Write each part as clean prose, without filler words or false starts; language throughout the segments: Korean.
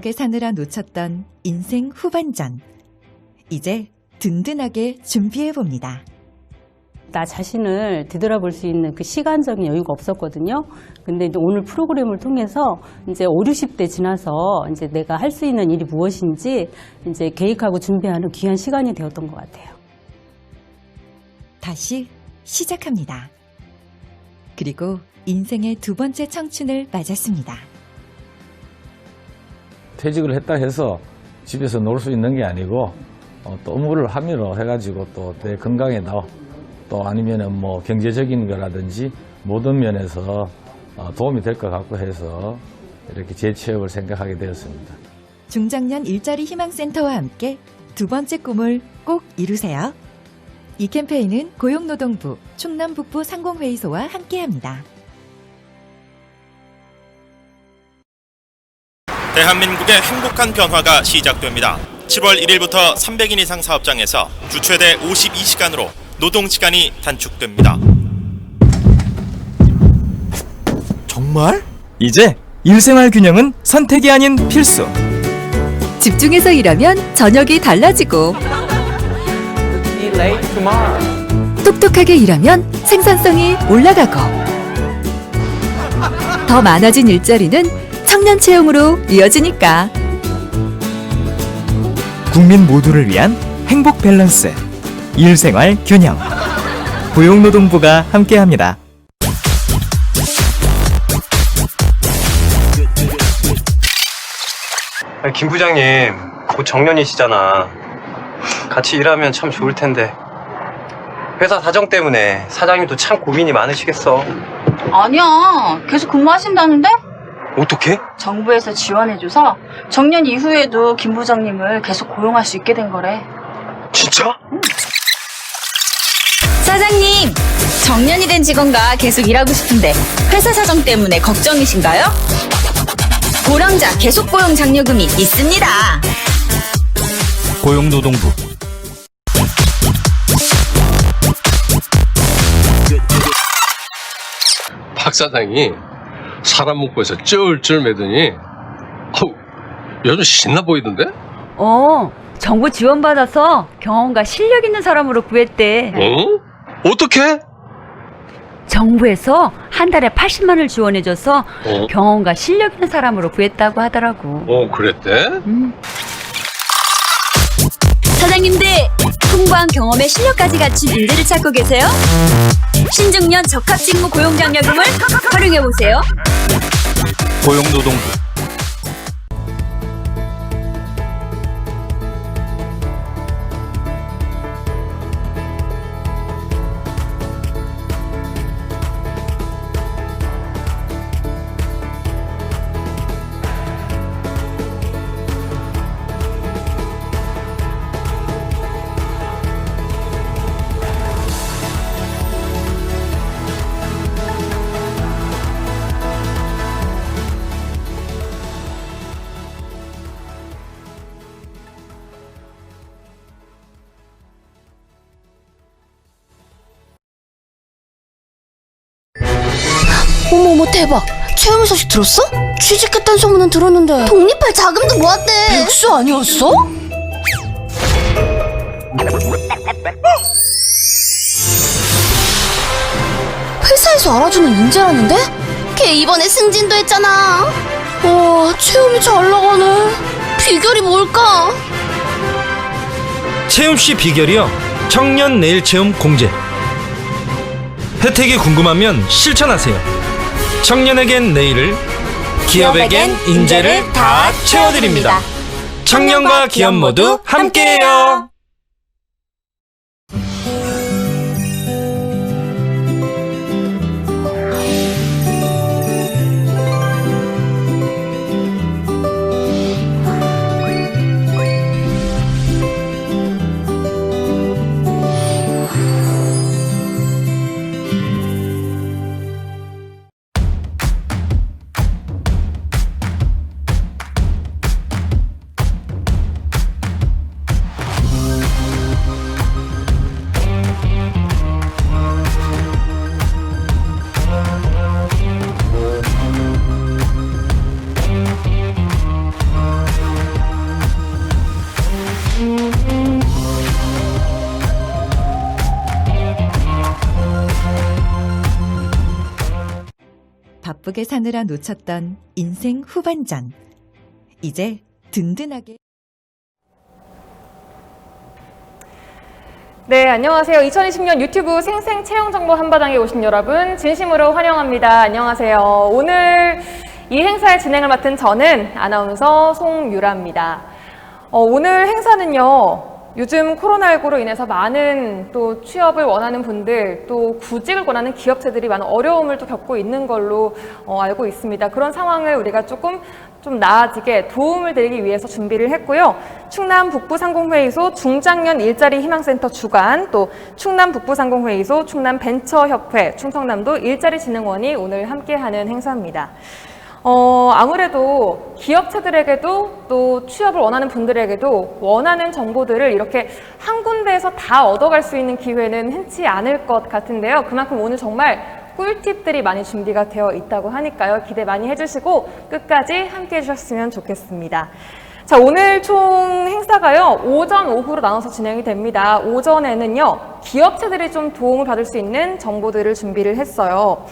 기억에 사느라 놓쳤던 인생 후반전. 이제 든든하게 준비해봅니다. 나 자신을 뒤돌아볼 수 있는 그 시간적인 여유가 없었거든요. 근데 이제 오늘 프로그램을 통해서 이제 5, 60대 지나서 이제 내가 할 수 있는 일이 무엇인지 이제 계획하고 준비하는 귀한 시간이 되었던 것 같아요. 다시 시작합니다. 그리고 인생의 두 번째 청춘을 맞았습니다. 퇴직을 했다 해서 집에서 놀 수 있는 게 아니고 또 업무를 함유로 해가지고 또 내 건강에도 또 아니면은 뭐 경제적인 거라든지 모든 면에서 도움이 될 것 같고 해서 이렇게 재취업을 생각하게 되었습니다. 중장년 일자리 희망센터와 함께 두 번째 꿈을 꼭 이루세요. 이 캠페인은 고용노동부, 충남북부 상공회의소와 함께합니다. 대한민국의 행복한 변화가 시작됩니다. 7월 1일부터 300인 이상 사업장에서 주 최대 52시간으로 노동시간이 단축됩니다. 정말? 이제 일생활 균형은 선택이 아닌 필수. 집중해서 일하면 저녁이 달라지고 똑똑하게 일하면 생산성이 올라가고 더 많아진 일자리는 청년 채용으로 이어지니까 국민 모두를 위한 행복 밸런스. 일생활 균형. 고용노동부가 함께합니다. 김 부장님, 곧 정년이시잖아. 같이 일하면 참 좋을 텐데. 회사 사정 때문에 사장님도 참 고민이 많으시겠어. 아니야. 계속 근무하신다는데? 어떻게? 정부에서 지원해줘서 정년 이후에도 김 부장님을 계속 고용할 수 있게 된 거래. 진짜? 사장님, 정년이 된 직원과 계속 일하고 싶은데 회사 사정 때문에 걱정이신가요? 고령자 계속 고용 장려금이 있습니다. 고용노동부. 박 사장이 사람 목보에서 쫄쫄 매더니 요즘 신나 보이던데? 정부 지원받아서 경험과 실력 있는 사람으로 구했대. 어떻게? 정부에서 한 달에 80만 원을 지원해줘서 경험과 실력 있는 사람으로 구했다고 하더라고. 그랬대? 사장님들, 풍부한 경험에 실력까지 갖춘 인재를 찾고 계세요? 신중년 적합직무 고용 장려금을 활용해보세요. 고용노동부. 어머머 대박. 최우미 소식 들었어? 취직했다는 소문은 들었는데 독립할 자금도 모았대. 백수 아니었어? 회사에서 알아주는 인재라는데? 걔 이번에 승진도 했잖아. 와, 최우미 잘 나가네. 비결이 뭘까? 채움씨 비결이요. 청년 내일 채움 공제. 혜택이 궁금하면 실천하세요. 청년에겐 내일을, 기업에겐 인재를 다 채워드립니다. 청년과 기업 모두 함께해요. 바쁘게 사느라 놓쳤던 인생 후반전. 이제 든든하게. 네, 안녕하세요. 2020년 유튜브 생생 채용 정보 한바당에 오신 여러분 진심으로 환영합니다. 안녕하세요. 오늘 이 행사의 진행을 맡은 저는 아나운서 송유라입니다. 오늘 행사는요, 요즘 코로나19로 인해서 많은 또 취업을 원하는 분들, 또 구직을 원하는 기업체들이 많은 어려움을 또 겪고 있는 걸로 알고 있습니다. 그런 상황을 우리가 좀 나아지게 도움을 드리기 위해서 준비를 했고요. 충남 북부상공회의소 중장년 일자리 희망센터 주관, 또 충남 북부상공회의소 충남벤처협회, 충청남도 일자리진흥원이 오늘 함께하는 행사입니다. 아무래도 기업체들에게도 또 취업을 원하는 분들에게도 원하는 정보들을 이렇게 한 군데에서 다 얻어갈 수 있는 기회는 흔치 않을 것 같은데요. 그만큼 오늘 정말 꿀팁들이 많이 준비가 되어 있다고 하니까요. 기대 많이 해주시고 끝까지 함께 해주셨으면 좋겠습니다. 자, 오늘 총 행사가요, 오전, 오후로 나눠서 진행이 됩니다. 오전에는요, 기업체들이 좀 도움을 받을 수 있는 정보들을 준비를 했어요.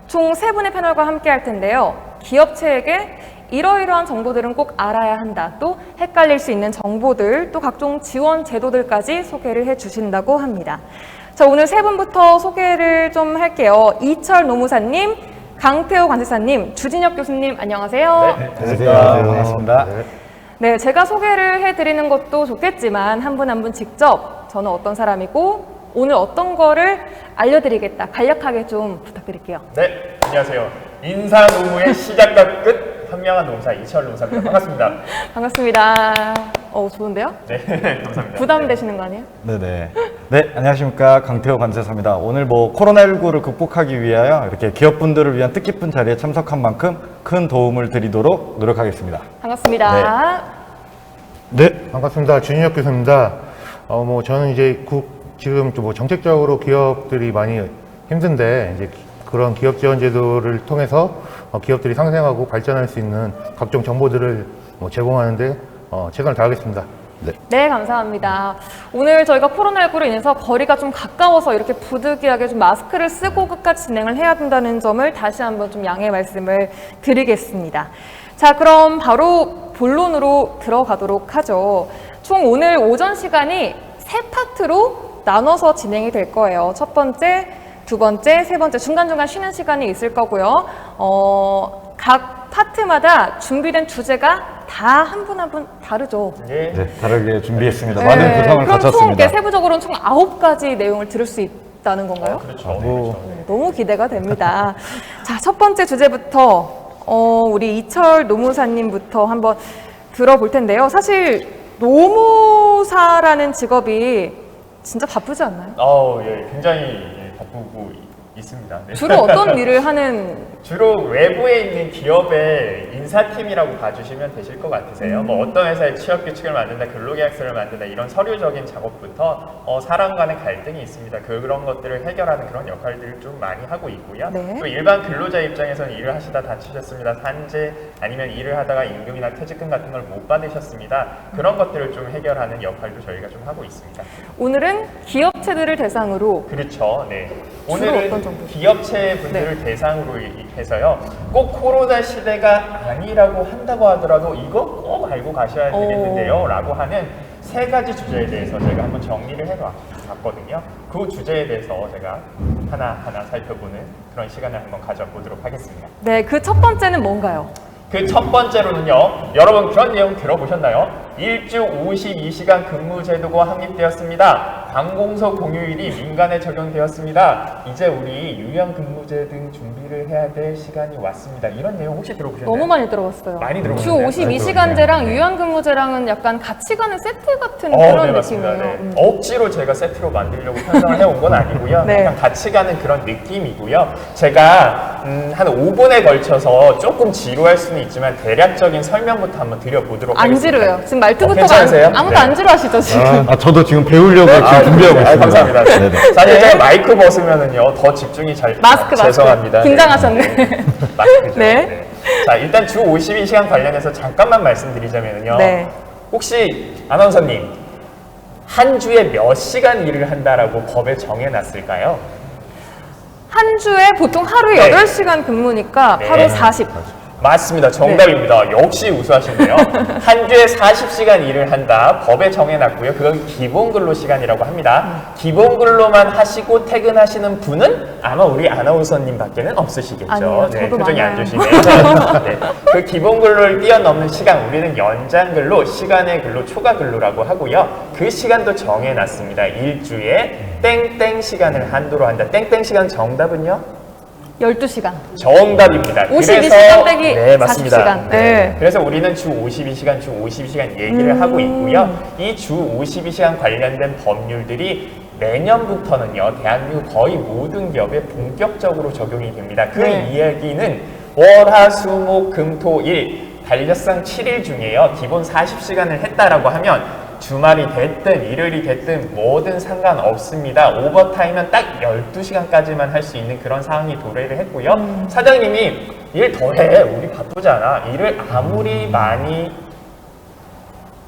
총 3분의 패널과 함께 할 텐데요. 기업체에게 이러이러한 정보들은 꼭 알아야 한다. 또 헷갈릴 수 있는 정보들, 또 각종 지원 제도들까지 소개를 해주신다고 합니다. 자, 오늘 3분부터 소개를 좀 할게요. 이철 노무사님, 강태호 관세사님, 주진혁 교수님, 안녕하세요. 네, 안녕하세요. 반갑습니다. 네, 제가 소개를 해드리는 것도 좋겠지만 한 분 한 분 직접 저는 어떤 사람이고 오늘 어떤 거를 알려드리겠다. 간략하게 좀 부탁드릴게요. 네, 안녕하세요. 인사 노무의 시작과 끝 현명한 노무사 이철 노무사입니다. 반갑습니다. 반갑습니다. 좋은데요? 네, 감사합니다. 부담되시는 거 아니에요? 네네. 네, 안녕하십니까. 강태호 관세사입니다. 오늘 코로나19를 극복하기 위하여 이렇게 기업분들을 위한 뜻깊은 자리에 참석한 만큼 큰 도움을 드리도록 노력하겠습니다. 반갑습니다. 네, 반갑습니다. 주진혁 교수입니다. 저는 이제 지금 좀 정책적으로 기업들이 많이 힘든데 이제 그런 기업 지원 제도를 통해서 기업들이 상생하고 발전할 수 있는 각종 정보들을 제공하는데 최선을 다하겠습니다. 네, 감사합니다. 오늘 저희가 코로나19로 인해서 거리가 좀 가까워서 이렇게 부득이하게 좀 마스크를 쓰고 끝까지 진행을 해야 된다는 점을 다시 한번 좀 양해 말씀을 드리겠습니다. 자, 그럼 바로 본론으로 들어가도록 하죠. 총 오늘 오전 시간이 3파트로 나눠서 진행이 될 거예요. 첫 번째, 두 번째, 세 번째, 중간중간 쉬는 시간이 있을 거고요. 각 파트마다 준비된 주제가 다 한 분 한 분 다르죠. 네, 다르게 준비했습니다. 많은 구성을 그럼 갖췄습니다. 총 세부적으로는 총 9가지 내용을 들을 수 있다는 건가요? 그렇죠. 너무 기대가 됩니다. 자, 첫 번째 주제부터 우리 이철 노무사님부터 한번 들어볼 텐데요. 사실 노무사라는 직업이 진짜 바쁘지 않나요? 예, 굉장히 바쁘고 있습니다. 네. 주로 어떤 일을 하는? 주로 외부에 있는 기업의 인사팀이라고 봐주시면 되실 것 같으세요. 어떤 회사의 취업 규칙을 만든다, 근로계약서를 만든다 이런 서류적인 작업부터 사람 간의 갈등이 있습니다. 그런 것들을 해결하는 그런 역할들을 좀 많이 하고 있고요. 네. 또 일반 근로자 입장에서는 일을 하시다 다치셨습니다. 산재 아니면 일을 하다가 임금이나 퇴직금 같은 걸 못 받으셨습니다. 그런 것들을 좀 해결하는 역할도 저희가 좀 하고 있습니다. 오늘은 기업체들을 대상으로. 그렇죠. 네. 주로 오늘은 어떤 정보? 기업체 분들을 대상으로 해서요. 꼭 코로나 시대가 아니라고 한다고 하더라도 이거 꼭 알고 가셔야 되겠는데요. 라고 하는 3가지 주제에 대해서 제가 한번 정리를 해봤거든요. 그 주제에 대해서 제가 하나하나 살펴보는 그런 시간을 한번 가져보도록 하겠습니다. 네, 그 첫 번째는 뭔가요? 그 첫 번째로는요, 여러분 그런 내용 들어보셨나요? 일주 52시간 근무 제도가 확립되었습니다. 관공서 공휴일이 민간에 적용되었습니다. 이제 우리 유연근무제 등 준비를 해야 될 시간이 왔습니다. 이런 내용 혹시 들어보셨나요? 너무 많이 들어봤어요. 많이 들어보셨나요? 주 52시간제랑 유연근무제랑은 약간 같이 가는 세트 같은 그런 네, 맞습니다. 느낌이에요. 네. 억지로 제가 세트로 만들려고 편성을 해온 건 아니고요. 네. 약간 같이 가는 그런 느낌이고요. 제가 한 5분에 걸쳐서 조금 지루할 수는 있지만 대략적인 설명부터 한번 드려보도록 안 하겠습니다. 지루해요. 지금 말투부터가 괜찮으세요? 아무도 네. 안 지루하시죠, 지금? 저도 지금 배우려고 지금 준비하고 있습니다. 감사합니다. 네네. 사실 제가 마이크 벗으면은요 더 집중이 잘 마스크. 죄송합니다. 긴장하셨네. 네. 마스크죠. 네. 네. 자, 일단 주 52시간 관련해서 잠깐만 말씀드리자면요. 네. 혹시 아나운서님 한 주에 몇 시간 일을 한다라고 법에 정해놨을까요? 한 한 주에 보통 하루에 네. 8시간 근무니까 네. 하루 40. 맞습니다. 정답입니다. 역시 우수하시네요. 한 주에 40시간 일을 한다. 법에 정해놨고요. 그건 기본근로시간이라고 합니다. 기본근로만 하시고 퇴근하시는 분은 아마 우리 아나운서님 밖에는 없으시겠죠. 아니에요. 네, 저도 표정이 많아요. 안 좋으시네요. 네. 그 기본근로를 뛰어넘는 시간, 우리는 연장근로, 시간의 근로, 초과근로라고 하고요. 그 시간도 정해놨습니다. 일주에 땡땡 시간을 한도로 한다. 땡땡 시간 정답은요? 12시간. 정답입니다. 52시간 빼기 네, 맞습니다. 40시간. 네. 그래서 우리는 주 52시간, 주 52시간 얘기를 하고 있고요. 이 주 52시간 관련된 법률들이 내년부터는요, 대한민국 거의 모든 기업에 본격적으로 적용이 됩니다. 그 네. 이야기는 월, 화, 수, 목, 금, 토, 일, 달력상 7일 중에요. 기본 40시간을 했다라고 하면 주말이 됐든 일요일이 됐든 뭐든 상관없습니다. 오버타임은 딱 12시간까지만 할 수 있는 그런 상황이 도래를 했고요. 사장님이 일 더해, 우리 바쁘잖아. 일을 아무리 많이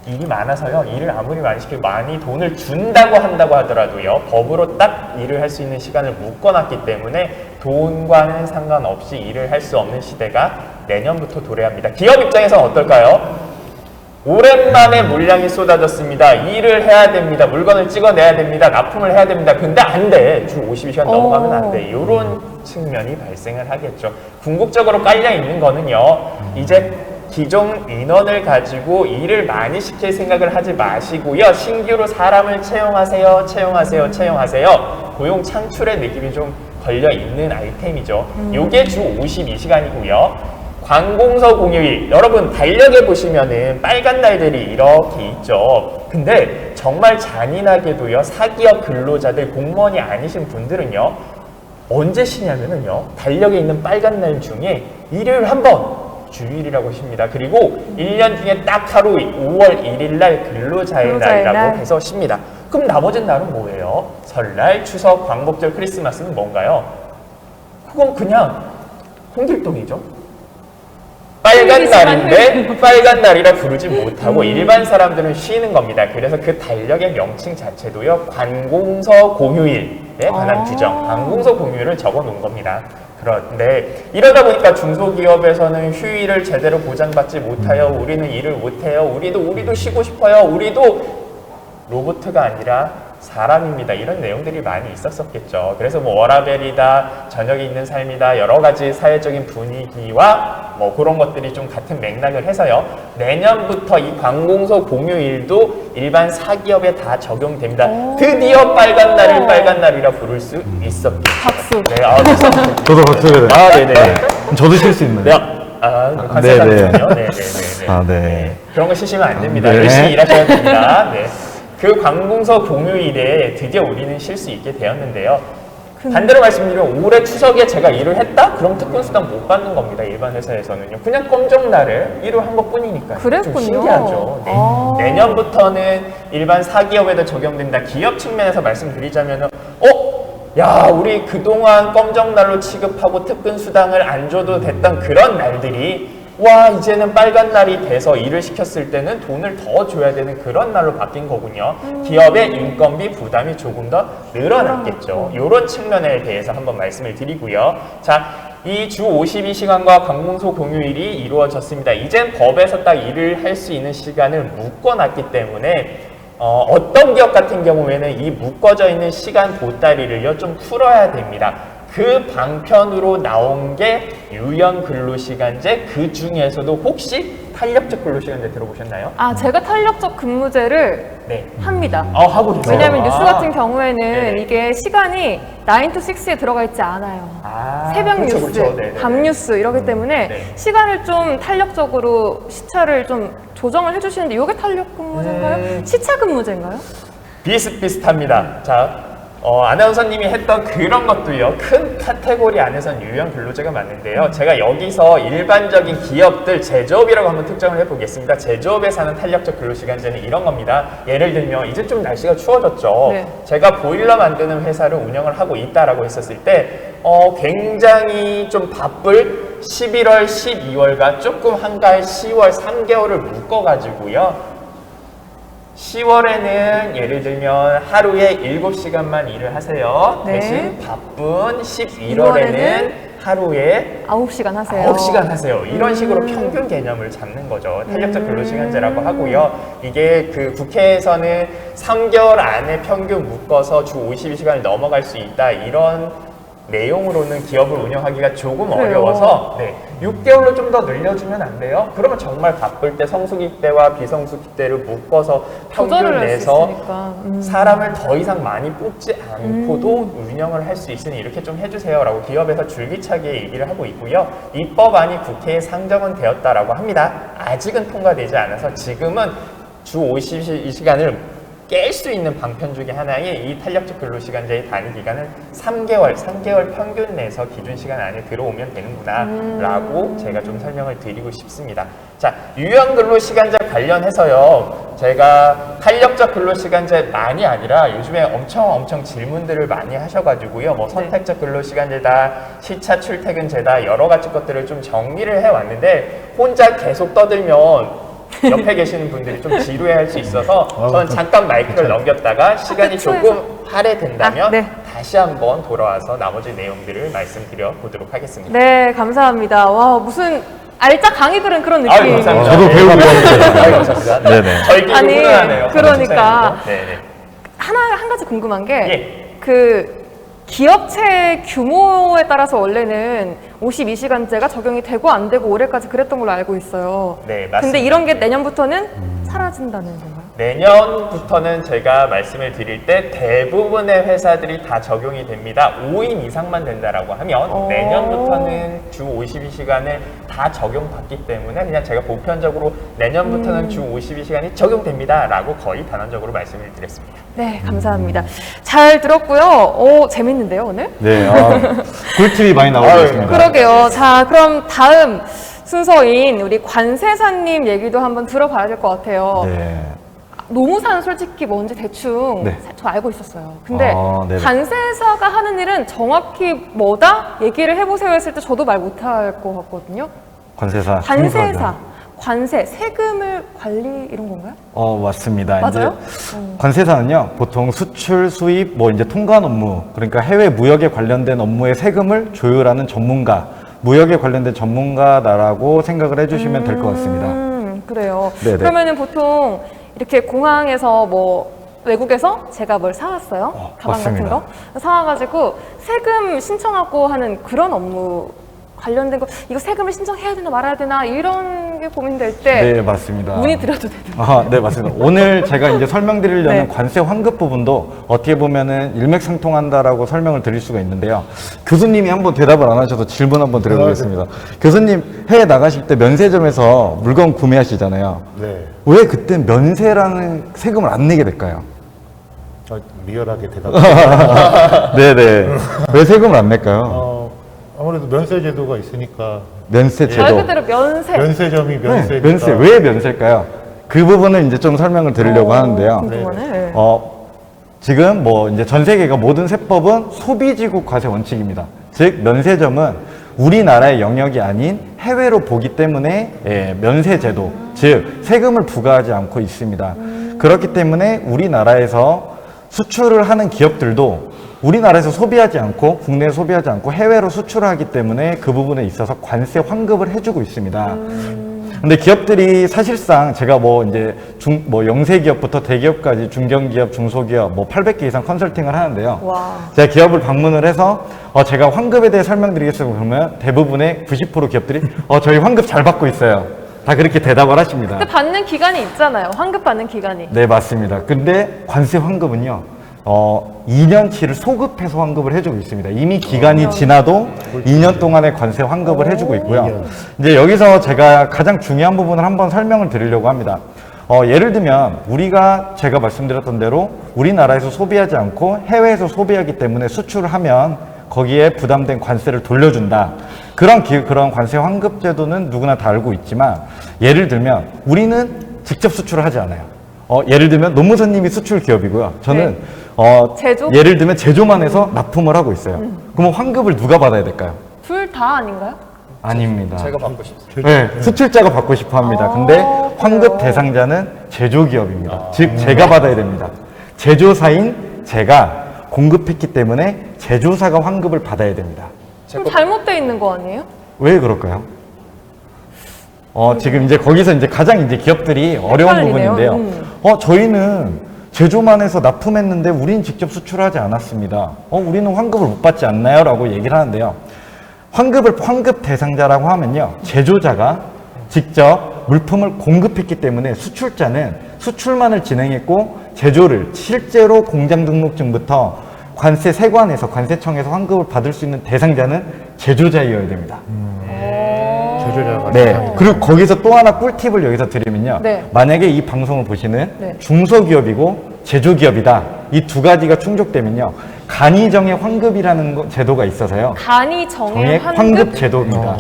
일이 많아서요. 일을 아무리 많이 시키고 많이 돈을 준다고 한다고 하더라도요. 법으로 딱 일을 할 수 있는 시간을 묶어놨기 때문에 돈과는 상관없이 일을 할 수 없는 시대가 내년부터 도래합니다. 기업 입장에서는 어떨까요? 오랜만에 물량이 쏟아졌습니다. 일을 해야 됩니다. 물건을 찍어내야 됩니다. 납품을 해야 됩니다. 근데 안 돼. 주 52시간 넘어가면 안 돼. 이런 측면이 발생을 하겠죠. 궁극적으로 깔려 있는 거는요. 이제 기존 인원을 가지고 일을 많이 시킬 생각을 하지 마시고요. 신규로 사람을 채용하세요. 채용하세요. 채용하세요. 고용 창출의 느낌이 좀 걸려 있는 아이템이죠. 요게 주 52시간이고요. 관공서 공휴일, 여러분 달력에 보시면은 빨간 날들이 이렇게 있죠. 근데 정말 잔인하게도요, 사기업 근로자들, 공무원이 아니신 분들은요, 언제 쉬냐면은요, 달력에 있는 빨간 날 중에 일요일 한 번, 주일이라고 쉽니다. 그리고 1년 중에 딱 하루 5월 1일 날 근로자의 날이라고 해서 쉽니다. 그럼 나머지 날은 뭐예요? 설날, 추석, 광복절, 크리스마스는 뭔가요? 그건 그냥 홍길동이죠. 빨간 날인데 빨간 날이라 부르지 못하고 일반 사람들은 쉬는 겁니다. 그래서 그 달력의 명칭 자체도요, 관공서 공휴일에 관한 규정, 관공서 공휴일을 적어 놓은 겁니다. 그런데 이러다 보니까 중소기업에서는 휴일을 제대로 보장받지 못하여 우리는 일을 못해요. 우리도 쉬고 싶어요. 우리도 로봇가 아니라 사람입니다. 이런 내용들이 많이 있었겠죠. 그래서 뭐 워라밸이다, 저녁이 있는 삶이다, 여러 가지 사회적인 분위기와 뭐 그런 것들이 좀 같은 맥락을 해서요. 내년부터 이 관공서 공휴일도 일반 사기업에 다 적용됩니다. 드디어 빨간 날을 빨간 날이라 부를 수 있었겠죠. 박수. 네, 저도 박수를. 아, 네네. 저도 쉴 수 있나요? 네. 관세사는요. 네네네. 네. 그런 거 쉬시면 안 됩니다. 네. 열심히 일하셔야 됩니다. 네. 그 관공서 공휴일에 드디어 우리는 쉴 수 있게 되었는데요. 반대로 말씀드리면 올해 추석에 제가 일을 했다? 그럼 특근수당 못 받는 겁니다. 일반 회사에서는요. 그냥 검정날을 일을 한 것뿐이니까요. 그랬군요. 좀 신기하죠. 네. 내년부터는 일반 사기업에도 적용된다. 기업 측면에서 말씀드리자면은 야, 우리 그동안 검정날로 취급하고 특근수당을 안 줘도 됐던 그런 날들이 와, 이제는 빨간 날이 돼서 일을 시켰을 때는 돈을 더 줘야 되는 그런 날로 바뀐 거군요. 기업의 인건비 부담이 조금 더 늘어났겠죠. 이런 측면에 대해서 한번 말씀을 드리고요. 자, 이 주 52시간과 관공서 공휴일이 이루어졌습니다. 이젠 법에서 딱 일을 할 수 있는 시간을 묶어놨기 때문에 어떤 기업 같은 경우에는 이 묶어져 있는 시간 보따리를요, 좀 풀어야 됩니다. 그 방편으로 나온 게 유연 근로시간제, 그 중에서도 혹시 탄력적 근로시간제 들어보셨나요? 아, 제가 탄력적 근무제를 네. 합니다. 하고 계세요? 왜냐하면 뉴스 같은 경우에는 네네. 이게 시간이 9 to 6에 들어가 있지 않아요. 새벽 그렇죠, 뉴스, 그렇죠. 네네. 밤 뉴스 이러기 때문에 네. 시간을 좀 탄력적으로 시차를 좀 조정을 해주시는데 이게 탄력 근무제인가요? 시차 근무제인가요? 비슷비슷합니다. 자, 아나운서님이 했던 그런 것도요, 큰 카테고리 안에선 유연 근로제가 맞는데요. 제가 여기서 일반적인 기업들, 제조업이라고 한번 특정을 해보겠습니다. 제조업에서 하는 탄력적 근로시간제는 이런 겁니다. 예를 들면 이제 좀 날씨가 추워졌죠. 네. 제가 보일러 만드는 회사를 운영을 하고 있다라고 했었을 때 굉장히 좀 바쁠 11월, 12월과 조금 한가할 10월, 3개월을 묶어가지고요. 10월에는 예를 들면 하루에 7시간만 일을 하세요. 네. 대신 바쁜 11월에는 하루에 9시간 하세요. 9시간 하세요. 이런 식으로 평균 개념을 잡는 거죠. 탄력적 근로시간제라고 하고요. 이게 그 국회에서는 3개월 안에 평균 묶어서 주 52시간을 넘어갈 수 있다. 이런 내용으로는 기업을 운영하기가 조금 그래요. 어려워서 6개월로 좀 더 늘려주면 안 돼요? 그러면 정말 바쁠 때 성수기 때와 비성수기 때를 묶어서 평균 조절을 할 수 내서 있으니까. 사람을 더 이상 많이 뽑지 않고도 운영을 할 수 있으니 이렇게 좀 해주세요 라고 기업에서 줄기차게 얘기를 하고 있고요. 입법안이 국회에 상정은 되었다라고 합니다. 아직은 통과되지 않아서 지금은 주 52시간을 깰 수 있는 방편 중에 하나인 이 탄력적 근로시간제의 단위 기간은 3개월 평균 내에서 기준 시간 안에 들어오면 되는구나 라고 제가 좀 설명을 드리고 싶습니다. 자, 유연 근로시간제 관련해서요. 제가 탄력적 근로시간제만이 아니라 요즘에 엄청 질문들을 많이 하셔가지고요. 뭐 선택적 근로시간제다, 시차 출퇴근제다 여러 가지 것들을 좀 정리를 해왔는데 혼자 계속 떠들면 옆에 계시는 분들이 좀 지루해할 수 있어서 저는 잠깐 마이크를 넘겼다가 시간이 조금 할애된다면 다시 한번 돌아와서 나머지 내용들을 말씀드려 보도록 하겠습니다. 네, 감사합니다. 와, 무슨 알짜 강의들은 그런 느낌. 아유, 감사합니다. 저도 배우고 있습니다. 아유, 감사합니다. 네네. 저희끼리 아니, 훈훈하네요. 그러니까 네네. 한 가지 궁금한 게 기업체 규모에 따라서 원래는 52시간제가 적용이 되고 안 되고 올해까지 그랬던 걸로 알고 있어요. 네, 맞습니다. 근데 이런 게 내년부터는 사라진다는 건가요? 내년부터는 제가 말씀을 드릴 때 대부분의 회사들이 다 적용이 됩니다. 5인 이상만 된다라고 하면 내년부터는 주 52시간을 다 적용받기 때문에 그냥 제가 보편적으로 내년부터는 주 52시간이 적용됩니다 라고 거의 단언적으로 말씀을 드렸습니다. 네, 감사합니다. 잘 들었고요. 오, 재밌는데요, 오늘? 네, 꿀팁이 많이 나오고 있습니다. 그러게요. 자, 그럼 다음 순서인 우리 관세사님 얘기도 한번 들어봐야 될 것 같아요. 네. 노무사는 솔직히 뭔지 대충 저 알고 있었어요. 근데 네네. 관세사가 하는 일은 정확히 뭐다? 얘기를 해보세요 했을 때 저도 말 못할 것 같거든요. 관세사. 관세사, 관세, 세금을 관리 이런 건가요? 맞습니다. 맞아요? 이제 관세사는요, 보통 수출, 수입, 뭐 이제 통관 업무, 그러니까 해외 무역에 관련된 업무의 세금을 조율하는 전문가, 무역에 관련된 전문가다라고 생각을 해주시면 될 것 같습니다. 그래요. 네네. 그러면은 보통 이렇게 공항에서 뭐 외국에서 제가 뭘 사왔어요. 가방 맞습니다. 같은 거 사와가지고 세금 신청하고 하는 그런 업무 관련된 거 이거 세금을 신청해야 되나 말아야 되나 이런 게 고민될 때 네, 맞습니다. 문의드려도 되나요? 네, 맞습니다. 오늘 제가 이제 설명드리려는 네. 관세 환급 부분도 어떻게 보면은 일맥상통한다라고 설명을 드릴 수가 있는데요. 교수님이 한번 대답을 안 하셔서 질문 한번 드려보겠습니다. 교수님, 해외 나가실 때 면세점에서 물건 구매하시잖아요. 네. 왜 그때 면세라는 세금을 안 내게 될까요? 리얼하게 대답. 네네. 왜 세금을 안 낼까요? 아무래도 면세 제도가 있으니까. 면세 제도. 말 그대로 면세. 면세점이 면세니까. 네, 면세. 왜 면세일까요? 그 부분을 이제 좀 설명을 드리려고 하는데요. 궁금하네. 지금 뭐 이제 전 세계가 모든 세법은 소비지국 과세 원칙입니다. 즉 면세점은 우리나라의 영역이 아닌 해외로 보기 때문에 면세 제도, 즉 세금을 부과하지 않고 있습니다. 그렇기 때문에 우리나라에서 수출을 하는 기업들도 우리나라에서 소비하지 않고 국내에 소비하지 않고 해외로 수출을 하기 때문에 그 부분에 있어서 관세 환급을 해주고 있습니다. 근데 기업들이 사실상 제가 뭐 이제 영세 기업부터 대기업까지 중견기업, 중소기업 뭐 800개 이상 컨설팅을 하는데요. 와. 제가 기업을 방문을 해서 제가 환급에 대해 설명드리겠습니다. 그러면 대부분의 90% 기업들이 저희 환급 잘 받고 있어요. 다 그렇게 대답을 하십니다. 근데 받는 기간이 있잖아요. 환급 받는 기간이. 네, 맞습니다. 근데 관세 환급은요. 2년치를 소급해서 환급을 해주고 있습니다. 이미 기간이 지나도 2년 동안의 관세 환급을 해주고 있고요. 이제 여기서 제가 가장 중요한 부분을 한번 설명을 드리려고 합니다. 예를 들면 제가 말씀드렸던 대로 우리나라에서 소비하지 않고 해외에서 소비하기 때문에 수출을 하면 거기에 부담된 관세를 돌려준다. 그런 관세 환급 제도는 누구나 다 알고 있지만 예를 들면 우리는 직접 수출을 하지 않아요. 예를 들면 노무사님이 수출 기업이고요. 저는 제조? 예를 들면 제조만 해서 납품을 하고 있어요. 그러면 환급을 누가 받아야 될까요? 둘 다 아닌가요? 아닙니다. 제가 받고 싶습니다. 네, 수출자가 받고 싶어 합니다. 근데 환급 대상자는 제조기업입니다. 즉, 제가 받아야 됩니다. 제조사인 제가 공급했기 때문에 제조사가 환급을 받아야 됩니다. 그럼 잘못되어 있는 거 아니에요? 왜 그럴까요? 지금 이제 거기서 이제 가장 이제 기업들이 어려운 헷갈리네요. 부분인데요. 저희는 제조만 해서 납품했는데 우린 직접 수출하지 않았습니다. 우리는 환급을 못 받지 않나요? 라고 얘기를 하는데요. 환급 대상자라고 하면요. 제조자가 직접 물품을 공급했기 때문에 수출자는 수출만을 진행했고 제조를 실제로 공장 등록증부터 관세 세관에서 관세청에서 환급을 받을 수 있는 대상자는 제조자이어야 됩니다. 제조자가 네. 그리고 거기서 또 하나 꿀팁을 여기서 드리면요. 네. 만약에 이 방송을 보시는 네. 중소기업이고 제조기업이다. 이 두 가지가 충족되면요. 간이정의 환급이라는 제도가 있어서요. 간이정의 환급 제도입니다.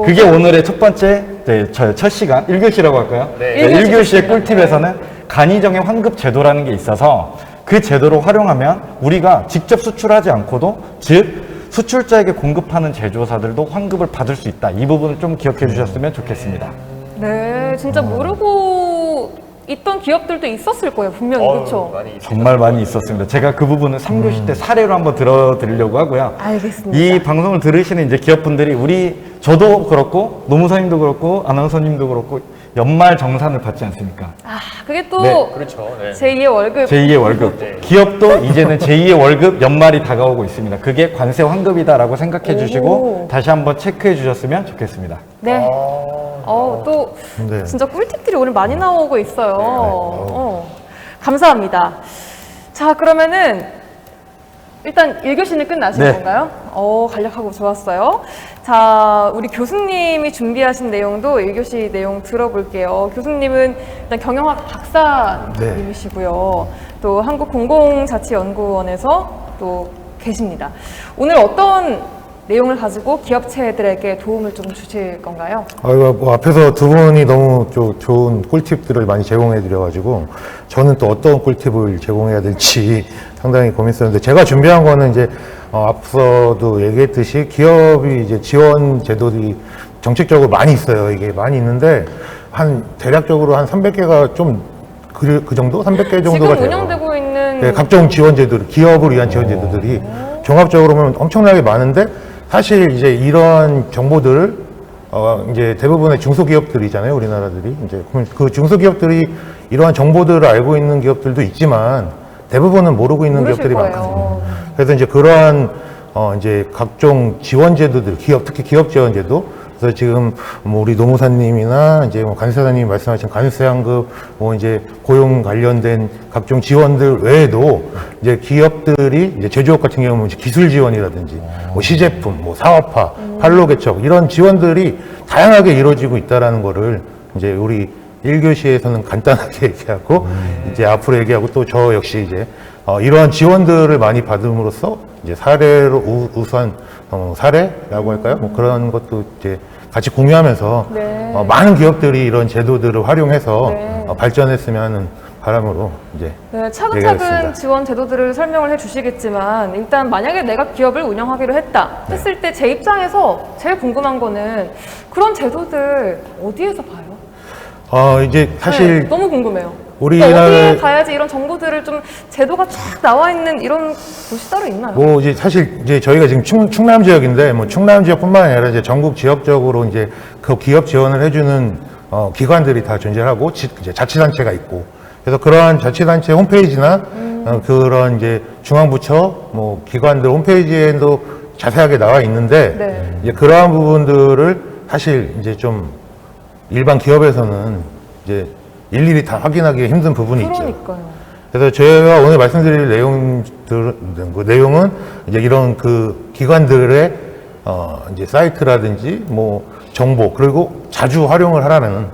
그게 오늘의 첫 번째, 첫 시간, 1교시라고 할까요? 네. 1교시의 꿀팁에서는 간이정의 환급 제도라는 게 있어서 그 제도를 활용하면 우리가 직접 수출하지 않고도, 즉 수출자에게 공급하는 제조사들도 환급을 받을 수 있다. 이 부분을 좀 기억해 주셨으면 좋겠습니다. 네, 진짜 모르고 있던 기업들도 있었을 거예요, 분명히. 그렇죠? 정말 많이 있었습니다. 제가 그 부분은 3교시 때 사례로 한번 들어드리려고 하고요. 알겠습니다. 이 방송을 들으시는 이제 기업분들이 저도 그렇고 노무사님도 그렇고 아나운서님도 그렇고 연말 정산을 받지 않습니까? 그게 또 네. 그렇죠. 네. 제2의 월급. 제2의 월급. 네. 기업도 이제는 제2의 월급 연말이 다가오고 있습니다. 그게 관세 환급이다라고 생각해 주시고 다시 한번 체크해 주셨으면 좋겠습니다. 네. 또 네. 진짜 꿀팁들이 오늘 많이 나오고 있어요. 감사합니다. 자, 그러면은 일단 1교시는 끝나신 네. 건가요? 간략하고 좋았어요. 자, 우리 교수님이 준비하신 내용도 1교시 내용 들어볼게요. 교수님은 일단 경영학 박사님이시고요. 또 한국공공자치연구원에서 또 계십니다. 오늘 어떤 내용을 가지고 기업체들에게 도움을 좀 주실 건가요? 뭐 앞에서 두 분이 너무 좋은 꿀팁들을 많이 제공해 드려가지고 저는 또 어떤 꿀팁을 제공해야 될지 상당히 고민했었는데, 제가 준비한 거는 이제 앞서도 얘기했듯이 기업이 이제 지원 제도들이 정책적으로 많이 있어요. 이게 많이 있는데 대략적으로 한 300개가 좀 그 정도? 300개 정도가 지금 돼요. 운영되고 있는 네, 각종 지원 제도들, 기업을 위한 지원 제도들이 종합적으로 보면 엄청나게 많은데, 사실 이제 이런 정보들을 이제 대부분의 중소기업들이잖아요, 우리나라들이. 이제 그 중소기업들이 이러한 정보들을 알고 있는 기업들도 있지만 대부분은 모르고 있는 기업들이 많거든요. 그래서 이제 그러한 이제 각종 지원 제도들, 특히 기업 지원 제도. 그래서 지금 뭐 우리 노무사님이나 이제 뭐 간사사님이 말씀하신 관세환급, 뭐 이제 고용 관련된 각종 지원들 외에도 이제 기업들이 이제 제조업 같은 경우는 이제 기술 지원이라든지 뭐 시제품, 뭐 사업화, 판로 개척 이런 지원들이 다양하게 이루어지고 있다라는 거를 이제 우리 1교시에서는 간단하게 얘기하고 이제 앞으로 얘기하고 또 저 역시 이제 이러한 지원들을 많이 받음으로써 이제 사례로 우수한 사례라고 할까요? 뭐 그런 것도 이제 같이 공유하면서 많은 기업들이 이런 제도들을 활용해서 발전했으면 하는 바람으로 이제 차근차근 얘기하겠습니다. 지원 제도들을 설명을 해주시겠지만, 일단 만약에 내가 기업을 운영하기로 했을 때 제 입장에서 제일 궁금한 거는 그런 제도들 어디에서 봐요? 이제 사실 너무 궁금해요. 우리나라 어디에 가야지 이런 정보들을 좀 제도가 쫙 나와 있는 이런 곳이 따로 있나요? 뭐 이제 사실 이제 저희가 지금 충남 지역인데 뭐 충남 지역뿐만 아니라 이제 전국 지역적으로 이제 그 기업 지원을 해주는 기관들이 다 존재하고 이제 자치단체가 있고, 그래서 그러한 자치단체 홈페이지나 그런 이제 중앙부처 뭐 기관들 홈페이지에도 자세하게 나와 있는데 이제 그러한 부분들을 사실 이제 좀 일반 기업에서는 이제 일일이 다 확인하기 힘든 부분이 있죠. 그래서 제가 오늘 말씀드릴 내용은 이제 이런 그 기관들의 이제 사이트라든지 뭐 정보, 그리고 자주 활용을 하라는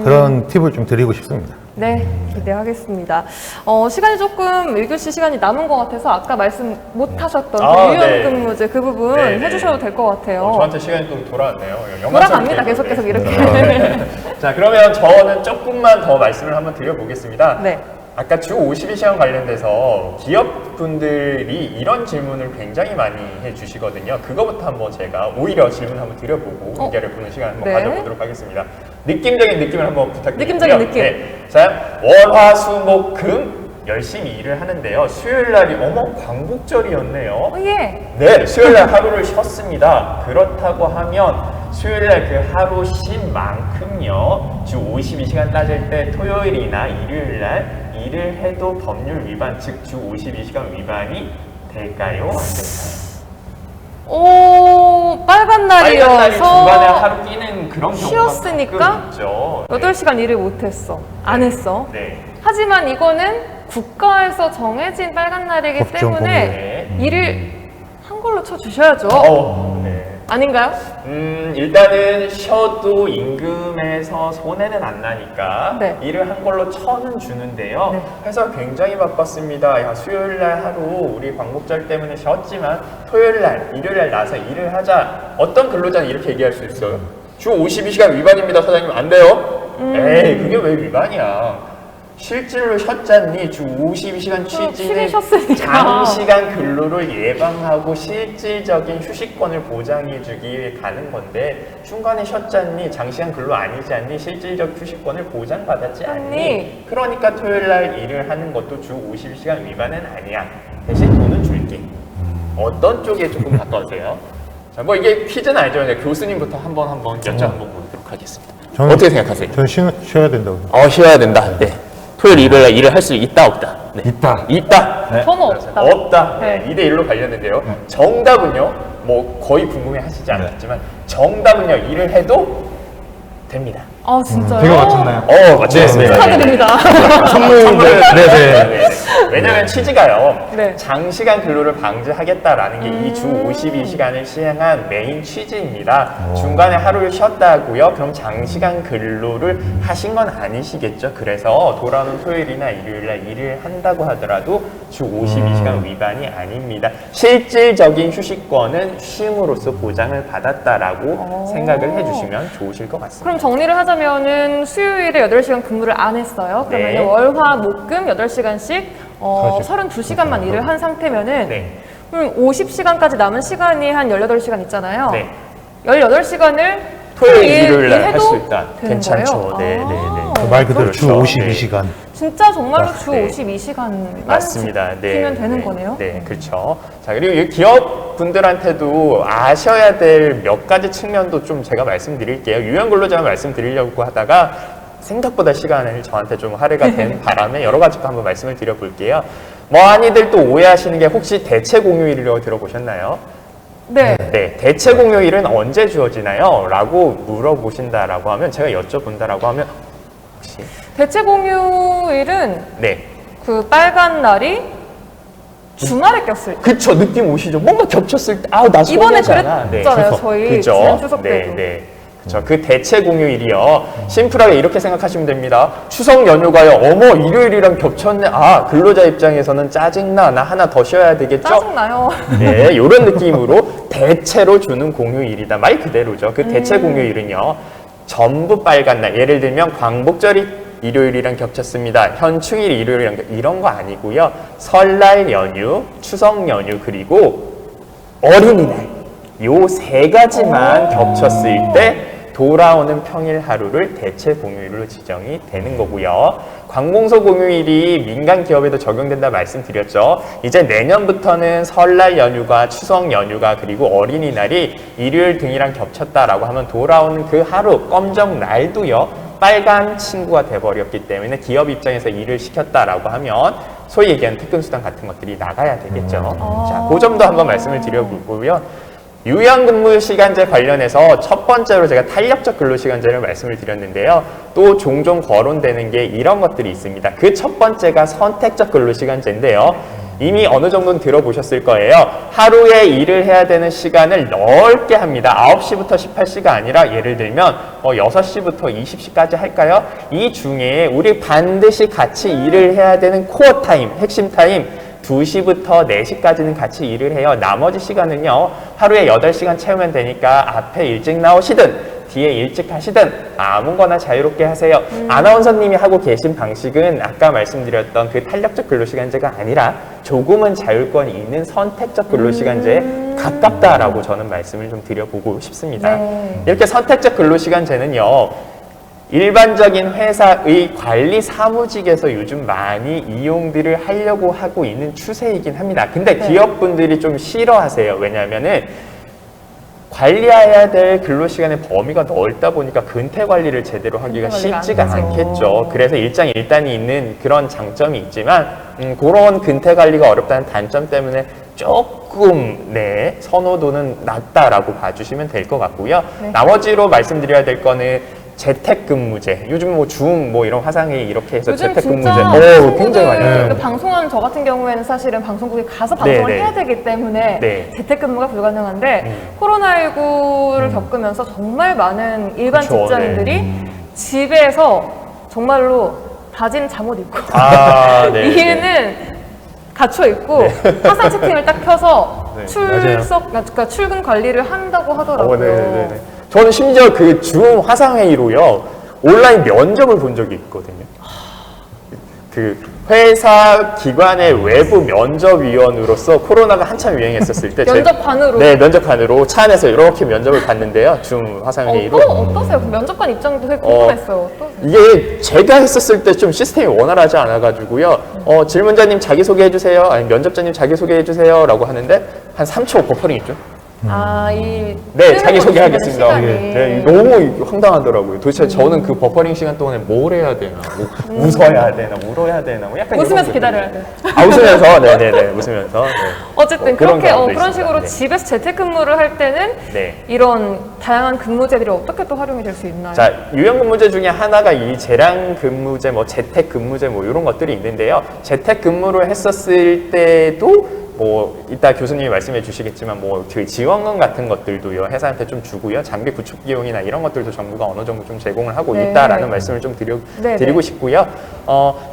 그런 팁을 좀 드리고 싶습니다. 네, 기대하겠습니다. 시간이 조금 1교시 시간이 남은 것 같아서 아까 말씀 못 하셨던 유연근무제 그 부분 해주셔도 될 것 같아요. 저한테 시간이 또 돌아왔네요. 돌아갑니다. 계속 이렇게. 자, 그러면 저는 조금만 더 말씀을 한번 드려보겠습니다. 아까 주 52시간 관련돼서 기업분들이 이런 질문을 굉장히 많이 해주시거든요. 그거부터 한번 제가 오히려 질문 한번 드려보고 의견을 보는 시간 한번 가져보도록 하겠습니다. 느낌적인 느낌을 한번 부탁드립니다. 느낌적인 느낌. 네. 자, 월, 화, 수, 목, 금 열심히 일을 하는데요. 수요일 날이 광복절이었네요. 예. 네, 수요일 날 하루를 쉬었습니다. 그렇다고 하면 수요일 날 그 하루 쉰 만큼요. 주 52시간 따질 때 토요일이나 일요일 날 일을 해도 법률 위반, 즉 주 52시간 위반이 될까요? 안 될까요? 오, 빨간 날이어서 빨간 날이 중간에 하루 끼는 그런 경우가 쉬었으니까 가끔 있죠. 8시간 일을 못했어. 안 했어. 네. 하지만 이거는 국가에서 정해진 빨간 날이기 때문에 일을 한 걸로 쳐주셔야죠. 네. 아닌가요? 일단은 쉬어도 임금에서 손해는 안 나니까 네. 일을 한 걸로 쳐는 주는데요. 회사 굉장히 바빴습니다. 야, 수요일 날 하루 우리 광복절 때문에 쉬었지만 토요일 날, 일요일 날 나서 일을 하자. 어떤 근로자는 이렇게 얘기할 수 있어요. 주 52시간 위반입니다, 사장님. 안 돼요? 에이, 그게 왜 위반이야? 실질로 쉬었잖니. 주 52시간 취지는 장시간 근로를 예방하고 실질적인 휴식권을 보장해주기 위해 가는 건데 중간에 쉬었잖니. 장시간 근로 아니지 않니? 실질적 휴식권을 보장받았지 않니? 그러니까 토요일날 일을 하는 것도 주 52시간 위반은 아니야. 대신 돈은 줄게. 어떤 쪽에 조금 가까우세요? 자, 뭐 이게 퀴즈는 아니죠. 교수님부터 한번 여쭤보도록 하겠습니다. 어떻게 생각하세요? 저는 쉬어야 된다고. 쉬어야 된다. 네. 토요일, 일요일 날 일을 할 수 있다, 없다? 네. 있다. 네. 저는 없다. 없다. 네. 2대1로 관련된데요. 정답은요, 뭐 거의 궁금해 하시지 않았지만, 정답은요, 일을 해도 됩니다. 아, 진짜요? 제가 맞췄나요? 맞췄습니다. 축하드립니다. 선물. 네네. 왜냐면 취지가요. 네. 장시간 근로를 방지하겠다라는 게 이 주 52시간을 시행한 메인 취지입니다. 중간에 하루를 쉬었다고요? 그럼 장시간 근로를 하신 건 아니시겠죠? 그래서 돌아오는 토요일이나 일요일날 일을 한다고 하더라도 주 52시간 위반이 아닙니다. 실질적인 휴식권은 쉼으로써 보장을 받았다라고 생각을 해주시면 좋으실 것 같습니다. 그럼 정리를 하자면은 수요일에 8시간 근무를 안 했어요. 그러면 네. 월, 화, 목, 금 8시간씩 32시간만 일을 한 상태면은 그럼 50시간까지 남은 시간이 한 18시간 있잖아요. 네. 18시간을 토요일, 일요일 날 할 해도 수 있다. 되는 괜찮죠. 거예요? 네. 말 그대로 주 그렇죠. 52시간. 진짜 정말로 주 네. 52시간만 맞습니다. 지키면 되는 거네요? 네, 그렇죠. 자, 그리고 이 기업 분들한테도 아셔야 될 몇 가지 측면도 좀 제가 말씀드릴게요. 유연 근로자 말씀드리려고 하다가 생각보다 시간을 저한테 좀 할애가 된 바람에 여러 가지 한번 말씀을 드려볼게요. 많이들 또 오해하시는 게 혹시 대체 공휴일이라고 들어보셨나요? 네. 네, 대체 공휴일은 언제 주어지나요? 라고 물어보신다라고 하면 제가 여쭤본다라고 하면 혹시 대체 공휴일은 네. 그 빨간 날이 주말에 꼈을 때. 그쵸, 느낌 오시죠? 뭔가 겹쳤을 때, 나 이번에 손해잖아. 그랬잖아요, 저희 그죠? 지난 추석 때도. 네. 그쵸. 그 대체 공휴일이요. 심플하게 이렇게 생각하시면 됩니다. 추석 연휴가요. 어머, 일요일이랑 겹쳤네. 근로자 입장에서는 짜증나. 나 하나 더 쉬어야 되겠죠? 짜증나요. 네, 이런 느낌으로 대체로 주는 공휴일이다. 말 그대로죠. 그 대체 공휴일은요. 전부 빨간 날. 예를 들면 광복절이 일요일이랑 겹쳤습니다. 현충일 일요일이랑 이런 거 아니고요. 설날 연휴, 추석 연휴, 그리고 어린이날. 요 세 가지만 겹쳤을 때 돌아오는 평일 하루를 대체 공휴일로 지정이 되는 거고요. 관공서 공휴일이 민간 기업에도 적용된다 말씀드렸죠. 이제 내년부터는 설날 연휴가 추석 연휴가 그리고 어린이날이 일요일 등이랑 겹쳤다라고 하면 돌아오는 그 하루 껌정 날도요. 빨간 친구가 돼버렸기 때문에 기업 입장에서 일을 시켰다라고 하면 소위 얘기하는 특근수당 같은 것들이 나가야 되겠죠. 자, 그 점도 한번 말씀을 드려보고요. 유연근무 시간제 관련해서 첫 번째로 제가 탄력적 근로시간제를 말씀을 드렸는데요. 또 종종 거론되는 게 이런 것들이 있습니다. 그 첫 번째가 선택적 근로시간제인데요. 이미 어느 정도는 들어보셨을 거예요. 하루에 일을 해야 되는 시간을 넓게 합니다. 9시부터 18시가 아니라 예를 들면 6시부터 20시까지 할까요? 이 중에 우리 반드시 같이 일을 해야 되는 코어 타임, 핵심 타임 2시부터 4시까지는 같이 일을 해요. 나머지 시간은요. 하루에 8시간 채우면 되니까 앞에 일찍 나오시든 뒤에 일찍 하시든 아무거나 자유롭게 하세요. 아나운서님이 하고 계신 방식은 아까 말씀드렸던 그 탄력적 근로시간제가 아니라 조금은 자율권이 있는 선택적 근로시간제에 가깝다라고 저는 말씀을 좀 드려보고 싶습니다. 네. 이렇게 선택적 근로시간제는요, 일반적인 회사의 관리 사무직에서 요즘 많이 이용들을 하려고 하고 있는 추세이긴 합니다. 근데 네. 기업분들이 좀 싫어하세요. 왜냐하면은 관리해야 될 근로시간의 범위가 넓다 보니까 근태 관리를 제대로 하기가 쉽지가 않겠죠. 그래서 일장일단이 있는 그런 장점이 있지만 그런 근태 관리가 어렵다는 단점 때문에 조금 선호도는 낮다라고 봐주시면 될 것 같고요. 네. 나머지로 말씀드려야 될 거는 재택근무제. 요즘 뭐 줌 뭐 이런 화상회의 이렇게 해서 요즘 재택근무제 진짜 굉장히 많이 하죠. 방송하는 저 같은 경우에는 사실은 방송국에 가서 방송을 네, 네. 해야 되기 때문에 네. 재택근무가 불가능한데 코로나19를 겪으면서 정말 많은 일반 그쵸, 직장인들이 집에서 정말로 다진 잠옷 입고 네, 위에는 갖춰 입고 화상 채팅을 딱 켜서 네, 그러니까 출근 관리를 한다고 하더라고요. 네네네. 저는 심지어 그 줌 화상회의로요, 온라인 면접을 본 적이 있거든요. 그 회사 기관의 외부 면접위원으로서 코로나가 한참 유행했었을 때 면접관으로? 네, 면접관으로 차 안에서 이렇게 면접을 봤는데요. 줌 화상회의로. 어떠세요? 그 면접관 입장도 되게 궁금했어요. 이게 제가 했었을 때 좀 시스템이 원활하지 않아가지고요. 질문자님 자기소개해주세요. 아니 면접자님 자기소개해주세요. 라고 하는데 한 3초 버퍼링 있죠. 네, 자기소개하겠습니다. 네, 너무 황당하더라고요. 도대체 저는 그 버퍼링 시간 동안에 뭘 해야 되나, 뭐 웃어야 되나, 울어야 되나, 뭐 약간 웃으면서 기다려야 돼. 웃으면서, 네네네, 웃으면서. 네. 어쨌든 그런 그렇게 경우도 그런 있습니다. 식으로 네. 집에서 재택근무를 할 때는 네. 이런 다양한 근무제들이 어떻게 또 활용이 될 수 있나요? 자, 유형 근무제 중에 하나가 이 재량 근무제, 뭐 재택 근무제 뭐 이런 것들이 있는데요. 재택 근무를 했었을 때도 뭐 이따 교수님이 말씀해 주시겠지만 뭐 그 지원금 같은 것들도요, 회사한테 좀 주고요, 장비 구축 비용이나 이런 것들도 정부가 어느 정도 좀 제공을 하고 네. 있다라는 말씀을 좀 네, 드리고 네. 싶고요.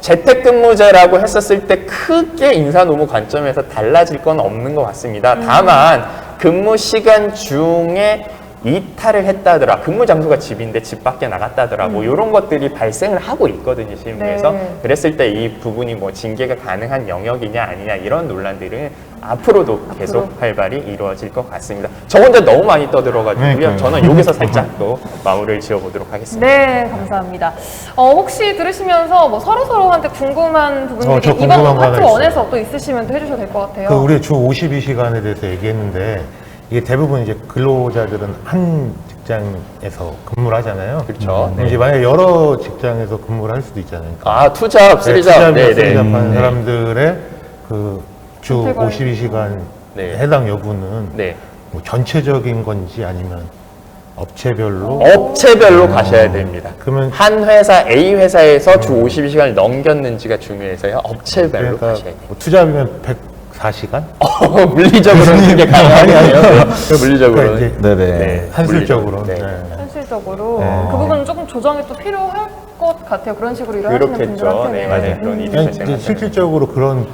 재택근무제라고 했었을 때 크게 인사노무 관점에서 달라질 건 없는 것 같습니다. 다만 근무 시간 중에 이탈을 했다더라, 근무 장소가 집인데 집 밖에 나갔다더라, 뭐 이런 것들이 발생을 하고 있거든요, 실무에서. 네. 그랬을 때 이 부분이 뭐 징계가 가능한 영역이냐 아니냐 이런 논란들은 앞으로도 계속 활발히 이루어질 것 같습니다. 저 혼자 너무 많이 떠들어가지고요. 저는 여기서 살짝 또 마무리를 지어보도록 하겠습니다. 네, 감사합니다. 혹시 들으시면서 뭐 서로서로한테 궁금한 부분들이 저 이번 궁금한 거 하나 파트원에서 또 있으시면 또 해주셔도 될 것 같아요. 그 우리 주 52시간에 대해서 얘기했는데 이게 대부분 이제 근로자들은 한 직장에서 근무를 하잖아요. 그렇죠. 이제 만약에 여러 직장에서 근무를 할 수도 있잖아요. 투잡, 쓰리잡. 쓰리잡한 사람들의 그 주 선택을. 52시간 해당 여부는 뭐 전체적인 건지 아니면 업체별로 가셔야 됩니다. 그러면 한 회사 A 회사에서 주 52시간을 넘겼는지가 중요해서요. 업체별로 가셔야 돼요. 뭐 투잡이면 104시간? 물리적으로는 그게 가능하네요. 물리적으로. 네네. 한술적으로. 현실적으로 그 부분은 조금 조정이 또 필요할 것 같아요. 그런 식으로 일하시는 분들한테는. 네, 맞아요. 그런 일이 이제 실질적으로 그런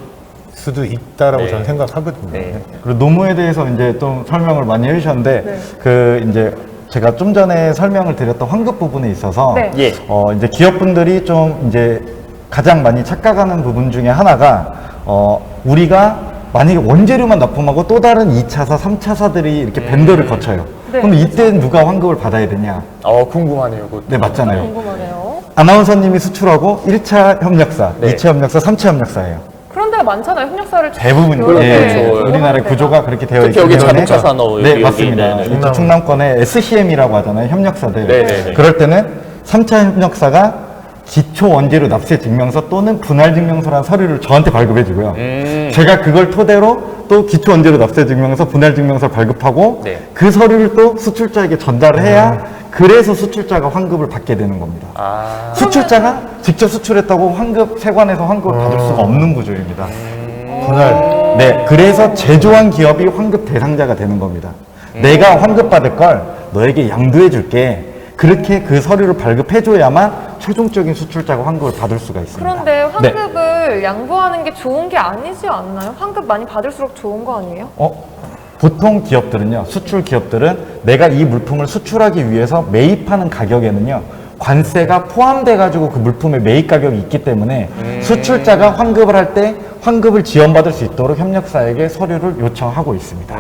수도 있다라고 저는 생각하거든요. 그리고 노무에 대해서 이제 좀 설명을 많이 해주셨는데 그 이제 제가 좀 전에 설명을 드렸던 환급 부분에 있어서 이제 기업분들이 좀 이제 가장 많이 착각하는 부분 중에 하나가 우리가 만약에 원재료만 납품하고 또 다른 2차사, 3차사들이 이렇게 벤더를 거쳐요. 그럼 이때 누가 환급을 받아야 되냐? 궁금하네요. 그것도. 네, 맞잖아요. 궁금하네요. 아나운서님이 수출하고 1차 협력사, 2차 협력사, 3차 협력사예요. 그런 데가 많잖아요. 협력사를 대부분 우리나라의 구조가 그렇게 되어 있기 때문에 자동차 산업 네, 맞습니다. 충남권에 SCM이라고 하잖아요. 협력사들. 그럴 때는 3차 협력사가 기초 원재료 납세 증명서 또는 분할 증명서라는 서류를 저한테 발급해 주고요. 제가 그걸 토대로 또 기초 원재료 납세 증명서, 분할 증명서를 발급하고 그 서류를 또 수출자에게 전달을 해야 그래서 수출자가 환급을 받게 되는 겁니다. 수출자가 직접 수출했다고 세관에서 환급을 받을 수가 없는 구조입니다. 분할. 네, 그래서 제조한 기업이 환급 대상자가 되는 겁니다. 내가 환급 받을 걸 너에게 양도해 줄게. 그렇게 그 서류를 발급해줘야만 최종적인 수출자가 환급을 받을 수가 있습니다. 그런데 환급을 양보하는 게 좋은 게 아니지 않나요? 환급 많이 받을수록 좋은 거 아니에요? 보통 기업들은요, 수출 기업들은 내가 이 물품을 수출하기 위해서 매입하는 가격에는요, 관세가 포함돼 가지고 그 물품의 매입 가격이 있기 때문에 수출자가 환급을 할 때 환급을 지원받을 수 있도록 협력사에게 서류를 요청하고 있습니다.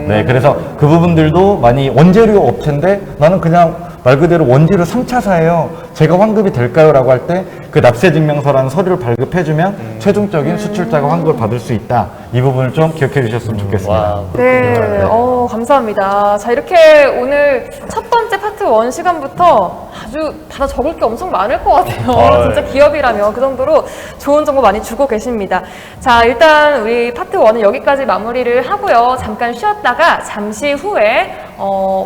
네, 그래서 그 부분들도 많이 원재료 업체인데 나는 그냥 말 그대로 원재료 3차사예요. 제가 환급이 될까요? 라고 할 때 그 납세증명서라는 서류를 발급해주면 최종적인 수출자가 환급을 받을 수 있다. 이 부분을 좀 기억해 주셨으면 좋겠습니다. 네, 감사합니다. 자, 이렇게 오늘 첫 번째 파트 1 시간부터 아주 받아 적을 게 엄청 많을 것 같아요. 진짜 기업이라면 그 정도로 좋은 정보 많이 주고 계십니다. 자, 일단 우리 파트 1은 여기까지 마무리를 하고요. 잠깐 쉬었다가 잠시 후에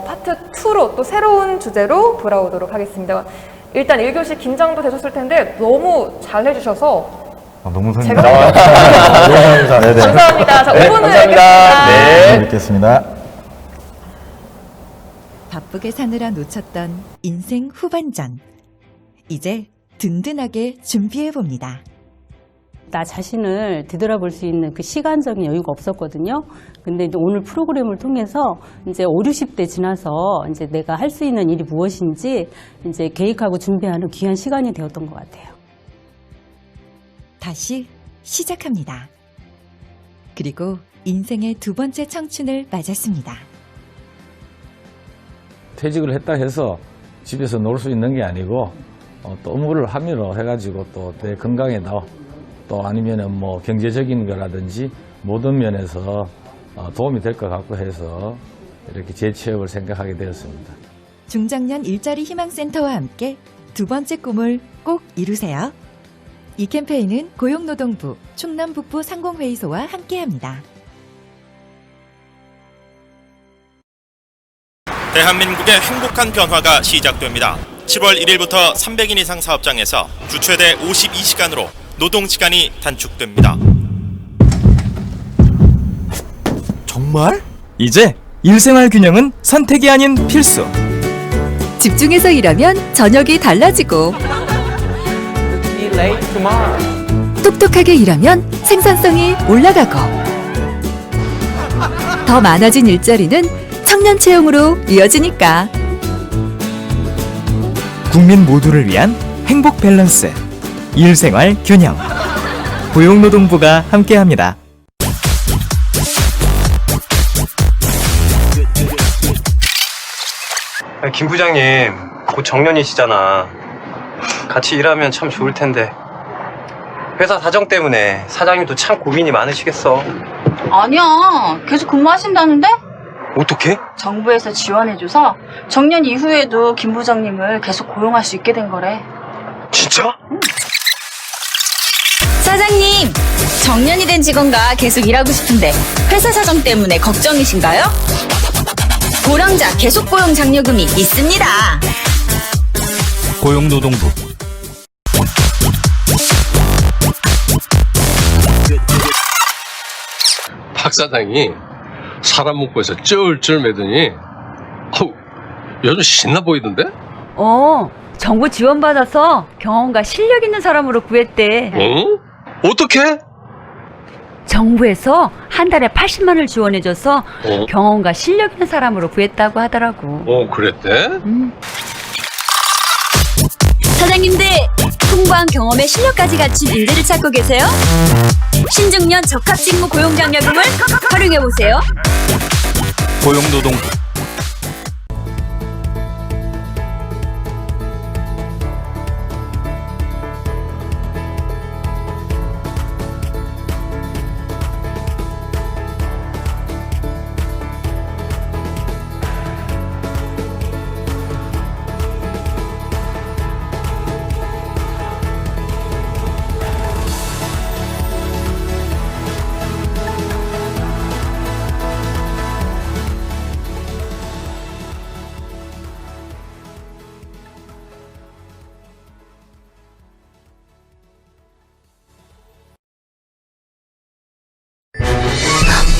파트 2로 또 새로운 주제로 돌아오도록 하겠습니다. 일단 1교시 긴장도 되셨을 텐데 너무 잘 해주셔서 너무 제가 감사합니다. 네네. 감사합니다. 자, 5분을 감사합니다. 네, 뵙겠습니다. 바쁘게 사느라 놓쳤던 인생 후반전. 이제 든든하게 준비해봅니다. 나 자신을 되돌아볼 수 있는 그 시간적인 여유가 없었거든요. 근데 이제 오늘 프로그램을 통해서 이제 5, 60대 지나서 이제 내가 할 수 있는 일이 무엇인지 이제 계획하고 준비하는 귀한 시간이 되었던 것 같아요. 다시 시작합니다. 그리고 인생의 두 번째 청춘을 맞았습니다. 퇴직을 했다 해서 집에서 놀 수 있는 게 아니고 또 업무를 함유로 해가지고 또 내 건강에도 또 아니면은 뭐 경제적인 거라든지 모든 면에서 도움이 될 것 같고 해서 이렇게 재취업을 생각하게 되었습니다. 중장년 일자리 희망센터와 함께 두 번째 꿈을 꼭 이루세요. 이 캠페인은 고용노동부, 충남북부 상공회의소와 함께합니다. 대한민국의 행복한 변화가 시작됩니다. 7월 1일부터 300인 이상 사업장에서 주 최대 52시간으로 노동시간이 단축됩니다. 정말? 이제 일생활 균형은 선택이 아닌 필수. 집중해서 일하면 저녁이 달라지고 똑똑하게 일하면 생산성이 올라가고 더 많아진 일자리는 청년 채용으로 이어지니까. 국민 모두를 위한 행복 밸런스. 일생활 균형. 고용노동부가 함께합니다. 김 부장님, 곧 정년이시잖아. 같이 일하면 참 좋을 텐데. 회사 사정 때문에 사장님도 참 고민이 많으시겠어. 아니야. 계속 근무하신다는데? 어떻게? 정부에서 지원해줘서 정년 이후에도 김 부장님을 계속 고용할 수 있게 된 거래. 진짜? 사장님, 정년이 된 직원과 계속 일하고 싶은데 회사 사정 때문에 걱정이신가요? 고령자 계속 고용 장려금이 있습니다. 고용노동부. 박 사장이 사람 문구에서 쩔쩔 매더니 요즘 신나 보이던데? 정부 지원받아서 경험과 실력 있는 사람으로 구했대. 어떻게? 정부에서 한 달에 80만 원을 지원해줘서 경험과 실력 있는 사람으로 구했다고 하더라고. 그랬대? 사장님들, 풍부한 경험에 실력까지 갖춘 인재를 찾고 계세요? 신중년 적합직무 고용 장려금을 활용해보세요. 고용노동부.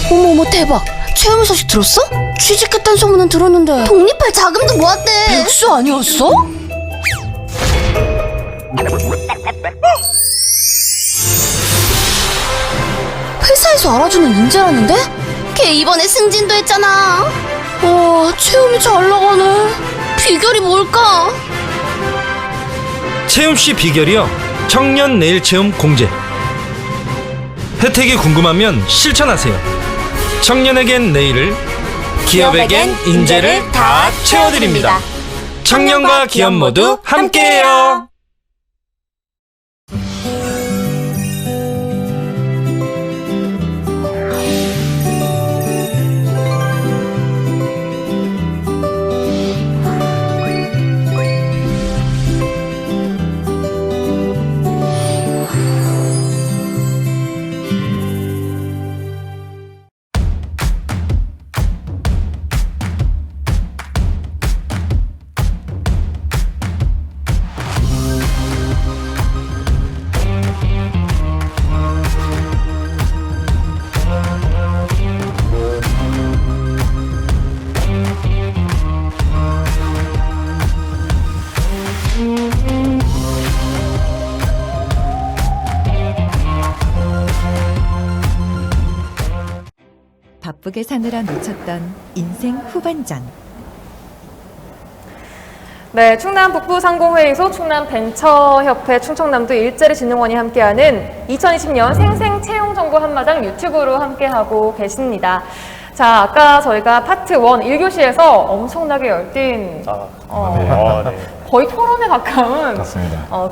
어머머 대박. 최우미 소식 들었어? 취직했다는 소문은 들었는데 독립할 자금도 모았대. 백수 아니었어? 회사에서 알아주는 인재라는데? 걔 이번에 승진도 했잖아. 와, 체험이 잘 나가네. 비결이 뭘까? 체험씨 비결이요. 청년 내일 체험 공제. 혜택이 궁금하면 실천하세요. 청년에겐 내일을, 기업에겐 인재를 다 채워드립니다. 청년과 기업 모두 함께해요. 바쁘게 사느라 놓쳤던 인생 후반전. 네, 충남 북부상공회의소 충남벤처협회 충청남도 일자리진흥원이 함께하는 2020년 생생채용정보 한마당 유튜브로 함께하고 계십니다. 자, 아까 저희가 파트 1 1교시에서 엄청나게 열띤 거의 토론에 가까운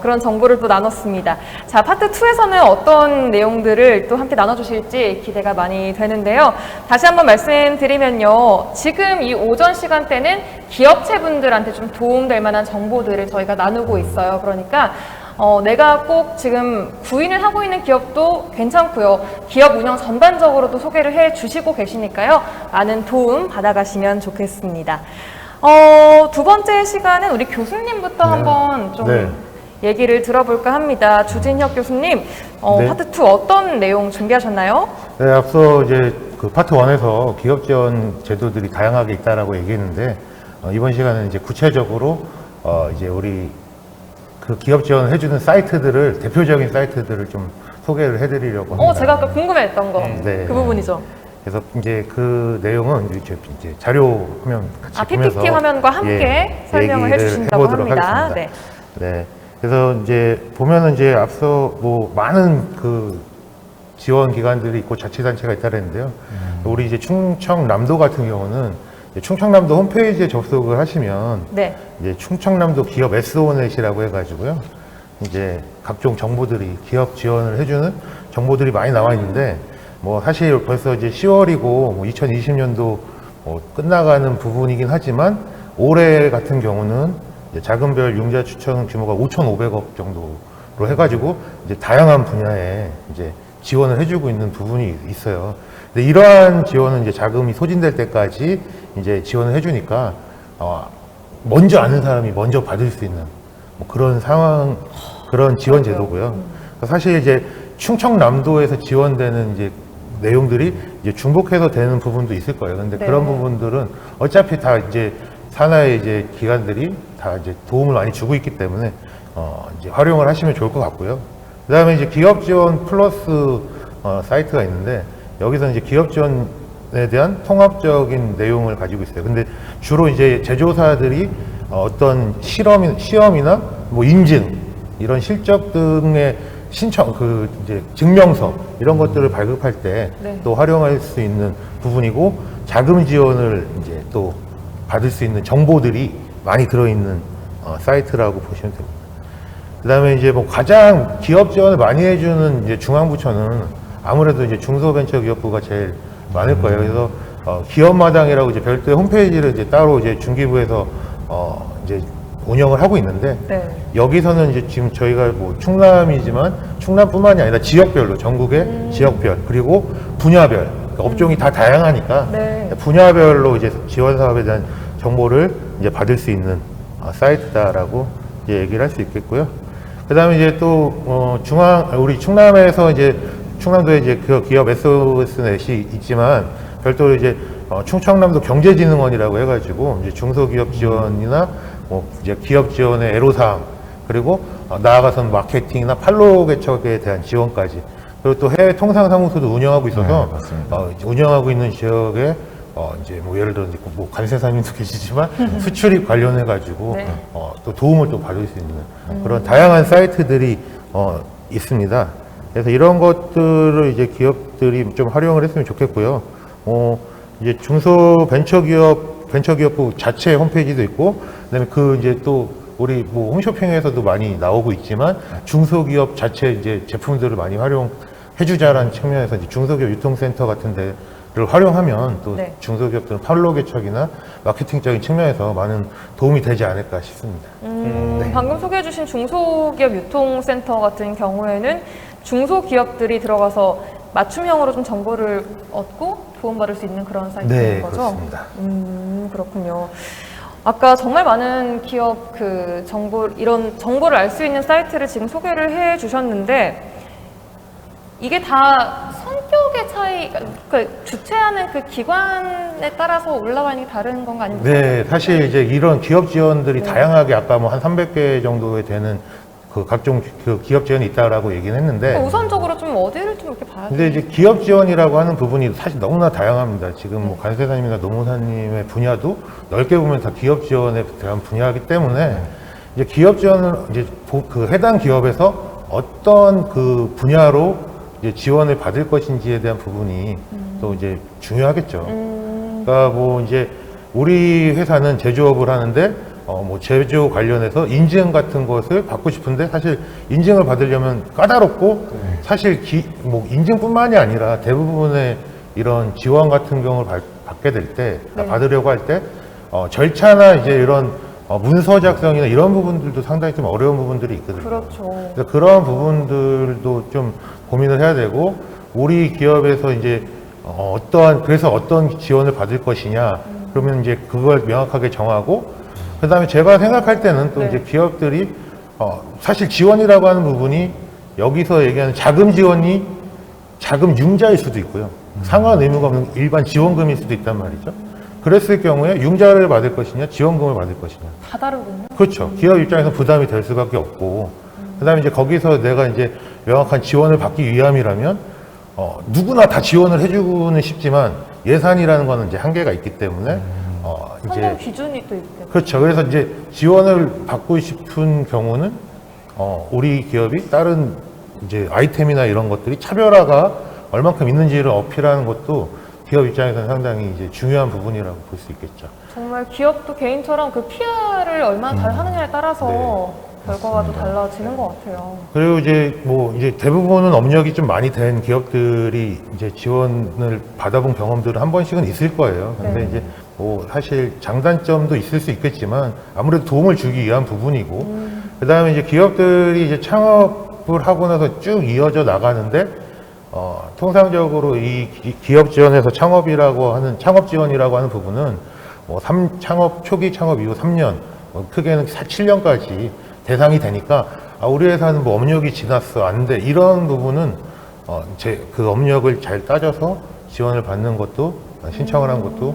그런 정보를 또 나눴습니다. 자, 파트 2에서는 어떤 내용들을 또 함께 나눠주실지 기대가 많이 되는데요. 다시 한번 말씀드리면요. 지금 이 오전 시간대는 기업체분들한테 좀 도움될 만한 정보들을 저희가 나누고 있어요. 그러니까 내가 꼭 지금 구인을 하고 있는 기업도 괜찮고요. 기업 운영 전반적으로도 소개를 해 주시고 계시니까요. 많은 도움 받아가시면 좋겠습니다. 두 번째 시간은 우리 교수님부터 한번 좀 얘기를 들어볼까 합니다. 주진혁 교수님, 파트 2 어떤 내용 준비하셨나요? 네, 앞서 이제 그 파트 1에서 기업 지원 제도들이 다양하게 있다라고 얘기했는데, 이번 시간은 이제 구체적으로 이제 우리 그 기업 지원을 해주는 사이트들을, 대표적인 사이트들을 좀 소개를 해드리려고 합니다. 제가 아까 궁금했던 거, 네. 그 부분이죠. 그래서 이제 그 내용은 이제 자료 화면 같이 보면서 PPT 화면과 함께 설명을 해주신다고 합니다. 네. 네. 그래서 이제 보면은 이제 앞서 뭐 많은 그 지원 기관들이 있고 자치단체가 있다 그랬는데요. 우리 이제 충청남도 같은 경우는 충청남도 홈페이지에 접속을 하시면 이제 충청남도 기업 SONet이라고 해가지고요. 이제 각종 정보들이 기업 지원을 해주는 정보들이 많이 나와 있는데, 뭐 사실 벌써 이제 10월이고 뭐 2020년도 끝나가는 부분이긴 하지만 올해 같은 경우는 이제 작은별 융자 추천 규모가 5,500억 정도로 해가지고 이제 다양한 분야에 이제 지원을 해주고 있는 부분이 있어요. 근데 이러한 지원은 이제 자금이 소진될 때까지 이제 지원을 해주니까 먼저 아는 사람이 먼저 받을 수 있는 뭐 그런 상황, 그런 지원 제도고요. 사실 이제 충청남도에서 지원되는 이제 내용들이 이제 중복해서 되는 부분도 있을 거예요. 근데 그런 부분들은 어차피 다 이제 산하의 이제 기관들이 다 이제 도움을 많이 주고 있기 때문에 이제 활용을 하시면 좋을 것 같고요. 그다음에 이제 기업 지원 플러스 사이트가 있는데, 여기서 이제 기업 지원에 대한 통합적인 내용을 가지고 있어요. 근데 주로 이제 제조사들이 어떤 시험이나 뭐 인증, 이런 실적 등의 신청, 이제 증명서, 이런 것들을 발급할 때 또 활용할 수 있는 부분이고, 자금 지원을 이제 또 받을 수 있는 정보들이 많이 들어있는 사이트라고 보시면 됩니다. 그 다음에 이제 뭐 가장 기업 지원을 많이 해주는 이제 중앙부처는 아무래도 이제 중소벤처기업부가 제일 많을 거예요. 그래서 기업마당이라고 이제 별도의 홈페이지를 이제 따로 이제 중기부에서 이제 운영을 하고 있는데, 여기서는 이제 지금 저희가 뭐 충남이지만 충남뿐만이 아니라 지역별로, 전국의 지역별, 그리고 분야별, 그러니까 업종이 다 다양하니까 분야별로 이제 지원 사업에 대한 정보를 이제 받을 수 있는 사이트다라고 이제 얘기를 할 수 있겠고요. 그 다음에 이제 또 우리 충남에서 이제 충남도에 이제 그 기업 SOS넷이 있지만, 별도로 이제 충청남도 경제진흥원이라고 해가지고 이제 중소기업 지원이나 뭐 이제 기업 지원의 애로사항, 그리고 나아가서는 마케팅이나 판로 개척에 대한 지원까지 그리고 또 해외 통상사무소도 운영하고 있어서 운영하고 있는 지역에 이제 뭐 예를 들어 뭐 관세사님도 계시지만 수출입 관련해 가지고 네. 또 도움을 또 받을 수 있는 그런 다양한 사이트들이 있습니다. 그래서 이런 것들을 이제 기업들이 좀 활용을 했으면 좋겠고요. 이제 벤처기업부 자체 홈페이지도 있고, 그다음에 그 이제 또 우리 뭐 홈쇼핑에서도 많이 나오고 있지만 중소기업 자체 이제 제품들을 많이 활용해주자라는 측면에서 이제 중소기업 유통센터 같은 데를 활용하면 또 네. 중소기업들은 판로 개척이나 마케팅적인 측면에서 많은 도움이 되지 않을까 싶습니다. 방금 소개해주신 중소기업 유통센터 같은 경우에는 중소기업들이 들어가서 맞춤형으로 좀 정보를 얻고 도움받을 수 있는 그런 사이트인 네, 거죠? 그렇습니다. 그렇군요. 아까 정말 많은 기업 이런 정보를 알 수 있는 사이트를 지금 소개를 해 주셨는데, 이게 다 성격의 차이, 주최하는 그 기관에 따라서 올라와 있는 게 다른 건가 아닙니까? 네, 사실 이제 이런 기업 지원들이 다양하게 아까 뭐 한 300개 정도에 되는 그 각종 그 기업 지원이 있다라고 얘기는 했는데, 우선적으로 좀 어디를 좀 이렇게 봐야 근데 이제 기업 지원이라고 하는 부분이 사실 너무나 다양합니다. 지금 뭐 관세사님이나 노무사님의 분야도 넓게 보면 다 기업 지원에 대한 분야이기 때문에 이제 기업 지원을 이제 그 해당 기업에서 어떤 그 분야로 이제 지원을 받을 것인지에 대한 부분이 또 이제 중요하겠죠. 그러니까 뭐 이제 우리 회사는 제조업을 하는데 뭐 제조 관련해서 인증 같은 것을 받고 싶은데 사실 인증을 받으려면 까다롭고 사실 뭐 인증뿐만이 아니라 대부분의 이런 지원 같은 경우를 받게 될 때 받으려고 할 때 절차나 이제 이런 문서 작성이나 이런 부분들도 상당히 좀 어려운 부분들이 있거든요. 그렇죠. 그래서 그런 부분들도 좀 고민을 해야 되고, 우리 기업에서 이제 그래서 어떤 지원을 받을 것이냐, 그러면 이제 그걸 명확하게 정하고, 그 다음에 제가 생각할 때는 또 이제 기업들이 사실 지원이라고 하는 부분이 여기서 얘기하는 자금 지원이 자금 융자일 수도 있고요. 상환 의무가 없는 일반 지원금일 수도 있단 말이죠. 그랬을 경우에 융자를 받을 것이냐, 지원금을 받을 것이냐. 다 다르군요. 그렇죠. 기업 입장에서 부담이 될 수밖에 없고, 그 다음에 이제 거기서 내가 이제 명확한 지원을 받기 위함이라면, 누구나 다 지원을 해주고는 싶지만 예산이라는 거는 이제 한계가 있기 때문에, 성공 기준이 또 있고. 그렇죠. 그래서 이제 지원을 받고 싶은 경우는, 우리 기업이 다른 이제 아이템이나 이런 것들이 차별화가 얼만큼 있는지를 어필하는 것도 기업 입장에서는 상당히 이제 중요한 부분이라고 볼 수 있겠죠. 정말 기업도 개인처럼 그 PR을 얼마나 잘 하느냐에 따라서 결과가 또 달라지는 것 같아요. 그리고 이제 뭐 이제 대부분은 업력이 좀 많이 된 기업들이 이제 지원을 받아본 경험들은 한 번씩은 있을 거예요. 근데 이제 뭐 사실 장단점도 있을 수 있겠지만 아무래도 도움을 주기 위한 부분이고, 그 다음에 이제 기업들이 이제 창업을 하고 나서 쭉 이어져 나가는데, 통상적으로 이 기업 지원에서 창업 지원이라고 하는 부분은 뭐 초기 창업 이후 3년, 크게는 7년까지 대상이 되니까, 우리 회사는 뭐 업력이 지났어, 안 돼, 이런 부분은 그 업력을 잘 따져서 지원을 받는 것도, 신청을 한 것도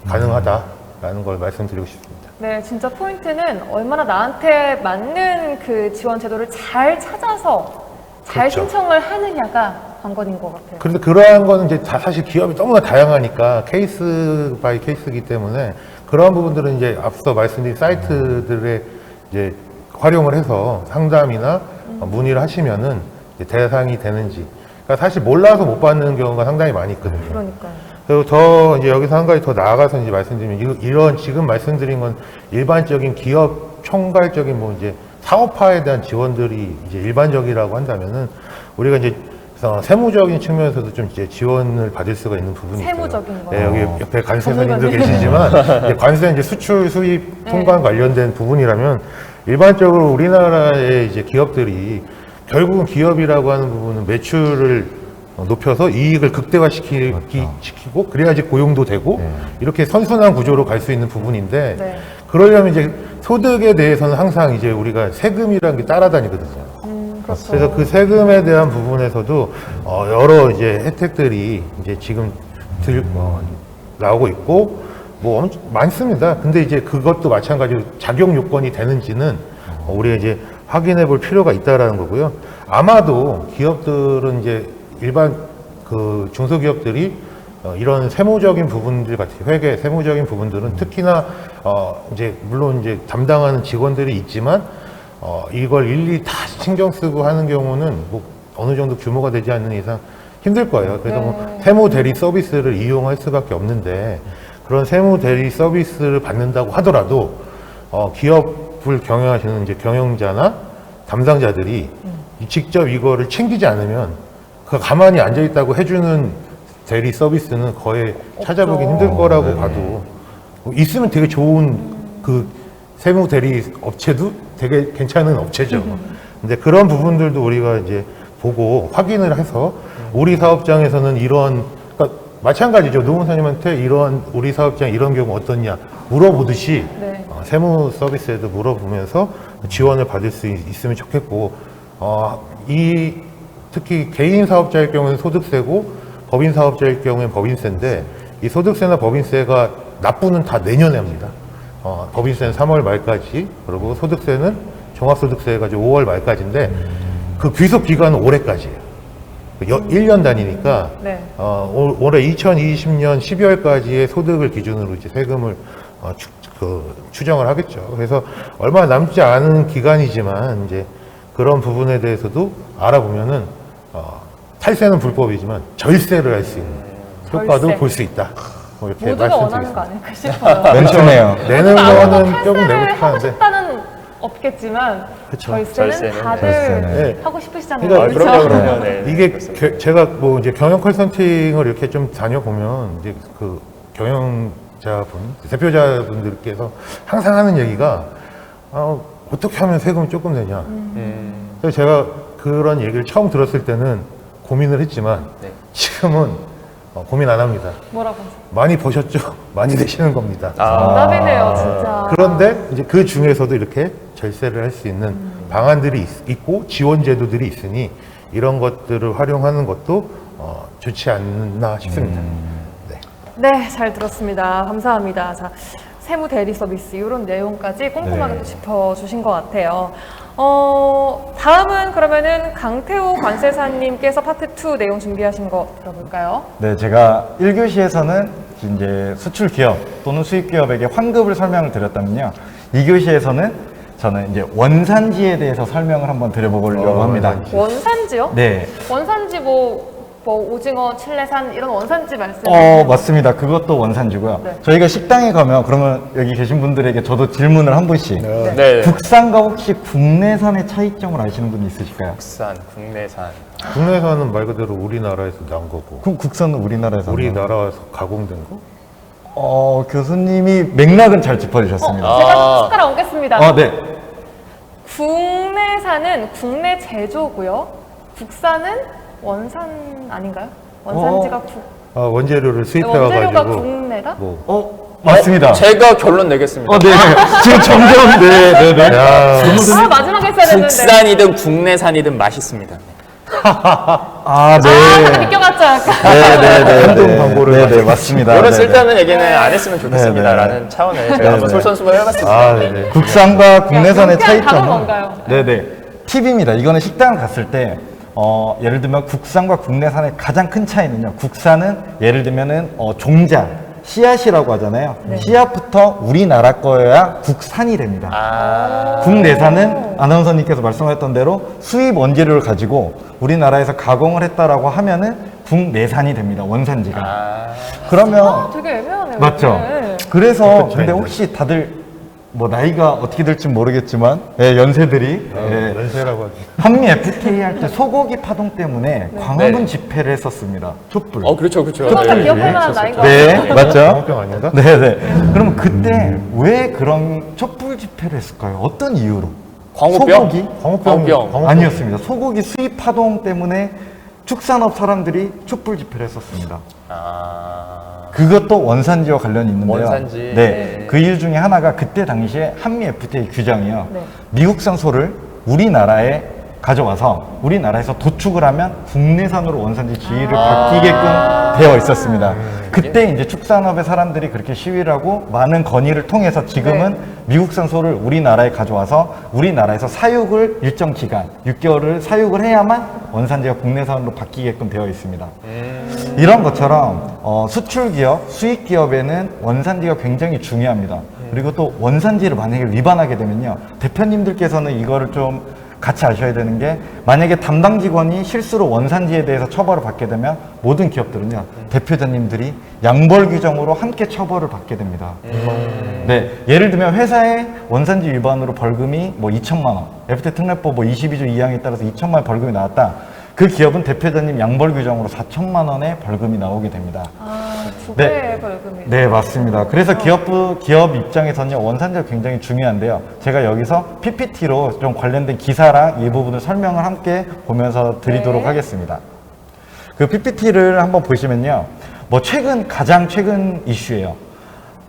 가능하다라는 걸 말씀드리고 싶습니다. 네, 진짜 포인트는 얼마나 나한테 맞는 그 지원 제도를 잘 찾아서 잘 그렇죠. 신청을 하느냐가 관건인 것 같아요. 그런데 그러한 거는 이제 다 사실 기업이 너무나 다양하니까 케이스 바이 케이스이기 때문에 그런 부분들은 이제 앞서 말씀드린 사이트들의 이제 활용을 해서 상담이나 문의를 하시면은 이제 대상이 되는지, 그러니까 사실 몰라서 못 받는 경우가 상당히 많이 있거든요. 그러니까요. 그리고 더 이제 여기서 한 가지 더 나아가서 이제 말씀드리면, 이런 지금 말씀드린 건 일반적인 기업 총괄적인 뭐 이제 사업화에 대한 지원들이 이제 일반적이라고 한다면은, 우리가 이제 세무적인 측면에서도 좀 이제 지원을 받을 수가 있는 부분이 있어요. 세무적인 거. 네, 여기 옆에 관세사님도 계시지만, 이제 관세 이제 수출 수입 통관 관련된 부분이라면, 일반적으로 우리나라의 이제 기업들이 결국은 기업이라고 하는 부분은 매출을 높여서 이익을 극대화시키고 그래야지 고용도 되고 이렇게 선순환 구조로 갈 수 있는 부분인데, 그러려면 이제 소득에 대해서는 항상 이제 우리가 세금이라는 게 따라다니거든요. 그렇죠. 그래서 그 세금에 대한 부분에서도 여러 이제 혜택들이 이제 지금 나오고 있고 뭐 많습니다. 근데 이제 그것도 마찬가지로 작용 요건이 되는지는 우리가 이제 확인해 볼 필요가 있다라는 거고요. 아마도 기업들은 이제 일반 그 중소기업들이 이런 세무적인 부분들 같은 회계 세무적인 부분들은 특히나 이제 물론 이제 담당하는 직원들이 있지만 이걸 일일이 다 신경 쓰고 하는 경우는 뭐 어느 정도 규모가 되지 않는 이상 힘들 거예요. 그래서 뭐 세무 대리 서비스를 이용할 수밖에 없는데 그런 세무 대리 서비스를 받는다고 하더라도 기업을 경영하시는 이제 경영자나 담당자들이 직접 이거를 챙기지 않으면 그 가만히 앉아 있다고 해주는 대리 서비스는 거의 찾아보기 힘들 거라고 봐도 있으면 되게 좋은 그 세무 대리 업체도 되게 괜찮은 업체죠. 근데 그런 부분들도 우리가 이제 보고 확인을 해서 우리 사업장에서는 이런 그러니까 마찬가지죠. 노무사님한테 이런 우리 사업장 이런 경우 어떻냐 물어보듯이 세무 서비스에도 물어보면서 지원을 받을 수 있으면 좋겠고 특히 개인 사업자일 경우는 소득세고 법인 사업자일 경우엔 법인세인데 이 소득세나 법인세가 납부는 다 내년에 합니다. 법인세는 3월 말까지 그리고 소득세는 종합소득세 가지고 5월 말까지인데 그 귀속 기간은 올해까지예요. 1년 단위니까 올해 2020년 12월까지의 소득을 기준으로 이제 세금을 추정을 하겠죠. 그래서 얼마 남지 않은 기간이지만 이제 그런 부분에 대해서도 알아보면은 탈세는 불법이지만 절세를 할 수 있는 효과도 볼 수 있다. 뭐 이렇게 모두가 원하는 거 말씀드리겠습니다. 아닐까 싶어요. 멘트네요. 내는 거는 조금 내고 싶어 하고 하는데 싶다는 없겠지만 절세는 다들 네. 하고 싶으시잖아요. 그러니까 그럼요. 네. 이게 제가 뭐 이제 경영 컨설팅을 이렇게 좀 다녀보면 이제 그 경영자분, 대표자분들께서 항상 하는 얘기가 어떻게 하면 세금을 조금 내냐. 그래서 제가 그런 얘기를 처음 들었을 때는 고민을 했지만 지금은 고민 안 합니다. 뭐라고? 많이 버셨죠? 많이 내시는 겁니다. 정답이네요, 진짜. 그런데 이제 그 중에서도 이렇게 절세를 할 수 있는 방안들이 있고 지원 제도들이 있으니 이런 것들을 활용하는 것도 좋지 않나 싶습니다. 네, 잘 들었습니다. 감사합니다. 자, 세무 대리 서비스 이런 내용까지 꼼꼼하게 또 짚어주신 것 같아요. 다음은 그러면은 강태호 관세사님께서 파트 2 내용 준비하신 거 들어볼까요? 네, 제가 1교시에서는 이제 수출 기업 또는 수입 기업에게 환급을 설명을 드렸다면요. 2교시에서는 저는 이제 원산지에 대해서 설명을 한번 드려보려고 합니다. 원산지요? 네. 원산지 뭐 오징어, 칠레산 이런 원산지 말씀. 맞습니다. 그것도 원산지고요. 네. 저희가 식당에 가면 그러면 여기 계신 분들에게 저도 질문을 한 분씩. 네. 국산과 혹시 국내산의 차이점을 아시는 분 있으실까요? 국산, 국내산. 국내산은 말 그대로 우리나라에서 나온 거고. 그럼 국산은 우리나라에서 우리나라에서 가공된 거? 교수님이 맥락은 잘 짚어주셨습니다. 제가 숟가락 얹겠습니다. 네. 국내산은 국내 제조고요. 국산은 원산 아닌가요? 원산지가 원재료를 수입해와가지고. 원재료가 국내다? 맞습니다. 제가 결론 내겠습니다. 네. 지금 점점, 네. 마지막에 써야 되는데. 국산이든 국내산이든 맛있습니다. 네. 비껴갔죠, 약간. 네. 한동 광고를. 네, 맞습니다. 이런 쓸데없는 얘기는 안 했으면 좋겠습니다라는 차원에 제가 한번 솔선수범 해봤습니다. 국산과 국내산의 답은 차이점은 뭔가요? 네네 팁입니다. 이거는 식당 갔을 때 예를 들면 국산과 국내산의 가장 큰 차이는요. 국산은 예를 들면은 종자 씨앗이라고 하잖아요. 씨앗부터 우리나라 거여야 국산이 됩니다. 국내산은 아나운서님께서 말씀하셨던 대로 수입 원재료를 가지고 우리나라에서 가공을 했다라고 하면은 국내산이 됩니다. 원산지가. 그러면 되게 애매하네요. 맞죠? 네. 그래서 근데 혹시 다들 뭐 나이가 어떻게 될지 모르겠지만 연세들이 연세라고 하죠. 한미 FTA 할 때 소고기 파동 때문에 광화문 집회를 했었습니다. 촛불. 그렇죠. 다 기억할 만한 나이인 것 네, 같아요. 맞죠? 광우병 아닌가? 네네. 그러면 그때 왜 그런 촛불 집회를 했을까요? 어떤 이유로? 광우병? 소고기? 광우병. 아니었습니다. 소고기 수입 파동 때문에 축산업 사람들이 촛불 집회를 했었습니다. 그것도 원산지와 관련이 있는데요. 원산지. 네. 그 이유 중에 하나가 그때 당시에 한미 FTA 규정이요. 미국산 소를 우리나라에 가져와서 우리나라에서 도축을 하면 국내산으로 원산지 지위를 바뀌게끔 되어 있었습니다. 그때 이제 축산업의 사람들이 그렇게 시위를 하고 많은 건의를 통해서 지금은 미국산 소를 우리나라에 가져와서 우리나라에서 사육을 일정 기간 6개월을 사육을 해야만 원산지가 국내산으로 바뀌게끔 되어 있습니다. 이런 것처럼 수출 기업, 수입 기업에는 원산지가 굉장히 중요합니다. 그리고 또 원산지를 만약에 위반하게 되면요, 대표님들께서는 이거를 좀 같이 아셔야 되는 게, 만약에 담당 직원이 실수로 원산지에 대해서 처벌을 받게 되면 모든 기업들은요, 대표자님들이 양벌 규정으로 함께 처벌을 받게 됩니다. 네, 예를 들면 회사의 원산지 위반으로 벌금이 뭐 2천만 원, FTA 특례법 뭐 22조 2항에 따라서 2천만 원 벌금이 나왔다. 그 기업은 대표자님 양벌 규정으로 4천만 원의 벌금이 나오게 됩니다. 두 배의 벌금이. 네, 맞습니다. 그래서 기업 입장에서는요, 원산지가 굉장히 중요한데요. 제가 여기서 PPT로 좀 관련된 기사랑 이 부분을 설명을 함께 보면서 드리도록 하겠습니다. 그 PPT를 한번 보시면요, 뭐 가장 최근 이슈예요.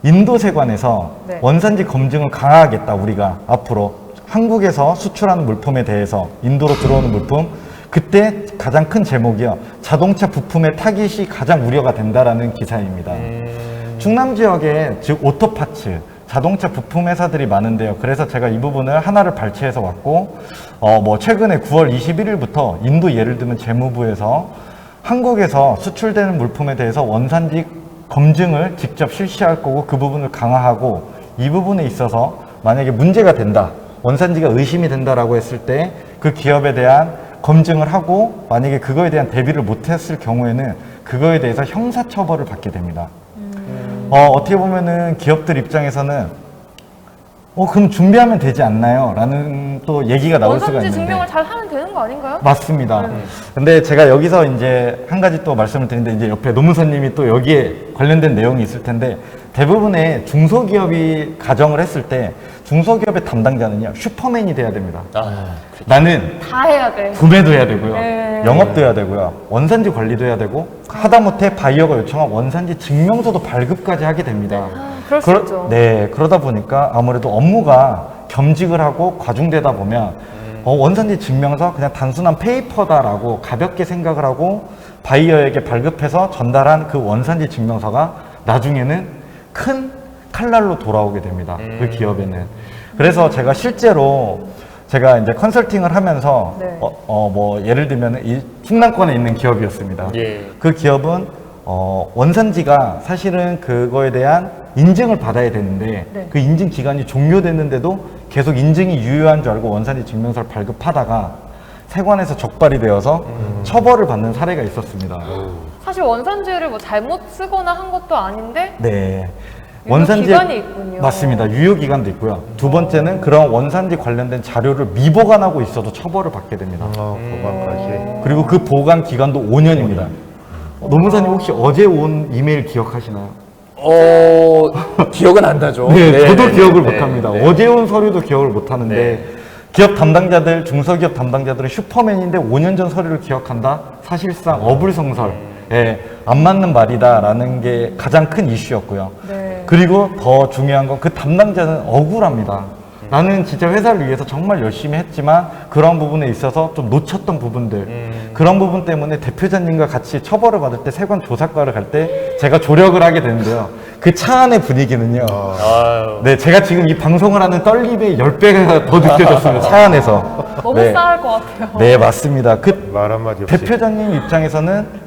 인도세관에서 원산지 검증을 강화하겠다. 우리가 앞으로 한국에서 수출하는 물품에 대해서 인도로 들어오는 물품, 그때 가장 큰 제목이요, 자동차 부품의 타깃이 가장 우려가 된다라는 기사입니다. 충남 지역에 즉 오토파츠, 자동차 부품 회사들이 많은데요. 그래서 제가 이 부분을 하나를 발췌해서 왔고, 뭐 최근에 9월 21일부터 인도 예를 들면 재무부에서 한국에서 수출되는 물품에 대해서 원산지 검증을 직접 실시할 거고, 그 부분을 강화하고, 이 부분에 있어서 만약에 문제가 된다, 원산지가 의심이 된다라고 했을 때 그 기업에 대한 검증을 하고, 만약에 그거에 대한 대비를 못했을 경우에는 그거에 대해서 형사처벌을 받게 됩니다. 어떻게 보면은 기업들 입장에서는 그럼 준비하면 되지 않나요? 라는 또 얘기가 나올 수가 있는데, 원산지 증명을 잘 하면 되는 거 아닌가요? 맞습니다. 근데 제가 여기서 이제 한 가지 또 말씀을 드리는데, 이제 옆에 노무사님이 또 여기에 관련된 내용이 있을 텐데, 대부분의 중소기업이 가정을 했을 때 중소기업의 담당자는요, 슈퍼맨이 돼야 됩니다. 나는 다 해야 돼. 구매도 해야 되고요, 영업도 해야 되고요, 원산지 관리도 해야 되고, 하다못해 바이어가 요청한 원산지 증명서도 발급까지 하게 됩니다. 그럴 수 있죠. 네, 그러다 보니까 아무래도 업무가 겸직을 하고 과중되다 보면 원산지 증명서 그냥 단순한 페이퍼다라고 가볍게 생각을 하고 바이어에게 발급해서 전달한 그 원산지 증명서가 나중에는 큰 칼날로 돌아오게 됩니다. 그 기업에는. 그래서 제가 실제로 제가 이제 컨설팅을 하면서 뭐 예를 들면 이 충남권에 있는 기업이었습니다. 그 기업은 원산지가 사실은 그거에 대한 인증을 받아야 되는데 그 인증 기간이 종료됐는데도 계속 인증이 유효한 줄 알고 원산지 증명서를 발급하다가 세관에서 적발이 되어서 처벌을 받는 사례가 있었습니다. 사실 원산지를 뭐 잘못 쓰거나 한 것도 아닌데 네. 원산지 기간이 있군요. 맞습니다. 유효 기간도 있고요. 두 번째는 그런 원산지 관련된 자료를 미보관하고 있어도 처벌을 받게 됩니다. 보관까지. 그리고 그 보관 기간도 5년입니다. 노무사님 혹시 어제 온 이메일 기억하시나요? 기억은 안 나죠. 네, 저도 기억을 못합니다. 어제 온 서류도 기억을 못하는데 기업 담당자들, 중소기업 담당자들은 슈퍼맨인데 5년 전 서류를 기억한다? 사실상 어불성설, 안 맞는 말이다라는 게 가장 큰 이슈였고요. 그리고 더 중요한 건 그 담당자는 억울합니다. 나는 진짜 회사를 위해서 정말 열심히 했지만 그런 부분에 있어서 좀 놓쳤던 부분들, 그런 부분 때문에 대표자님과 같이 처벌을 받을 때 세관 조사과를 갈 때 제가 조력을 하게 되는데요. 그 차 안의 분위기는요, 네, 제가 지금 이 방송을 하는 떨림의 10배가 더 느껴졌습니다. 차 안에서. 너무 싸할 것 같아요. 네, 맞습니다. 그 말 한마디 없이. 대표자님 입장에서는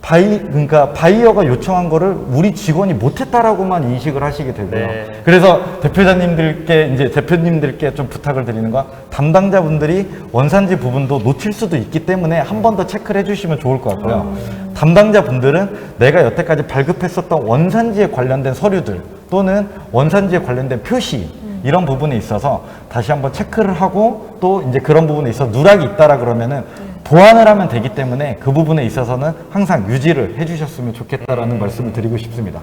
그러니까 바이어가 요청한 거를 우리 직원이 못했다라고만 인식을 하시게 되고요. 그래서 대표님들께 좀 부탁을 드리는 건, 담당자분들이 원산지 부분도 놓칠 수도 있기 때문에 한 번 더 체크를 해주시면 좋을 것 같고요. 담당자분들은 내가 여태까지 발급했었던 원산지에 관련된 서류들 또는 원산지에 관련된 표시, 이런 부분에 있어서 다시 한번 체크를 하고, 또 이제 그런 부분에 있어서 누락이 있다라 그러면은 보완을 하면 되기 때문에 그 부분에 있어서는 항상 유지를 해주셨으면 좋겠다라는 말씀을 드리고 싶습니다.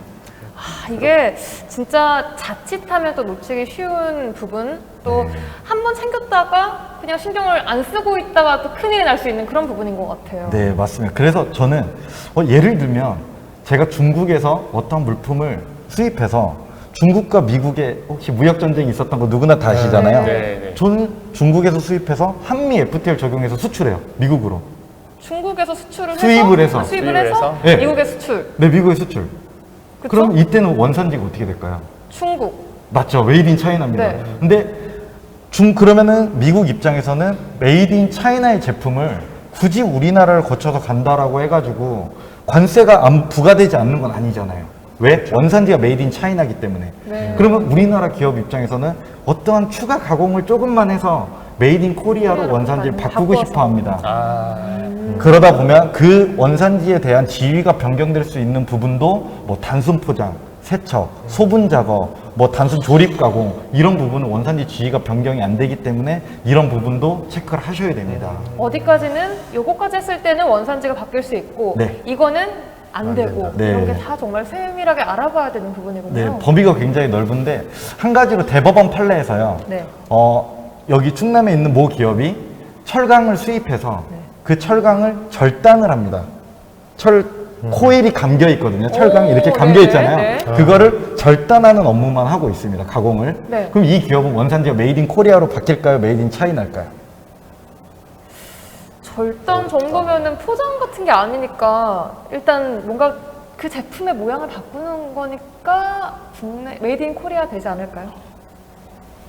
이게 진짜 자칫하면 또 놓치기 쉬운 부분, 또 한 번 챙겼다가 그냥 신경을 안 쓰고 있다가 또 큰일이 날 수 있는 그런 부분인 것 같아요. 네, 맞습니다. 그래서 저는 예를 들면 제가 중국에서 어떤 물품을 수입해서 중국과 미국에 혹시 무역 전쟁이 있었던 거 누구나 다 아시잖아요. 네. 중국에서 수입해서 한미 FTA를 적용해서 수출해요. 미국으로. 중국에서 수출을 수입을 해서. 해서 수입을 해서 네. 미국에 수출. 네, 미국에 수출. 그쵸? 그럼 이때는 원산지가 어떻게 될까요? 중국. 맞죠. 메이드 인 차이나입니다. 네. 근데 그러면은 미국 입장에서는 메이드 인 차이나의 제품을 굳이 우리나라를 거쳐서 간다라고 해가지고 관세가 부과되지 않는 건 아니잖아요. 왜? 원산지가 메이드 인 차이나기 때문에. 네. 그러면 우리나라 기업 입장에서는 어떠한 추가 가공을 조금만 해서 메이드 인 코리아로 원산지를 바꾸고 싶어 합니다. 그러다 보면 그 원산지에 대한 지위가 변경될 수 있는 부분도 뭐 단순 포장, 세척, 소분 작업, 뭐 단순 조립 가공 이런 부분은 원산지 지위가 변경이 안 되기 때문에 이런 부분도 체크를 하셔야 됩니다. 어디까지는 요거까지 했을 때는 원산지가 바뀔 수 있고 네. 이거는 안 되고 네. 이런 게 다 정말 세밀하게 알아봐야 되는 부분이군요. 네, 범위가 굉장히 넓은데 한 가지로 대법원 판례에서요. 네. 여기 충남에 있는 모 기업이 철강을 수입해서 그 철강을 절단을 합니다. 코일이 감겨 있거든요. 철강이 이렇게 감겨 있잖아요. 네. 그거를 절단하는 업무만 하고 있습니다. 가공을. 네. 그럼 이 기업은 원산지가 메이드 인 코리아로 바뀔까요? 메이드 인 차이나일까요? 절단 정도면은 포장 같은 게 아니니까 일단 뭔가 그 제품의 모양을 바꾸는 거니까 국내 메이드 인 코리아 되지 않을까요?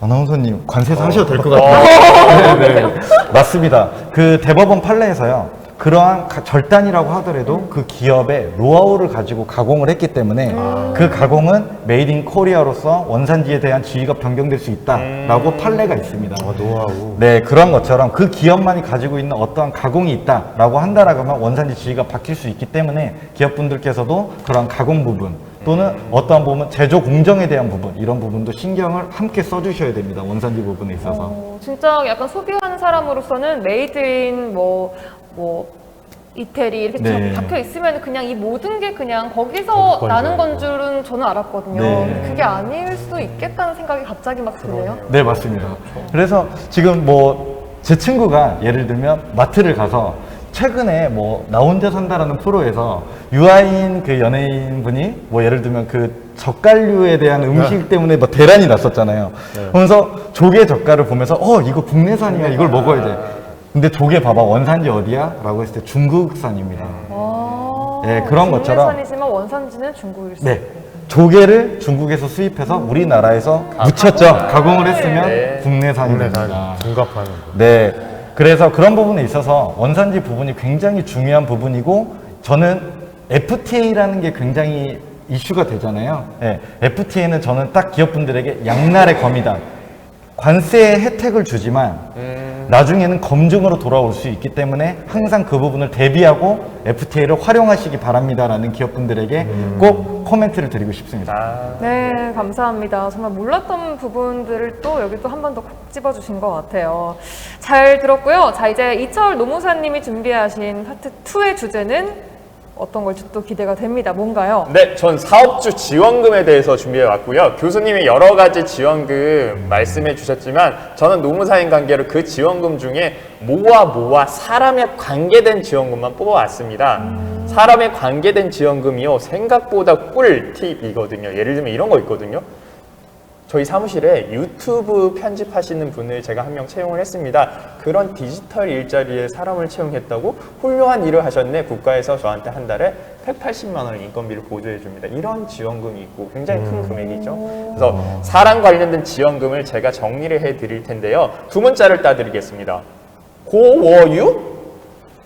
아나운서님 관세사 하셔도 될 것 같아요. 네. 맞습니다. 그 대법원 판례에서요. 그러한 절단이라고 하더라도 그 기업의 노하우를 가지고 가공을 했기 때문에 그 가공은 메이드 인 코리아로서 원산지에 대한 지위가 변경될 수 있다라고 판례가 있습니다. 노하우. 네, 그런 것처럼 그 기업만이 가지고 있는 어떠한 가공이 있다라고 한다라고 하면 원산지 지위가 바뀔 수 있기 때문에 기업분들께서도 그런 가공 부분 또는 어떠한 부분 제조 공정에 대한 부분 이런 부분도 신경을 함께 써주셔야 됩니다. 원산지 부분에 있어서. 진짜 약간 소비하는 사람으로서는 메이드 인 이태리 이렇게 네. 박혀 있으면 그냥 이 모든 게 그냥 거기서 나는 건 줄은 저는 알았거든요. 네. 그게 아닐 수도 있겠다는 생각이 갑자기 막 드네요. 네, 맞습니다. 그래서 지금 제 친구가 예를 들면 마트를 가서 최근에 나 혼자 산다라는 프로에서 유아인 그 연예인분이 예를 들면 그 젓갈류에 대한 음식 때문에 대란이 났었잖아요. 그러면서 조개 젓갈을 보면서 이거 국내산이야. 이걸 먹어야 돼. 근데 조개 봐봐. 원산지 어디야? 라고 했을 때 중국산입니다. 네, 그런 것처럼 국내산이지만 원산지는 중국일 수 네. 조개를 중국에서 수입해서 우리나라에서 묻혔죠. 가공을 했으면 국내산입니다. 중갑하는 거. 네. 그래서 그런 부분에 있어서 원산지 부분이 굉장히 중요한 부분이고 저는 FTA라는 게 굉장히 이슈가 되잖아요. 네. FTA는 저는 딱 기업분들에게 양날의 검이다. 관세 혜택을 주지만 나중에는 검증으로 돌아올 수 있기 때문에 항상 그 부분을 대비하고 FTA를 활용하시기 바랍니다라는 기업분들에게 꼭 코멘트를 드리고 싶습니다. 네, 감사합니다. 정말 몰랐던 부분들을 또 여기 또 한 번 더 콕 집어주신 것 같아요. 잘 들었고요. 자, 이제 이철 노무사님이 준비하신 파트 2의 주제는 어떤 걸지 또 기대가 됩니다. 뭔가요? 네, 전 사업주 지원금에 대해서 준비해 왔고요. 교수님이 여러 가지 지원금 말씀해 주셨지만 저는 노무사인 관계로 그 지원금 중에 뭐와 사람에 관계된 지원금만 뽑아왔습니다. 사람에 관계된 지원금이요, 생각보다 꿀팁이거든요. 예를 들면 이런 거 있거든요. 저희 사무실에 유튜브 편집하시는 분을 제가 한 명 채용을 했습니다. 그런 디지털 일자리에 사람을 채용했다고 훌륭한 일을 하셨네. 국가에서 저한테 한 달에 180만 원 인건비를 보조해 줍니다. 이런 지원금이 있고 굉장히 큰 금액이죠. 그래서 사람 관련된 지원금을 제가 정리를 해드릴 텐데요. 두 문자를 따드리겠습니다. 고워유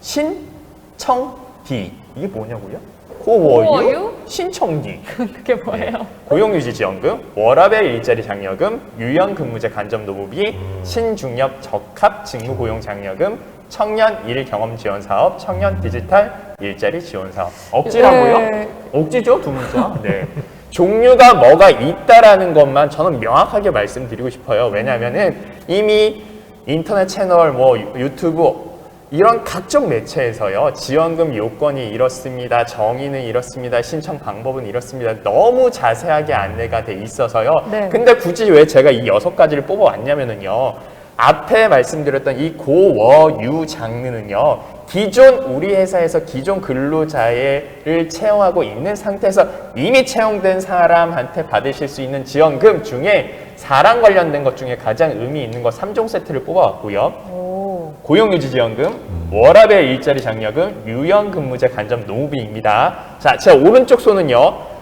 신청디. 이게 뭐냐고요? 고워유 신청디. 그게 뭐예요? 고용유지지원금, 워라밸 일자리 장려금, 유연근무제 간접노무비, 신중력 적합 직무고용장려금, 청년 일경험지원사업, 청년 디지털 일자리 지원사업. 억지라고요? 네. 억지죠, 두 문자. 네. 종류가 뭐가 있다라는 것만 저는 명확하게 말씀드리고 싶어요. 왜냐하면은 이미 인터넷 채널, 유튜브 이런 각종 매체에서요, 지원금 요건이 이렇습니다, 정의는 이렇습니다, 신청 방법은 이렇습니다, 너무 자세하게 안내가 돼 있어서요. 네. 근데 굳이 왜 제가 이 6가지를 뽑아왔냐면은요, 앞에 말씀드렸던 이 고워유 장르는요, 기존 우리 회사에서 기존 근로자를 채용하고 있는 상태에서 이미 채용된 사람한테 받으실 수 있는 지원금 중에 사랑 관련된 것 중에 가장 의미 있는 거 3종 세트를 뽑아왔고요. 고용유지지원금, 워라밸 일자리 장려금, 유연근무제 간접 노무비입니다. 자, 제 오른쪽 손은요,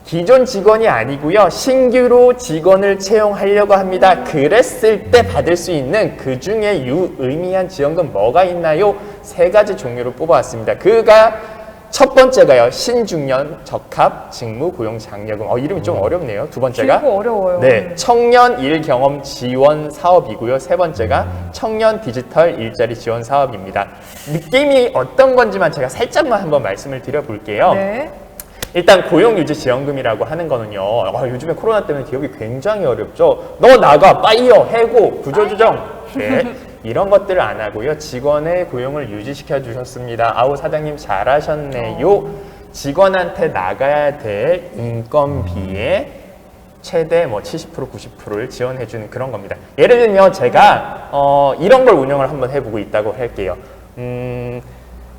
기존 직원이 아니고요, 신규로 직원을 채용하려고 합니다. 그랬을 때 받을 수 있는 그 중에 유의미한 지원금 뭐가 있나요? 3가지 종류를 뽑아왔습니다. 그가 첫 번째가요, 신중년 적합 직무 고용 장려금. 이름이 좀 어렵네요. 두 번째가 길고 어려워요. 네, 청년 일 경험 지원 사업이고요. 세 번째가 청년 디지털 일자리 지원 사업입니다. 느낌이 어떤 건지만 제가 살짝만 한번 말씀을 드려볼게요. 네. 일단 고용유지지원금이라고 하는 거는요, 요즘에 코로나 때문에 기업이 굉장히 어렵죠. 너 나가, 파이어, 해고, 구조조정, 네, 이런 것들을 안 하고요, 직원의 고용을 유지시켜 주셨습니다. 아우 사장님 잘하셨네요. 직원한테 나가야 될 인건비의 최대 70% 90%를 지원해 주는 그런 겁니다. 예를 들면 제가 이런 걸 운영을 한번 해보고 있다고 할게요.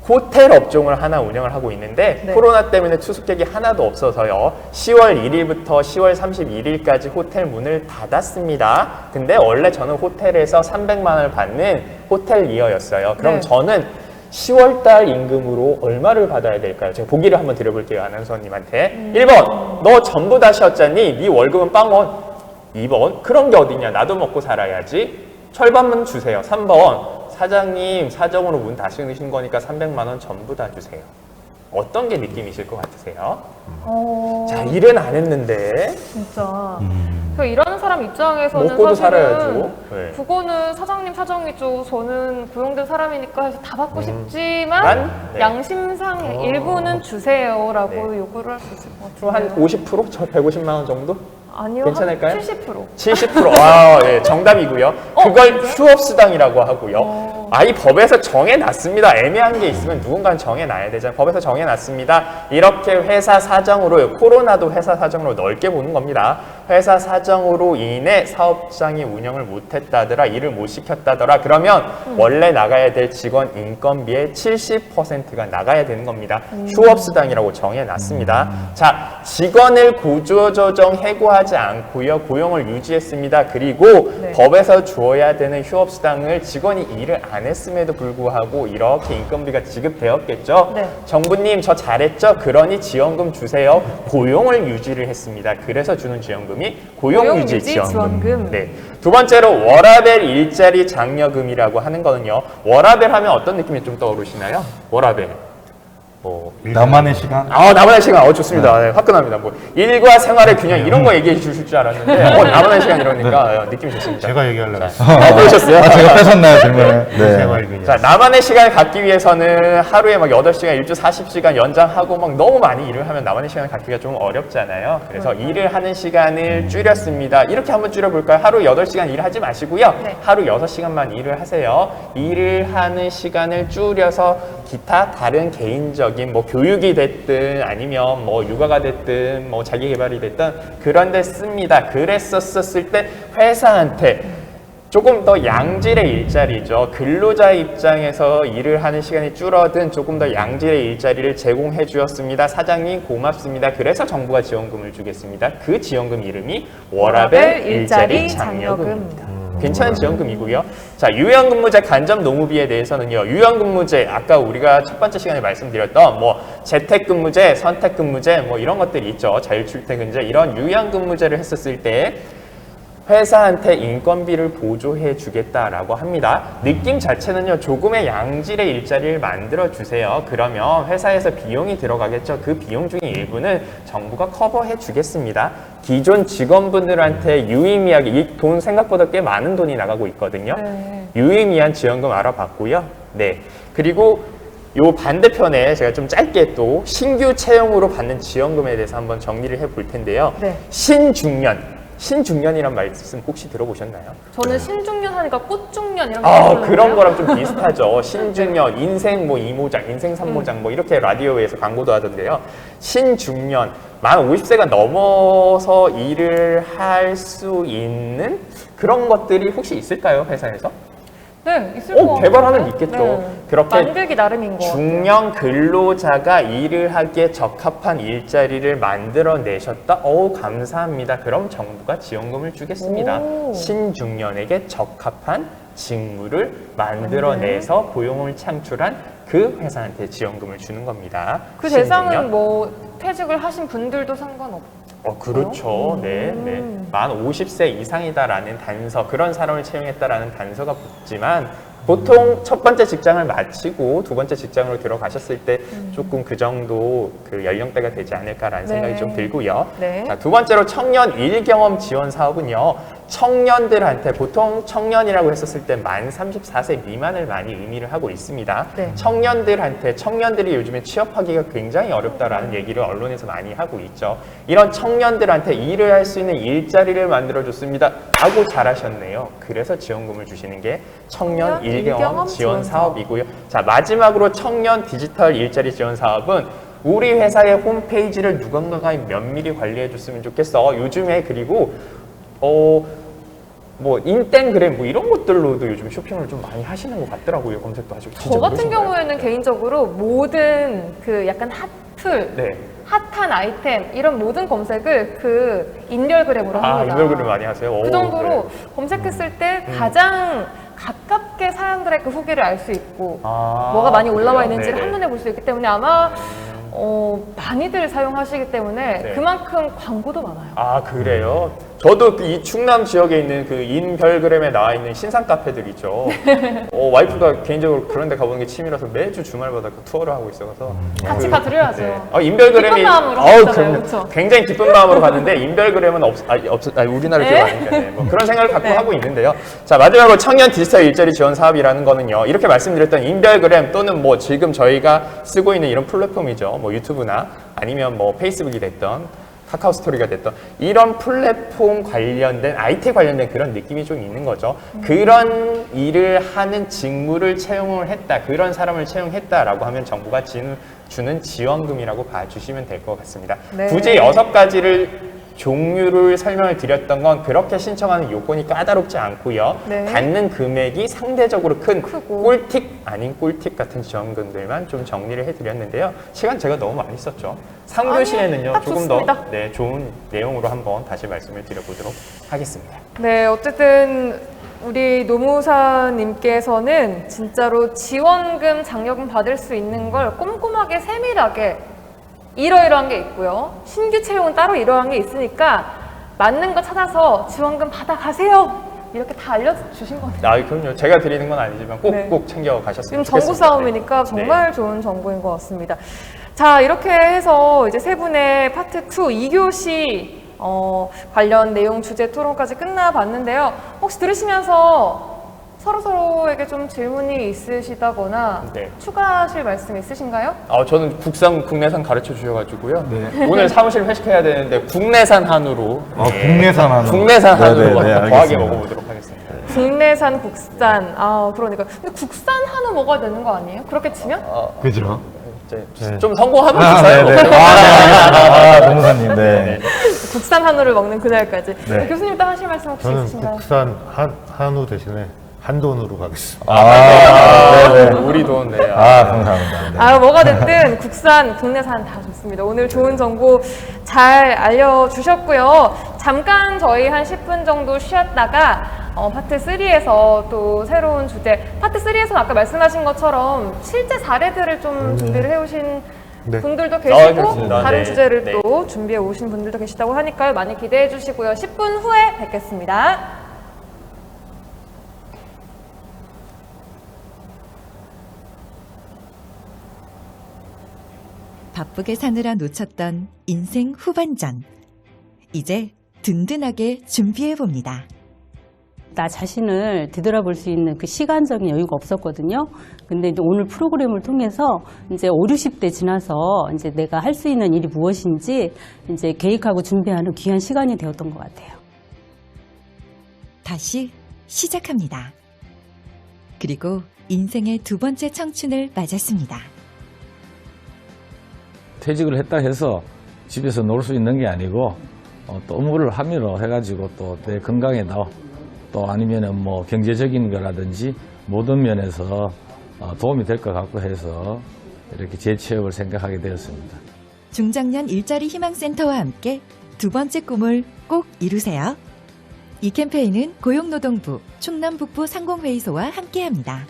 호텔 업종을 하나 운영을 하고 있는데, 네. 코로나 때문에 투숙객이 하나도 없어서요, 10월 1일부터 10월 31일까지 호텔 문을 닫았습니다. 근데 원래 저는 호텔에서 300만 원을 받는 호텔리어였어요. 그럼 네. 저는 10월 달 임금으로 얼마를 받아야 될까요? 제가 보기를 한번 드려볼게요, 아나운서님한테. 1번, 너 전부 다 쉬었잖니? 네 월급은 빵원. 2번, 그런 게 어딨냐? 나도 먹고 살아야지. 철반만 주세요. 3번, 사장님 사정으로 문 닫으신 거니까 300만 원 전부 다 주세요. 어떤 게 느낌이실 것 같으세요? 자, 일은 안 했는데 진짜. 일하는 사람 입장에서는 먹고도 사실은 살아야죠. 네. 그거는 사장님 사정이죠. 저는 고용된 사람이니까 해서 다 받고 싶지만 네. 양심상 일부는 주세요라고 요구를 할 수 있을 것 같아요. 한 50%? 저 150만 원 정도? 아니요, 괜찮을까요? 한 70%. 70%. 네, 정답이고요. 그걸 휴업수당이라고 하고요. 이 법에서 정해놨습니다. 애매한 게 있으면 누군가는 정해놔야 되잖아요. 법에서 정해놨습니다. 이렇게 회사 사정으로, 코로나도 회사 사정으로 넓게 보는 겁니다. 회사 사정으로 인해 사업장이 운영을 못했다더라, 일을 못 시켰다더라, 그러면 원래 나가야 될 직원 인건비의 70%가 나가야 되는 겁니다. 휴업수당이라고 정해놨습니다. 자, 직원을 구조조정 해고하지 않고요, 고용을 유지했습니다. 그리고 네. 법에서 주어야 되는 휴업수당을 직원이 일을 안 했음에도 불구하고 이렇게 인건비가 지급되었겠죠. 네. 정부님 저 잘했죠? 그러니 지원금 주세요. 고용을 유지를 했습니다. 그래서 주는 지원금이 고용유지 지원금. 네. 두 번째로 워라밸 일자리 장려금이라고 하는 거는요, 워라밸 하면 어떤 느낌이 좀 떠오르시나요? 워라밸. 나만의 시간? 나만의 시간. 좋습니다. 네, 화끈합니다. 일과 생활의 균형 이런 거 얘기해 주실 줄 알았는데 나만의 시간 이러니까 느낌이 좋습니다. 제가 얘기하려고 했어요. 그러셨어요? 제가 뺏었나요, 질문을? 네. 자, 나만의 시간을 갖기 위해서는 하루에 8시간, 일주 40시간 연장하고 너무 많이 일을 하면 나만의 시간을 갖기가 좀 어렵잖아요. 그래서 일을 하는 시간을 줄였습니다. 이렇게 한번 줄여볼까요? 하루 8시간 일하지 마시고요. 네. 하루 6시간만 일을 하세요. 일을 하는 시간을 줄여서 기타 다른 개인적인 교육이 됐든 아니면 육아가 됐든 자기 개발이 됐든 그런 데 씁니다. 그랬었을 때 회사한테 조금 더 양질의 일자리죠. 근로자 입장에서 일을 하는 시간이 줄어든 조금 더 양질의 일자리를 제공해 주었습니다. 사장님 고맙습니다. 그래서 정부가 지원금을 주겠습니다. 그 지원금 이름이 워라밸 일자리 장려금입니다. 괜찮은 지원금이고요. 자, 유연근무제 간접 노무비에 대해서는요, 유연근무제 아까 우리가 첫 번째 시간에 말씀드렸던 재택근무제, 선택근무제 이런 것들이 있죠. 자율출퇴근제, 이런 유연근무제를 했었을 때 회사한테 인건비를 보조해 주겠다라고 합니다. 느낌 자체는요, 조금의 양질의 일자리를 만들어 주세요. 그러면 회사에서 비용이 들어가겠죠. 그 비용 중에 일부는 정부가 커버해 주겠습니다. 기존 직원분들한테 유의미하게, 이 돈 생각보다 꽤 많은 돈이 나가고 있거든요. 네. 유의미한 지원금 알아봤고요. 네. 그리고 요 반대편에 제가 좀 짧게 또 신규 채용으로 받는 지원금에 대해서 한번 정리를 해볼 텐데요. 네. 신중년이란 말씀 혹시 들어보셨나요? 저는 신중년 하니까 꽃중년 이런 거 그런 거랑 좀 비슷하죠. 신중년, 인생 2모장, 인생 3모장 이렇게 라디오에서 광고도 하던데요. 신중년 만 50세가 넘어서 일을 할 수 있는 그런 것들이 혹시 있을까요, 회사에서? 네, 있을 것 같아요. 개발하면 있겠죠. 네. 그렇게 만들기 나름인 것 같아요. 중년 근로자가 일을 하기에 적합한 일자리를 만들어내셨다? 감사합니다. 그럼 정부가 지원금을 주겠습니다. 신중년에게 적합한 직무를 만들어내서 고용을 창출한 그 회사한테 지원금을 주는 겁니다. 그 대상은 뭐 퇴직을 하신 분들도 상관없고. 그렇죠. 네. 만 50세 이상이다라는 단서, 그런 사람을 채용했다라는 단서가 붙지만 보통 첫 번째 직장을 마치고 두 번째 직장으로 들어가셨을 때 조금 그 정도 그 연령대가 되지 않을까라는 생각이 좀 들고요. 자, 두 번째로 청년 일경험 지원 사업은요. 청년들한테, 보통 청년이라고 했었을 때 만 34세 미만을 많이 의미를 하고 있습니다. 청년들이 요즘에 취업하기가 굉장히 어렵다라는 얘기를 언론에서 많이 하고 있죠. 이런 청년들한테 일을 할 수 있는 일자리를 만들어줬습니다. 아고 잘하셨네요. 그래서 지원금을 주시는 게 청년 일경험 지원 사업이고요. 자, 마지막으로 청년 디지털 일자리 지원 사업은 우리 회사의 홈페이지를 누군가가 면밀히 관리해 줬으면 좋겠어. 요즘에 그리고 뭐 인땡그램 뭐 이런 것들로도 요즘 쇼핑을 좀 많이 하시는 것 같더라고요. 검색도 하시고. 저 같은 경우에는 개인적으로 모든 그 약간 핫플, 핫한 아이템 이런 모든 검색을 그 인별그램으로 합니다. 인별그램 많이 하세요? 그 정도로 검색했을 때 가장 가깝게 사용자의 그 후기를 알 수 있고 뭐가 많이 올라와 있는지를 한눈에 볼 수 있기 때문에 아마 많이들 사용하시기 때문에 그만큼 광고도 많아요. 그래요? 저도 이 충남 지역에 있는 그 인별그램에 나와 있는 신상 카페들 있죠. 와이프가 개인적으로 그런 데 가보는 게 취미라서 매주 주말마다 그 투어를 하고 있어서 같이 가드려야죠. 인별그램이 기쁜 마음으로 하잖아요. 그렇죠? 굉장히 기쁜 마음으로 갔는데 인별그램은 우리나라 기업 아니니까 뭐 그런 생각을 갖고 하고 있는데요. 자, 마지막으로 청년 디지털 일자리 지원 사업이라는 거는요. 이렇게 말씀드렸던 인별그램 또는 뭐 지금 저희가 쓰고 있는 이런 플랫폼이죠. 뭐 유튜브나 아니면 뭐 페이스북이 됐던 카카오 스토리가 됐던 이런 플랫폼 관련된 IT 관련된 그런 느낌이 좀 있는 거죠. 그런 일을 하는 직무를 채용을 했다, 그런 사람을 채용했다라고 하면 정부가 주는 지원금이라고 봐주시면 될 것 같습니다. 굳이 6가지를 종류를 설명을 드렸던 건 그렇게 신청하는 요건이 까다롭지 않고요. 받는 금액이 상대적으로 큰 꿀팁 아닌 꿀팁 같은 지원금들만 좀 정리를 해드렸는데요. 시간 제가 너무 많이 썼죠. 3교시에는요 조금 더 좋은 내용으로 한번 다시 말씀을 드려보도록 하겠습니다. 네, 어쨌든 우리 노무사님께서는 진짜로 지원금, 장려금 받을 수 있는 걸 꼼꼼하게 세밀하게 이러이러한 게 있고요. 신규 채용은 따로 이러한 게 있으니까 맞는 거 찾아서 지원금 받아가세요. 이렇게 다 알려주신 것 같아요. 그럼요. 제가 드리는 건 아니지만 꼭 챙겨 가셨으면 좋겠습니다. 지금 정보 싸움이니까 정말 좋은 정보인 것 같습니다. 자, 이렇게 해서 이제 세 분의 파트 2, 2교시 관련 내용 주제 토론까지 끝나봤는데요. 혹시 들으시면서 서로에게 좀 질문이 있으시다거나 추가하실 말씀 있으신가요? 저는 국내산 가르쳐 주셔가지고요. 오늘 사무실 회식해야 되는데 국내산 한우로. 국내산 한우. 국내산 한우로 더하게 먹어보도록 하겠습니다. 국내산, 국산. 그러니까. 근데 국산 한우 먹어야 되는 거 아니에요? 그렇게 치면? 그죠? 좀 성공하면 주세요. 노무사님. 국산 한우를 먹는 그날까지. 교수님도 하실 말씀 혹시 있으신가요? 저는 국산 한우 대신에 한돈으로 가겠습니다. 우리 돈. 감사합니다. 뭐가 됐든 국산, 국내산 다 좋습니다. 오늘 좋은 정보 잘 알려주셨고요. 잠깐 저희 한 10분 정도 쉬었다가 파트 3에서 또 새로운 주제, 파트 3에서는 아까 말씀하신 것처럼 실제 사례들을 좀 준비를 해오신 분들도 계시고 다른 주제를 또 준비해 오신 분들도 계시다고 하니까요. 많이 기대해 주시고요. 10분 후에 뵙겠습니다. 바쁘게 사느라 놓쳤던 인생 후반전. 이제 든든하게 준비해봅니다. 나 자신을 되돌아볼 수 있는 그 시간적인 여유가 없었거든요. 근데 이제 오늘 프로그램을 통해서 이제 5, 60대 지나서 이제 내가 할 수 있는 일이 무엇인지 이제 계획하고 준비하는 귀한 시간이 되었던 것 같아요. 다시 시작합니다. 그리고 인생의 두 번째 청춘을 맞았습니다. 퇴직을 했다 해서 집에서 놀 수 있는 게 아니고 또 업무를 함으로 해가지고 또 내 건강에 또 아니면은 뭐 경제적인 거라든지 모든 면에서 도움이 될 것 같고 해서 이렇게 재취업을 생각하게 되었습니다. 중장년 일자리 희망센터와 함께 두 번째 꿈을 꼭 이루세요. 이 캠페인은 고용노동부, 충남북부 상공회의소와 함께합니다.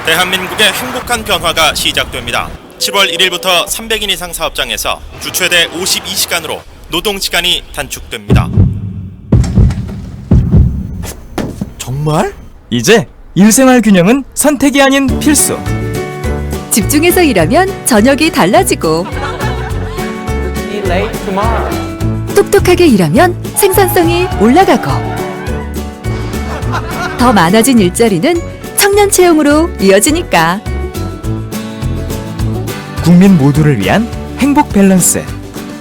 대한민국의 행복한 변화가 시작됩니다. 7월 1일부터 300인 이상 사업장에서 주 최대 52시간으로 노동시간이 단축됩니다. 정말? 이제 일생활 균형은 선택이 아닌 필수. 집중해서 일하면 저녁이 달라지고 똑똑하게 일하면 생산성이 올라가고 더 많아진 일자리는 청년 채용으로 이어지니까 국민 모두를 위한 행복 밸런스.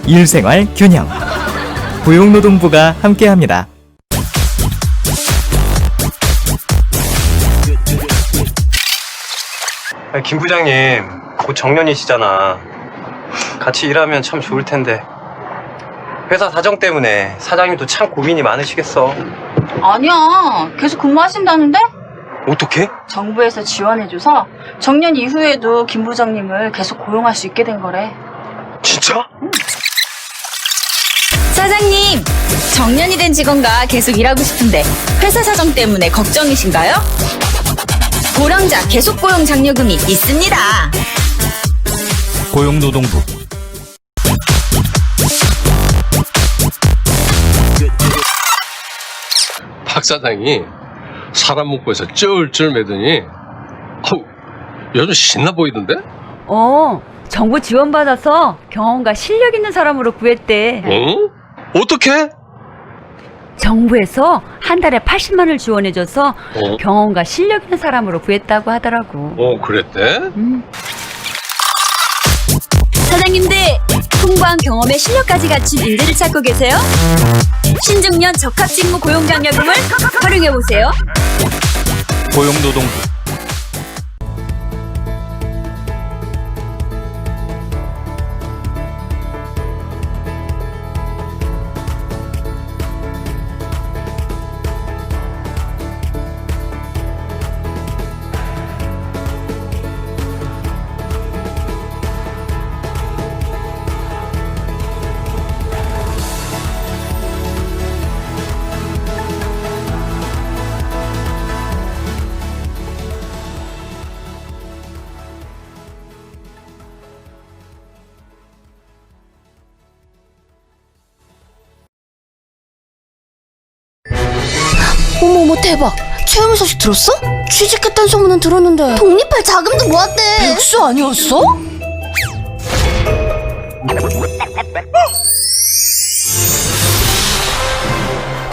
일생활 균형. 고용노동부가 함께합니다. 김 부장님, 곧 정년이시잖아. 같이 일하면 참 좋을 텐데. 회사 사정 때문에 사장님도 참 고민이 많으시겠어. 아니야. 계속 근무하신다는데? 어떻게? 정부에서 지원해줘서 정년 이후에도 김 부장님을 계속 고용할 수 있게 된 거래. 진짜? 사장님, 정년이 된 직원과 계속 일하고 싶은데 회사 사정 때문에 걱정이신가요? 고령자 계속 고용 장려금이 있습니다. 고용노동부. 박 사장이 사람 문구에서 쩔쩔 매더니 요즘 신나 보이던데? 정부 지원받아서 경험과 실력 있는 사람으로 구했대. 어떻게? 정부에서 한 달에 80만 원을 지원해줘서 경험과 실력 있는 사람으로 구했다고 하더라고. 그랬대? 사장님들, 풍부한 경험에 실력까지 갖춘 인재를 찾고 계세요? 신중년 적합직무 고용장려금을 활용해보세요. 고용노동부. 어머머 대박. 최우미 소식 들었어? 취직했다는 소문은 들었는데 독립할 자금도 모았대. 백수 아니었어?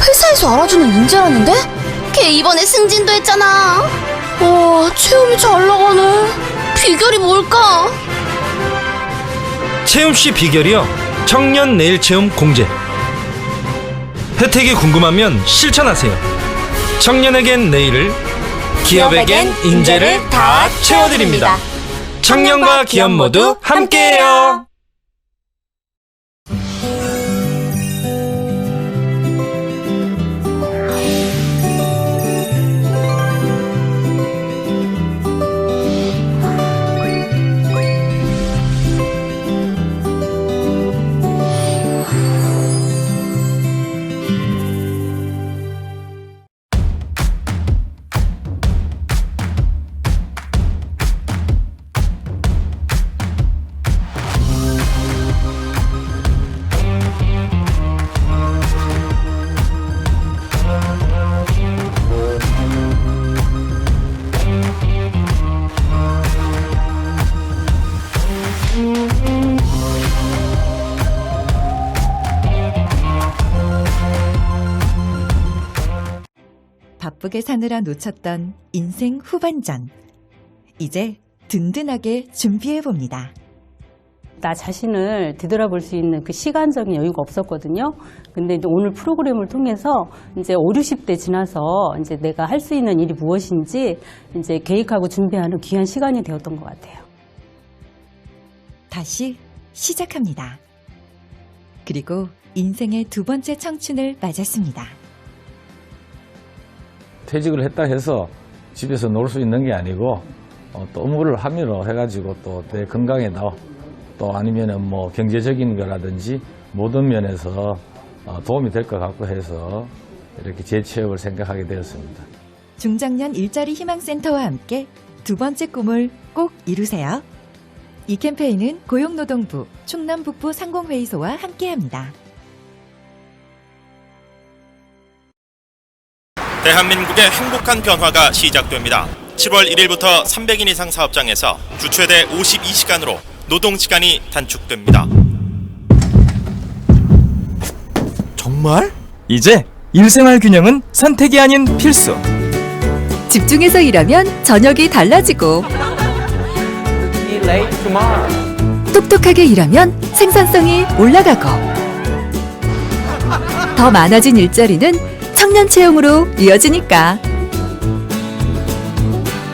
회사에서 알아주는 인재라는데? 걔 이번에 승진도 했잖아. 와, 채움이 잘 나가네. 비결이 뭘까? 채움씨 비결이요. 청년 내일 채움 공제. 혜택이 궁금하면 실천하세요. 청년에겐 내일을, 기업에겐 인재를 다 채워드립니다. 청년과 기업 모두 함께해요. 바쁘게 사느라 놓쳤던 인생 후반전. 이제 든든하게 준비해봅니다. 나 자신을 뒤돌아볼 수 있는 그 시간적인 여유가 없었거든요. 근데 이제 오늘 프로그램을 통해서 이제 5, 60대 지나서 이제 내가 할 수 있는 일이 무엇인지 이제 계획하고 준비하는 귀한 시간이 되었던 것 같아요. 다시 시작합니다. 그리고 인생의 두 번째 청춘을 맞았습니다. 퇴직을 했다 해서 집에서 놀 수 있는 게 아니고 또 업무를 함으로 해가지고 또 내 건강에도 또 아니면은 뭐 경제적인 거라든지 모든 면에서 도움이 될 것 같고 해서 이렇게 재취업을 생각하게 되었습니다. 중장년 일자리 희망센터와 함께 두 번째 꿈을 꼭 이루세요. 이 캠페인은 고용노동부, 충남북부 상공회의소와 함께합니다. 대한민국의 행복한 변화가 시작됩니다. 7월 1일부터 300인 이상 사업장에서 주 최대 52시간으로 노동시간이 단축됩니다. 정말? 이제 일생활 균형은 선택이 아닌 필수. 집중해서 일하면 저녁이 달라지고 똑똑하게 일하면 생산성이 올라가고 더 많아진 일자리는 청년 채용으로 이어지니까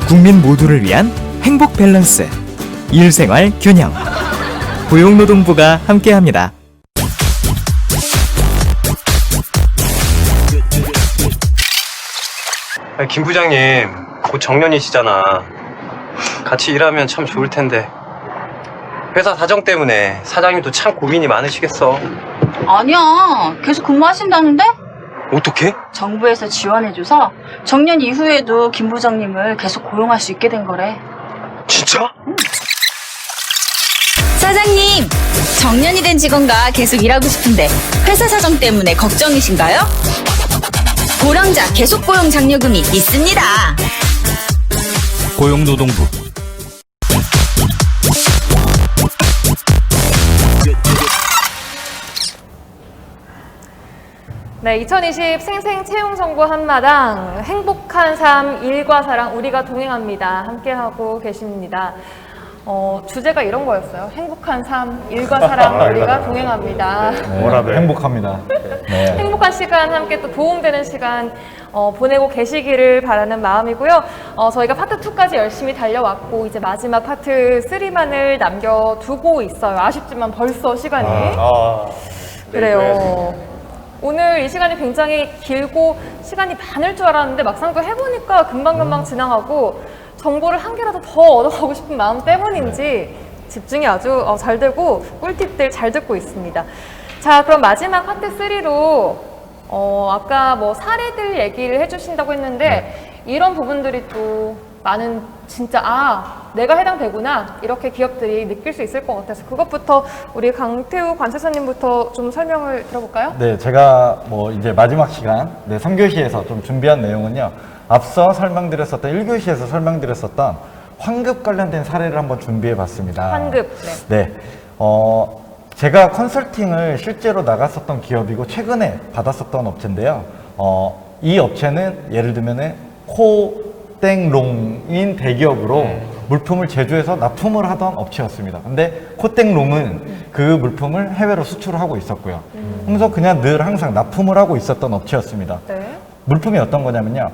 국민 모두를 위한 행복 밸런스. 일생활 균형. 고용노동부가 함께합니다. 김 부장님, 곧 정년이시잖아. 같이 일하면 참 좋을 텐데. 회사 사정 때문에 사장님도 참 고민이 많으시겠어. 아니야. 계속 근무하신다는데? 어떻게? 정부에서 지원해줘서 정년 이후에도 김 부장님을 계속 고용할 수 있게 된 거래. 진짜? 사장님, 정년이 된 직원과 계속 일하고 싶은데 회사 사정 때문에 걱정이신가요? 고령자 계속 고용 장려금이 있습니다. 고용노동부. 네, 2020 생생채용정보 한마당 행복한 삶, 일과 사랑 우리가 동행합니다. 함께하고 계십니다. 주제가 이런 거였어요. 행복한 삶, 일과 사랑 우리가 동행합니다. 네, 행복합니다. 네. 행복한 시간 함께 또 도움되는 시간 보내고 계시기를 바라는 마음이고요. 저희가 파트 2까지 열심히 달려왔고 이제 마지막 파트 3만을 남겨두고 있어요. 아쉽지만 벌써 시간이. 그래요. 오늘 이 시간이 굉장히 길고 시간이 많을 줄 알았는데 막상 또 해보니까 금방금방 지나가고 정보를 한 개라도 더 얻어가고 싶은 마음 때문인지 집중이 아주 잘 되고 꿀팁들 잘 듣고 있습니다. 자, 그럼 마지막 파트 3로 아까 뭐 사례들 얘기를 해주신다고 했는데 이런 부분들이 또 많은 진짜 내가 해당되구나 이렇게 기업들이 느낄 수 있을 것 같아서 그것부터 우리 강태우 관세사님부터 좀 설명을 들어볼까요? 네, 제가 뭐 이제 마지막 시간 3교시에서 좀 준비한 내용은요. 앞서 설명드렸었던 1교시에서 설명드렸었던 환급 관련된 사례를 한번 준비해 봤습니다. 환급. 네. 제가 컨설팅을 실제로 나갔었던 기업이고 최근에 받았었던 업체인데요. 이 업체는 예를 들면은 코땡롱인 대기업으로 물품을 제조해서 납품을 하던 업체였습니다. 근데 코땡롱은 그 물품을 해외로 수출을 하고 있었고요. 그래서 그냥 늘 항상 납품을 하고 있었던 업체였습니다. 네. 물품이 어떤 거냐면요.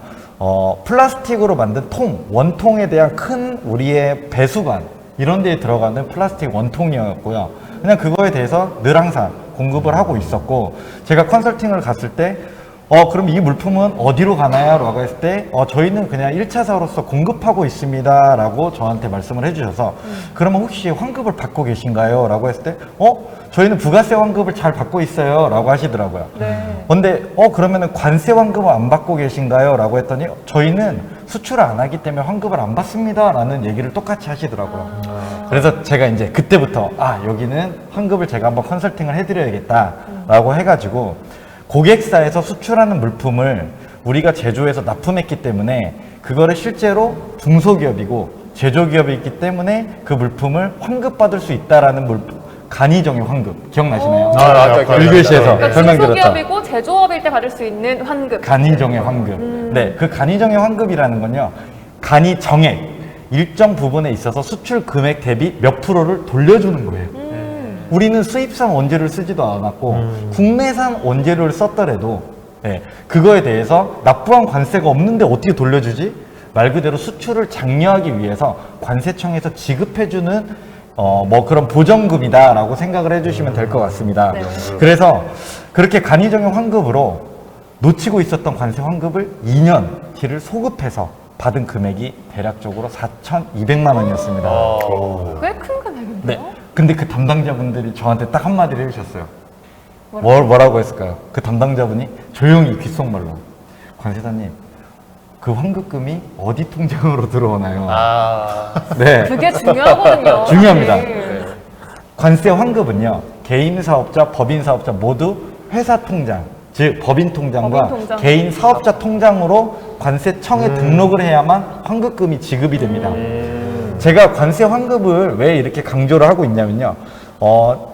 플라스틱으로 만든 원통에 대한 큰 우리의 배수관 이런 데에 들어가는 플라스틱 원통이었고요. 그냥 그거에 대해서 늘 항상 공급을 하고 있었고 제가 컨설팅을 갔을 때 그럼 이 물품은 어디로 가나요? 라고 했을 때 저희는 그냥 1차사로서 공급하고 있습니다 라고 저한테 말씀을 해주셔서 그러면 혹시 환급을 받고 계신가요? 라고 했을 때 저희는 부가세 환급을 잘 받고 있어요 라고 하시더라고요. 네. 근데 그러면은 관세 환급은 안 받고 계신가요? 라고 했더니 저희는 수출을 안 하기 때문에 환급을 안 받습니다 라는 얘기를 똑같이 하시더라고요. 그래서 제가 이제 그때부터 여기는 환급을 제가 한번 컨설팅을 해드려야겠다 라고 해가지고 고객사에서 수출하는 물품을 우리가 제조해서 납품했기 때문에 그거를 실제로 중소기업이고 제조기업이기 때문에 그 물품을 환급받을 수 있다라는 간이정의 환급 기억나시나요? 맞죠. 1교시에서 그러니까 설명드렸죠. 중소기업이고 제조업일 때 받을 수 있는 환급. 간이정의 환급. 네, 그 간이정의 환급이라는 건요. 간이정액 일정 부분에 있어서 수출 금액 대비 몇 프로를 돌려주는 거예요. 우리는 수입산 원재료를 쓰지도 않았고 국내산 원재료를 썼더라도 그거에 대해서 납부한 관세가 없는데 어떻게 돌려주지? 말 그대로 수출을 장려하기 위해서 관세청에서 지급해주는 뭐 그런 보정금이다라고 생각을 해주시면 될 것 같습니다. 네. 그래서 그렇게 간이정형 환급으로 놓치고 있었던 관세 환급을 2년 뒤를 소급해서 받은 금액이 대략적으로 4,200만 원이었습니다. 꽤 큰 금액인데요? 네. 근데 그 담당자분들이 저한테 딱 한마디를 해주셨어요. 뭐라고 했을까요? 그 담당자분이 조용히 귓속말로 관세사님 그 환급금이 어디 통장으로 들어오나요? 네. 그게 중요하거든요. 중요합니다. 네. 관세 환급은요 개인 사업자, 법인 사업자 모두 회사 통장, 즉 법인 통장과 법인 통장. 개인 사업자 통장으로 관세청에 등록을 해야만 환급금이 지급이 됩니다. 제가 관세 환급을 왜 이렇게 강조를 하고 있냐면요.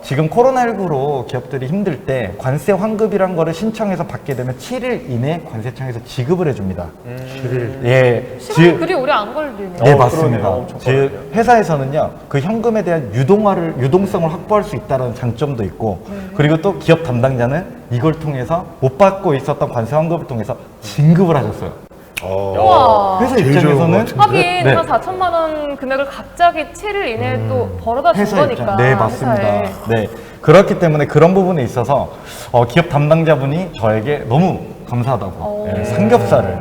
지금 코로나19로 기업들이 힘들 때 관세 환급이란 거를 신청해서 받게 되면 7일 이내 관세청에서 지급을 해줍니다. 7일. 예. 시간이 그리 오래 안 걸리네요. 네, 맞습니다. 즉 회사에서는요, 그 현금에 대한 유동성을 확보할 수 있다는 장점도 있고, 그리고 또 기업 담당자는 이걸 통해서 못 받고 있었던 관세 환급을 통해서 진급을 하셨어요. 우와. 회사 입장에서는 하긴 네. 한 4천만 원 금액을 갑자기 7일 이내에 또 벌어다 준 회사 입장. 거니까. 네, 맞습니다. 회사에. 네. 그렇기 때문에 그런 부분에 있어서 기업 담당자분이 저에게 너무 감사하다고 네, 삼겹살을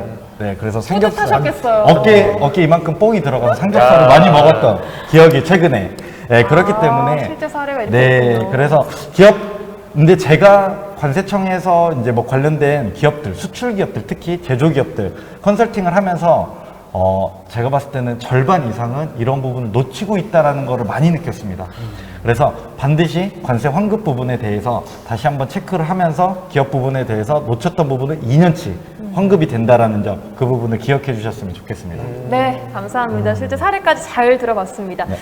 그래서 삼겹살 뿌듯하셨겠어요. 어깨 이만큼 뽕이 들어가서 삼겹살을 많이 먹었던 기억이 최근에 그렇기 때문에 실제 사례가 이렇게 네, 있군요. 그래서 근데 제가 관세청에서 이제 뭐 관련된 기업들, 수출 기업들, 특히 제조 기업들 컨설팅을 하면서 제가 봤을 때는 절반 이상은 이런 부분을 놓치고 있다라는 거를 많이 느꼈습니다. 그래서 반드시 관세 환급 부분에 대해서 다시 한번 체크를 하면서 기업 부분에 대해서 놓쳤던 부분은 2년치 환급이 된다라는 점, 그 부분을 기억해 주셨으면 좋겠습니다. 네, 감사합니다. 실제 사례까지 잘 들어봤습니다. 네.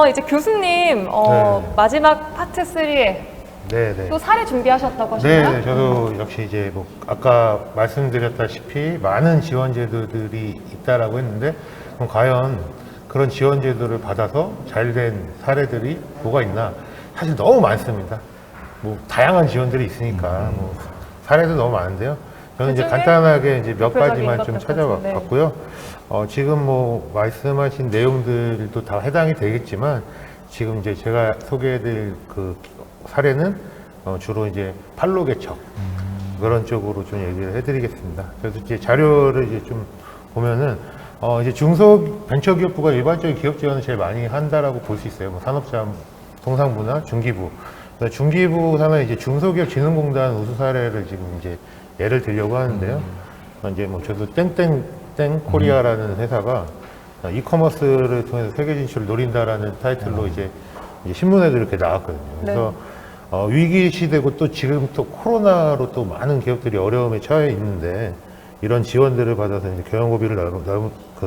이제 교수님, 마지막 파트 3에 네네. 또 사례 준비하셨다고 하셨나요? 네, 저도 역시 이제 뭐 아까 말씀드렸다시피 많은 지원 제도들이 있다라고 했는데 그럼 과연 그런 지원 제도를 받아서 잘된 사례들이 뭐가 있나? 사실 너무 많습니다. 뭐 다양한 지원들이 있으니까 뭐 사례도 너무 많은데요. 저는 이제 간단하게 이제 몇 가지만 좀 찾아봤고요. 지금 뭐 말씀하신 내용들도 다 해당이 되겠지만 지금 이제 제가 소개해드릴 그 사례는 주로 이제 판로개척 그런 쪽으로 좀 얘기를 해드리겠습니다. 그래서 이제 자료를 이제 좀 보면은 이제 중소벤처기업부가 일반적인 기업 지원을 제일 많이 한다라고 볼 수 있어요. 뭐 산업자, 통상부나 중기부. 중기부 산하에 이제 중소기업진흥공단 우수 사례를 지금 이제 예를 들려고 하는데요. 이제 뭐 저도 땡땡땡 코리아라는 회사가 이커머스를 통해서 세계 진출을 노린다라는 타이틀로 이제 신문에도 이렇게 나왔거든요. 그래서 위기 시대고 또 지금 또 코로나로 또 많은 기업들이 어려움에 처해 있는데 이런 지원들을 받아서 이제 경영고비를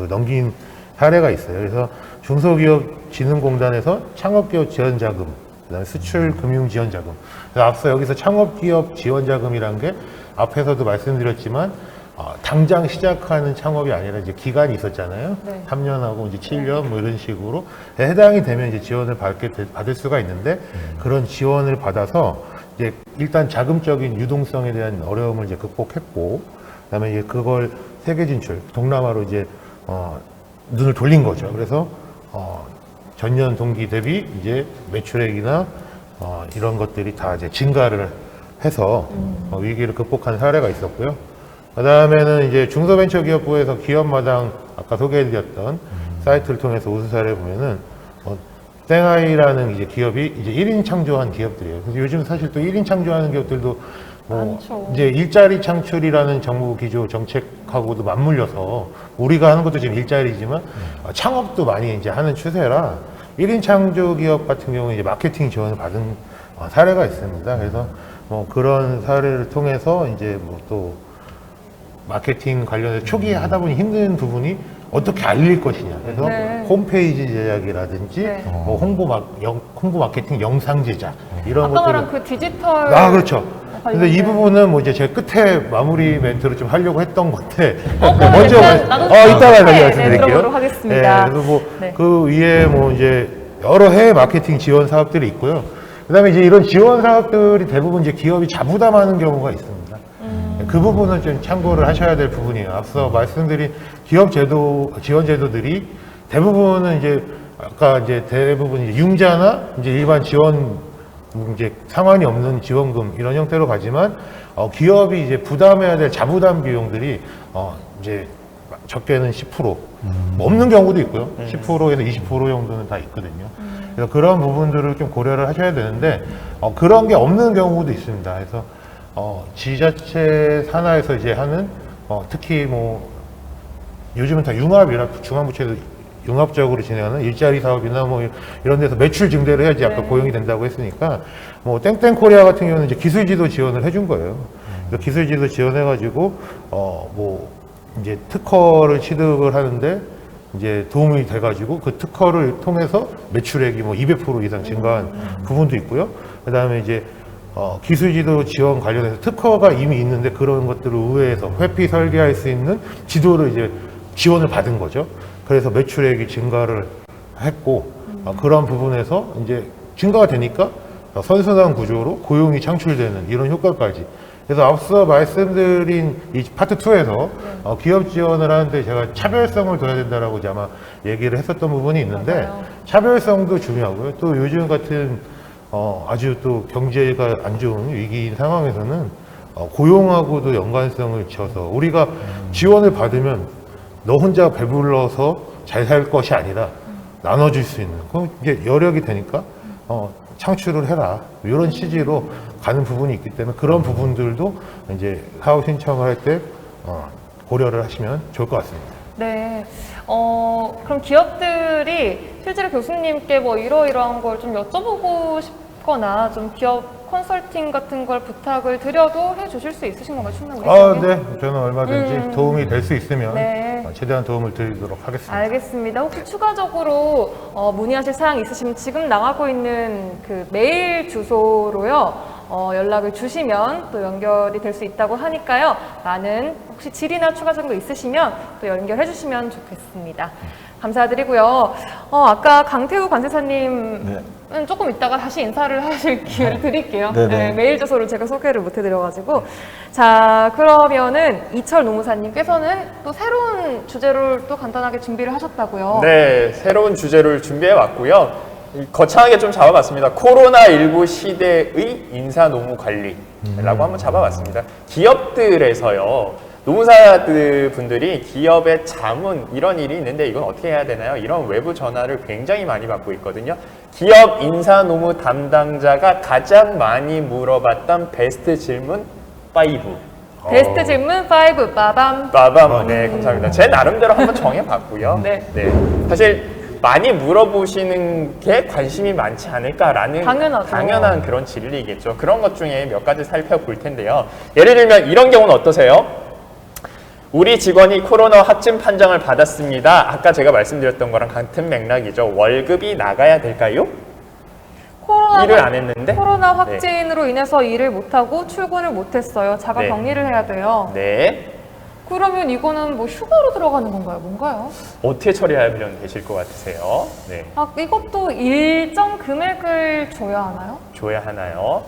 넘긴 사례가 있어요. 그래서 중소기업진흥공단에서 창업기업 지원자금, 그다음에 수출금융지원자금. 앞서 여기서 창업기업 지원자금이란 게 앞에서도 말씀드렸지만 당장 시작하는 창업이 아니라 이제 기간이 있었잖아요. 네. 3년하고 이제 7년 뭐 이런 식으로 해당이 되면 이제 지원을 받을 수가 있는데 그런 지원을 받아서 이제 일단 자금적인 유동성에 대한 어려움을 이제 극복했고 그다음에 이제 그걸 세계 진출, 동남아로 이제 눈을 돌린 거죠. 그래서 전년 동기 대비 이제 매출액이나 이런 것들이 다 이제 증가를 해서 위기를 극복한 사례가 있었고요. 그 다음에는 이제 중소벤처기업부에서 기업마당 아까 소개해드렸던 사이트를 통해서 우수 사례 보면은 땡아이라는 이제 기업이 이제 1인 창조한 기업들이에요. 그래서 요즘 사실 또 1인 창조하는 기업들도 뭐 이제 일자리 창출이라는 정부 기조 정책하고도 맞물려서 우리가 하는 것도 지금 일자리지만 창업도 많이 이제 하는 추세라 1인 창조 기업 같은 경우는 이제 마케팅 지원을 받은 사례가 있습니다. 그래서 뭐 그런 사례를 통해서 이제 뭐 또 마케팅 관련해서 초기에 하다 보니 힘든 부분이 어떻게 알릴 것이냐. 그래서 홈페이지 제작이라든지 뭐 홍보 마케팅 영상 제작 이런 아까 것들을 말한 그 디지털 그렇죠. 근데 이 부분은 뭐 이제 제 끝에 마무리 멘트를 좀 하려고 했던 건데 먼저 이따가 말씀드릴게요. 들어보도록 하겠습니다. 그래서 뭐 그 위에 뭐 이제 여러 해외 마케팅 지원 사업들이 있고요. 그다음에 이제 이런 지원 사업들이 대부분 이제 기업이 자부담하는 경우가 있습니다. 그 부분은 좀 참고를 하셔야 될 부분이에요. 앞서 말씀드린 기업 제도, 지원 제도들이 대부분은 이제 아까 이제 대부분 이제 융자나 이제 일반 지원 이제 상환이 없는 지원금 이런 형태로 가지만 기업이 이제 부담해야 될 자부담 비용들이 이제 적게는 10%, 뭐 없는 경우도 있고요. 10%에서 20% 정도는 다 있거든요. 그래서 그런 부분들을 좀 고려를 하셔야 되는데 그런 게 없는 경우도 있습니다. 그래서 지자체 산하에서 이제 하는 특히 뭐 요즘은 다 융합이라 중앙부처에서 융합적으로 진행하는 일자리 사업이나 뭐 이런 데서 매출 증대를 해야지 아까 고용이 된다고 했으니까 뭐 땡땡코리아 같은 경우는 이제 기술지도 지원을 해준 거예요. 그래서 기술지도 지원해가지고 뭐 이제 특허를 취득을 하는데 이제 도움이 돼가지고 그 특허를 통해서 매출액이 뭐 200% 이상 증가한 부분도 있고요. 그다음에 이제 기술지도 지원 관련해서 특허가 이미 있는데 그런 것들을 의회에서 회피 설계할 수 있는 지도를 이제 지원을 받은 거죠. 그래서 매출액이 증가를 했고 그런 부분에서 이제 증가가 되니까 선순환 구조로 고용이 창출되는 이런 효과까지. 그래서 앞서 말씀드린 이 파트 2에서 기업 지원을 하는데 제가 차별성을 둬야 된다라고 이제 아마 얘기를 했었던 부분이 있는데 차별성도 중요하고요. 또 요즘 같은 아주 또 경제가 안 좋은 위기인 상황에서는 고용하고도 연관성을 지어서 우리가 지원을 받으면 너 혼자 배불러서 잘 살 것이 아니라 나눠줄 수 있는 그럼 이게 여력이 되니까 창출을 해라 이런 취지로 가는 부분이 있기 때문에 그런 부분들도 이제 사업 신청을 할 때 고려를 하시면 좋을 것 같습니다. 네. 그럼 기업들이 실제로 교수님께 뭐 이러이러한 걸 좀 여쭤보고 싶거나 좀 기업 컨설팅 같은 걸 부탁을 드려도 해주실 수 있으신 건가요, 충남? 네. 저는 얼마든지 도움이 될 수 있으면 네. 최대한 도움을 드리도록 하겠습니다. 알겠습니다. 혹시 추가적으로 문의하실 사항 있으시면 지금 나가고 있는 그 메일 주소로요. 연락을 주시면 또 연결이 될 수 있다고 하니까요. 많은 혹시 질의나 추가적인 거 있으시면 또 연결해 주시면 좋겠습니다. 감사드리고요. 아까 강태우 관세사님은 조금 이따가 다시 인사를 하실 기회를 드릴게요. 네, 메일 주소를 제가 소개를 못 해드려가지고. 자, 그러면은 이철 노무사님께서는 또 새로운 주제를 또 간단하게 준비를 하셨다고요. 네, 새로운 주제를 준비해 왔고요. 거창하게 좀 잡아봤습니다. 코로나19 시대의 인사노무 관리라고 한번 잡아봤습니다. 기업들에서요, 노무사들 분들이 기업의 자문 이런 일이 있는데 이건 어떻게 해야 되나요? 이런 외부 전화를 굉장히 많이 받고 있거든요. 기업 인사노무 담당자가 가장 많이 물어봤던 베스트 질문 5. 베스트 질문 5, 빠밤. 빠밤. 네, 감사합니다. 제 나름대로 한번 정해봤고요. 네. 사실 많이 물어보시는 게 관심이 많지 않을까라는 당연한 그런 진리겠죠. 그런 것 중에 몇 가지 살펴볼 텐데요. 예를 들면 이런 경우는 어떠세요? 우리 직원이 코로나 확진 판정을 받았습니다. 아까 제가 말씀드렸던 거랑 같은 맥락이죠. 월급이 나가야 될까요? 일을 안 했는데? 코로나 확진으로 인해서 일을 못하고 출근을 못했어요. 자가 격리를 해야 돼요. 네. 그러면 이거는 뭐 휴가로 들어가는 건가요? 뭔가요? 어떻게 처리하면 되실 것 같으세요? 네. 이것도 일정 금액을 줘야 하나요? 줘야 하나요?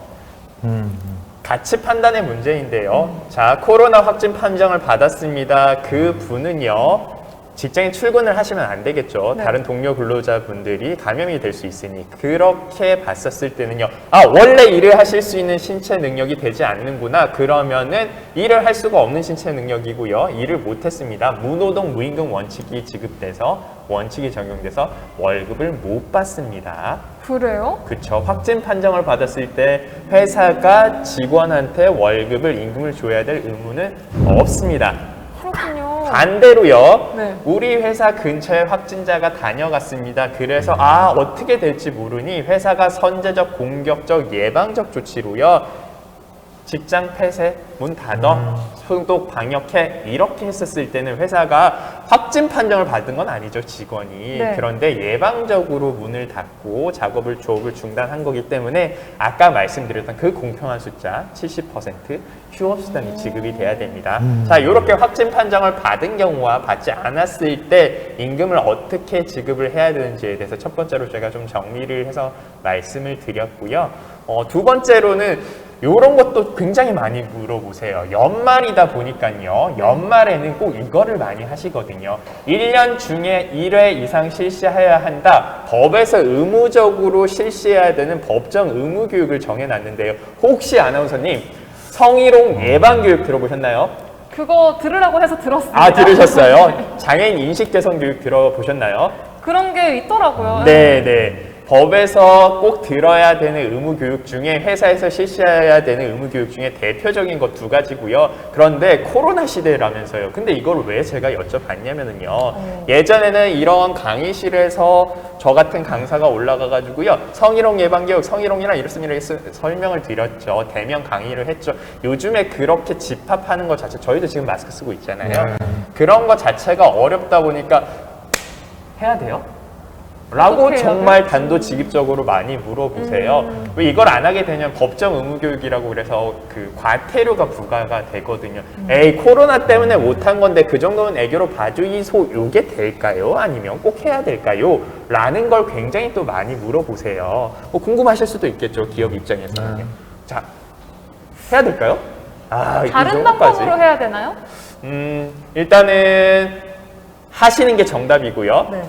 가치 판단의 문제인데요. 자, 코로나 확진 판정을 받았습니다. 그 분은요, 직장에 출근을 하시면 안 되겠죠. 다른 동료 근로자분들이 감염이 될 수 있으니. 그렇게 봤었을 때는요, 원래 일을 하실 수 있는 신체 능력이 되지 않는구나. 그러면은 일을 할 수가 없는 신체 능력이고요. 일을 못했습니다. 무노동 무임금 원칙이 지급돼서 원칙이 적용돼서 월급을 못 받습니다. 그래요? 그렇죠. 확진 판정을 받았을 때 회사가 직원한테 월급을 임금을 줘야 될 의무는 없습니다. 그렇군요. 반대로요. 우리 회사 근처에 확진자가 다녀갔습니다. 그래서 어떻게 될지 모르니 회사가 선제적, 공격적, 예방적 조치로요. 직장 폐쇄, 문 닫아, 소독, 방역해 이렇게 했었을 때는 회사가 확진 판정을 받은 건 아니죠, 직원이. 그런데 예방적으로 문을 닫고 작업을, 조업을 중단한 거기 때문에 아까 말씀드렸던 그 공평한 숫자 70% 휴업수당이 지급이 돼야 됩니다. 자, 이렇게 확진 판정을 받은 경우와 받지 않았을 때 임금을 어떻게 지급을 해야 되는지에 대해서 첫 번째로 제가 좀 정리를 해서 말씀을 드렸고요. 두 번째로는 이런 것도 굉장히 많이 물어보세요. 연말이다 보니까요. 연말에는 꼭 이거를 많이 하시거든요. 1년 중에 1회 이상 실시해야 한다. 법에서 의무적으로 실시해야 되는 법정 의무 교육을 정해놨는데요. 혹시 아나운서님 성희롱 예방교육 들어보셨나요? 그거 들으라고 해서 들었습니다. 아, 들으셨어요? 장애인 인식 개선 교육 들어보셨나요? 그런 게 있더라고요. 네. 법에서 꼭 들어야 되는 의무 교육 중에 회사에서 실시해야 되는 의무 교육 중에 대표적인 것 2가지고요. 그런데 코로나 시대라면서요. 근데 이걸 왜 제가 여쭤봤냐면은요. 예전에는 이런 강의실에서 저 같은 강사가 올라가가지고요. 성희롱 예방교육, 성희롱이란 이렇습니다. 설명을 드렸죠. 대면 강의를 했죠. 요즘에 그렇게 집합하는 것 자체, 저희도 지금 마스크 쓰고 있잖아요. 그런 것 자체가 어렵다 보니까 해야 돼요? 라고 정말 단도직입적으로 많이 물어보세요. 왜 이걸 안 하게 되면 법정 의무교육이라고 그래서 그 과태료가 부과가 되거든요. 에이, 코로나 때문에 못한 건데 그 정도는 애교로 봐주이소, 요게 될까요? 아니면 꼭 해야 될까요? 라는 걸 굉장히 또 많이 물어보세요. 뭐 궁금하실 수도 있겠죠, 기업 입장에서는. 자, 해야 될까요? 다른 방법으로 해야 되나요? 일단은 하시는 게 정답이고요. 네.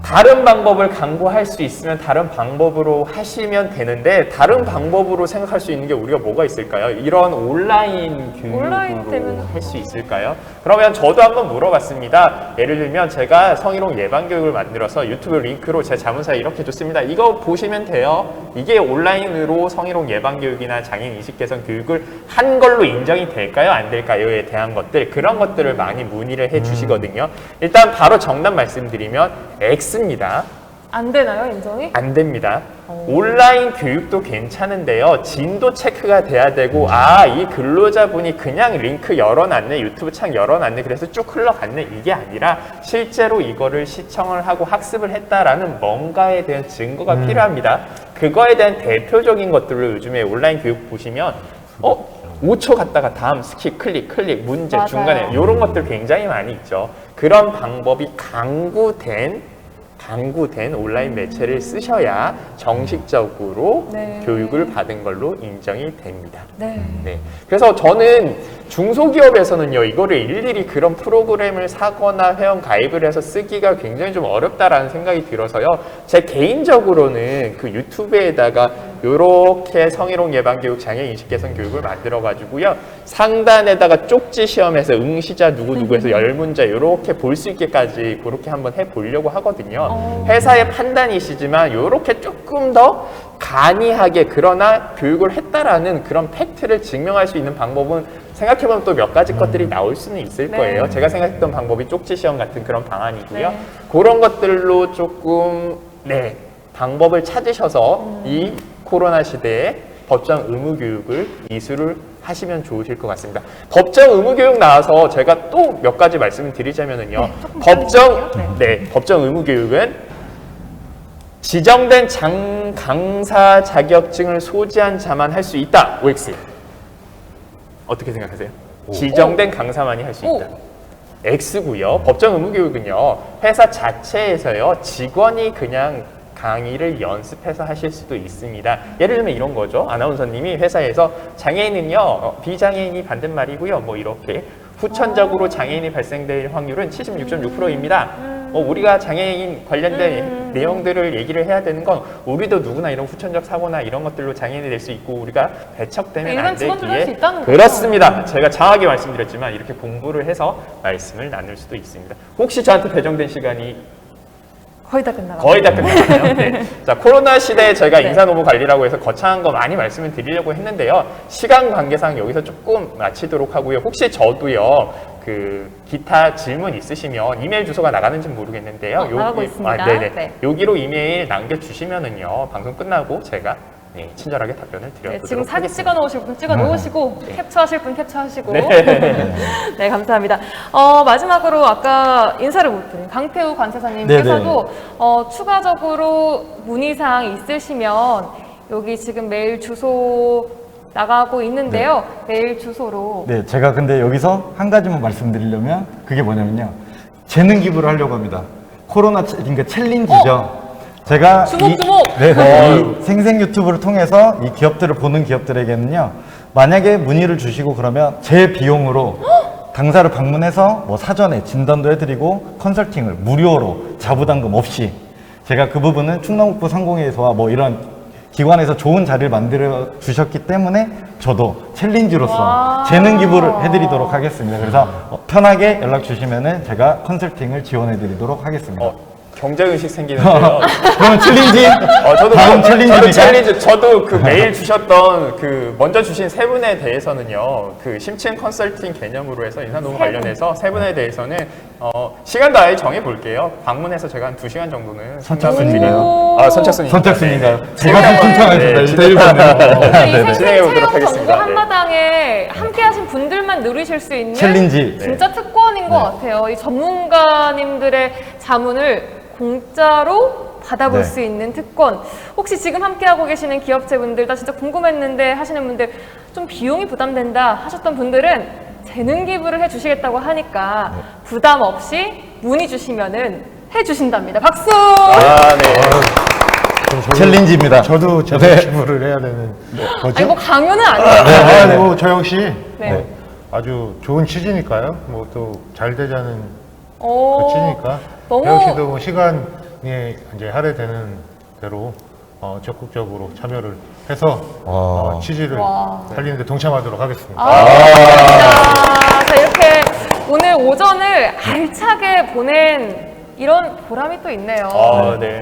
다른 방법을 강구할 수 있으면 다른 방법으로 하시면 되는데, 다른 방법으로 생각할 수 있는 게 우리가 뭐가 있을까요? 이런 온라인 교육으로 할 수 있을까요? 그러면 저도 한번 물어봤습니다. 예를 들면 제가 성희롱 예방교육을 만들어서 유튜브 링크로 제 자문사에 이렇게 줬습니다. 이거 보시면 돼요. 이게 온라인으로 성희롱 예방교육이나 장애인 인식 개선 교육을 한 걸로 인정이 될까요? 안 될까요?에 대한 것들, 그런 것들을 많이 문의를 해 주시거든요. 일단 바로 정답 말씀드리면 X입니다. 안 되나요, 인정이? 안 됩니다. 온라인 교육도 괜찮은데요. 진도 체크가 돼야 되고, 이 근로자분이 그냥 링크 열어놨네, 유튜브 창 열어놨네, 그래서 쭉 흘러갔네, 이게 아니라 실제로 이거를 시청을 하고 학습을 했다라는 뭔가에 대한 증거가 필요합니다. 그거에 대한 대표적인 것들을 요즘에 온라인 교육 보시면 5초 갔다가 다음 스킵, 클릭, 문제, 맞아요. 중간에 이런 것들 굉장히 많이 있죠. 그런 방법이 강구된 온라인 매체를 쓰셔야 정식적으로 교육을 받은 걸로 인정이 됩니다. 네. 그래서 저는 중소기업에서는요, 이거를 일일이 그런 프로그램을 사거나 회원 가입을 해서 쓰기가 굉장히 좀 어렵다라는 생각이 들어서요. 제 개인적으로는 그 유튜브에다가 요렇게 성희롱 예방교육, 장애인 인식 개선 교육을 만들어가지고요. 상단에다가 쪽지 시험에서 응시자 누구누구해서 10문제 요렇게 볼 수 있게까지 그렇게 한번 해보려고 하거든요. 회사의 판단이시지만 요렇게 조금 더 간이하게 그러나 교육을 했다라는 그런 팩트를 증명할 수 있는 방법은 생각해보면 또 몇 가지 것들이 나올 수는 있을 거예요. 제가 생각했던 방법이 쪽지 시험 같은 그런 방안이고요. 그런 것들로 조금 방법을 찾으셔서 이 코로나 시대에 법정 의무 교육을 이수를 하시면 좋으실 것 같습니다. 법정 의무 교육 나와서 제가 또 몇 가지 말씀을 드리자면은요. 법정 의무 교육은 지정된 강사 자격증을 소지한 자만 할 수 있다. OX. 어떻게 생각하세요? 지정된 강사만이 할 수 있다. X고요. 법정 의무 교육은요. 회사 자체에서요. 직원이 그냥 강의를 연습해서 하실 수도 있습니다. 예를 들면 이런 거죠. 아나운서님이 회사에서 장애인은요, 비장애인이 반대말이고요. 뭐 이렇게 후천적으로 장애인이 발생될 확률은 76.6%입니다. 우리가 장애인 관련된 내용들을 얘기를 해야 되는 건 우리도 누구나 이런 후천적 사고나 이런 것들로 장애인이 될 수 있고 우리가 배척되면 안 되기에 그렇습니다. 제가 장하게 말씀드렸지만 이렇게 공부를 해서 말씀을 나눌 수도 있습니다. 혹시 저한테 배정된 시간이 거의 다 끝나가요. 거의 다 끝나가요. 네. 자, 코로나 시대에 저희가 인사노무 관리라고 해서 거창한 거 많이 말씀을 드리려고 했는데요. 시간 관계상 여기서 조금 마치도록 하고요. 혹시 저도요, 그 기타 질문 있으시면 이메일 주소가 나가는지 모르겠는데요. 나가고 있습니다. 네네. 여기로 이메일 남겨주시면은요, 방송 끝나고 제가 친절하게 답변을 드려보도록 지금 사진 하겠습니다. 찍어 놓으실 분 찍어 놓으시고 캡처하실 분 캡처하시고 네. 감사합니다. 마지막으로 아까 인사를 못 드린 강태우 관세사님께서도 추가적으로 문의사항 있으시면 여기 지금 메일 주소 나가고 있는데요. 메일 주소로 제가 근데 여기서 한 가지만 말씀드리려면 그게 뭐냐면요. 재능 기부를 하려고 합니다. 코로나 그러니까 챌린지죠. 제가 주목주목! 네, 이 생생 유튜브를 통해서 이 기업들을 보는 기업들에게는요, 만약에 문의를 주시고 그러면 제 비용으로 당사를 방문해서 뭐 사전에 진단도 해드리고 컨설팅을 무료로 자부담금 없이, 제가 그 부분은 충남북부 상공회의소와 뭐 이런 기관에서 좋은 자리를 만들어 주셨기 때문에 저도 챌린지로서 재능 기부를 해드리도록 하겠습니다. 그래서 편하게 연락 주시면은 제가 컨설팅을 지원해드리도록 하겠습니다. 경제의식 생기는데요. 그럼 챌린지? 다음 챌린지입니까? 챌린지. 저도 그 메일 주셨던 먼저 주신 세 분에 대해서는요, 그 심층 컨설팅 개념으로 해서 인사노무 관련해서 세 분에 대해서는 시간도 아예 정해 볼게요. 방문해서 제가 한 2시간 정도는 선착순인가요? 선착순. 선착순인가요? 네. 제가 신청하겠습니다. 이 진행해 보도록 하겠습니다. 정보 한마당에 함께하신 분들만 누리실 수 있는 챌린지. 진짜 특권인 것 같아요. 이 전문가님들의 자문을 공짜로 받아볼 수 있는 특권. 혹시 지금 함께하고 계시는 기업체분들, 나 진짜 궁금했는데 하시는 분들, 좀 비용이 부담된다 하셨던 분들은 재능 기부를 해주시겠다고 하니까 부담 없이 문의 주시면은 해주신답니다. 박수! 챌린지입니다. 저도 재능 기부를 해야 되는 거죠? 아니 뭐 강요는 아니에요. 저 역시 네. 아주 좋은 취지니까요. 뭐 또 잘 되자는 오, 그 취지니까 너무- 저 역시도 뭐 시간이 이제 할애되는 대로 적극적으로 참여를 해서 취지를 살리는 데 동참하도록 하겠습니다. 자, 이렇게 오늘 오전을 알차게 보낸 이런 보람이 또 있네요.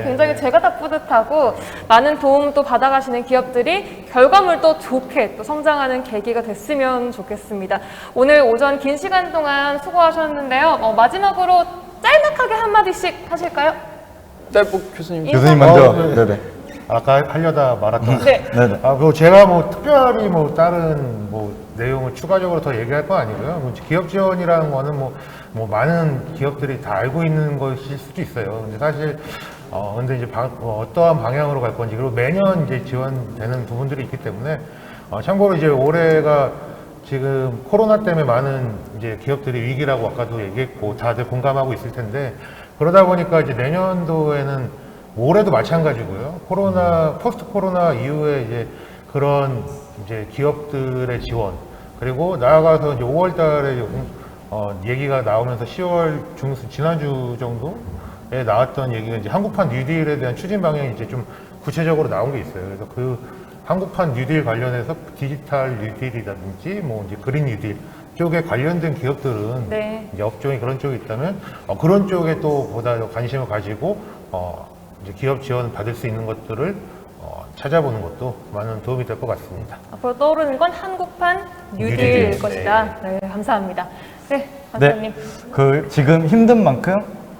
굉장히 제가 다 뿌듯하고 많은 도움도 받아가시는 기업들이 결과물도 좋게 또 성장하는 계기가 됐으면 좋겠습니다. 오늘 오전 긴 시간 동안 수고하셨는데요. 마지막으로 짤막하게 한마디씩 하실까요? 교수님. 교수님 먼저. 네네. 아까 하려다 말았던. 네. 네네. 제가 뭐 특별히 뭐 다른 뭐 내용을 추가적으로 더 얘기할 건 아니고요. 뭐 기업 지원이라는 거는 뭐 많은 기업들이 다 알고 있는 것일 수도 있어요. 근데 사실 근데 이제 어떠한 방향으로 갈 건지, 그리고 매년 이제 지원되는 부분들이 있기 때문에 참고로 이제 올해가 지금 코로나 때문에 많은 이제 기업들이 위기라고 아까도 얘기했고 다들 공감하고 있을 텐데, 그러다 보니까 이제 내년도에는 올해도 마찬가지고요. 포스트 코로나 이후에 이제 그런 이제 기업들의 지원, 그리고 나아가서 이제 5월 달에 얘기가 나오면서 10월 중순 지난주 정도에 나왔던 얘기가 이제 한국판 뉴딜에 대한 추진 방향이 이제 좀 구체적으로 나온 게 있어요. 그래서 그 한국판 뉴딜 관련해서 디지털 뉴딜이라든지 뭐 이제 그린 뉴딜 쪽에 관련된 기업들은 이제 업종이 그런 쪽에 있다면 그런 쪽에 또 보다 더 관심을 가지고 이제 기업 지원 받을 수 있는 것들을 찾아보는 것도 많은 도움이 될 것 같습니다. 앞으로 떠오르는 건 한국판 뉴딜일 것이다. 네, 감사합니다. 네, 강사님. 지금 힘든 만큼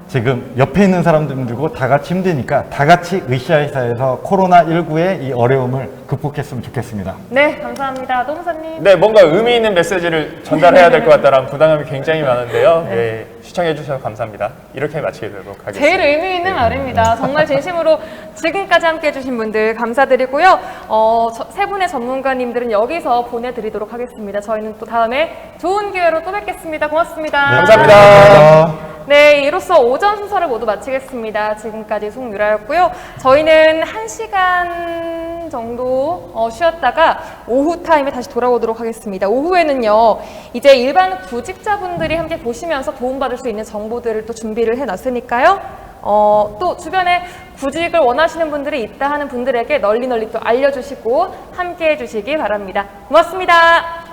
지금 옆에 있는 사람들도 다 같이 힘드니까 다 같이 으쌰으쌰해서 코로나19의 이 어려움을 극복했으면 좋겠습니다. 네, 감사합니다. 노무사님. 네, 뭔가 의미 있는 메시지를 전달해야 될 것 같다라는 부담감이 굉장히 많은데요. 네, 시청해 주셔서 감사합니다. 이렇게 마치도록 하겠습니다. 제일 의미 있는 말입니다. 정말 진심으로 지금까지 함께 해주신 분들 감사드리고요. 세 분의 전문가님들은 여기서 보내드리도록 하겠습니다. 저희는 또 다음에 좋은 기회로 또 뵙겠습니다. 고맙습니다. 네, 감사합니다. 네, 이로써 오전 순서를 모두 마치겠습니다. 지금까지 송유라였고요. 저희는 1시간 정도 쉬었다가 오후 타임에 다시 돌아오도록 하겠습니다. 오후에는요, 이제 일반 구직자분들이 함께 보시면서 도움받을 수 있는 정보들을 또 준비를 해놨으니까요. 또 주변에 구직을 원하시는 분들이 있다 하는 분들에게 널리 또 알려주시고 함께 해주시기 바랍니다. 고맙습니다.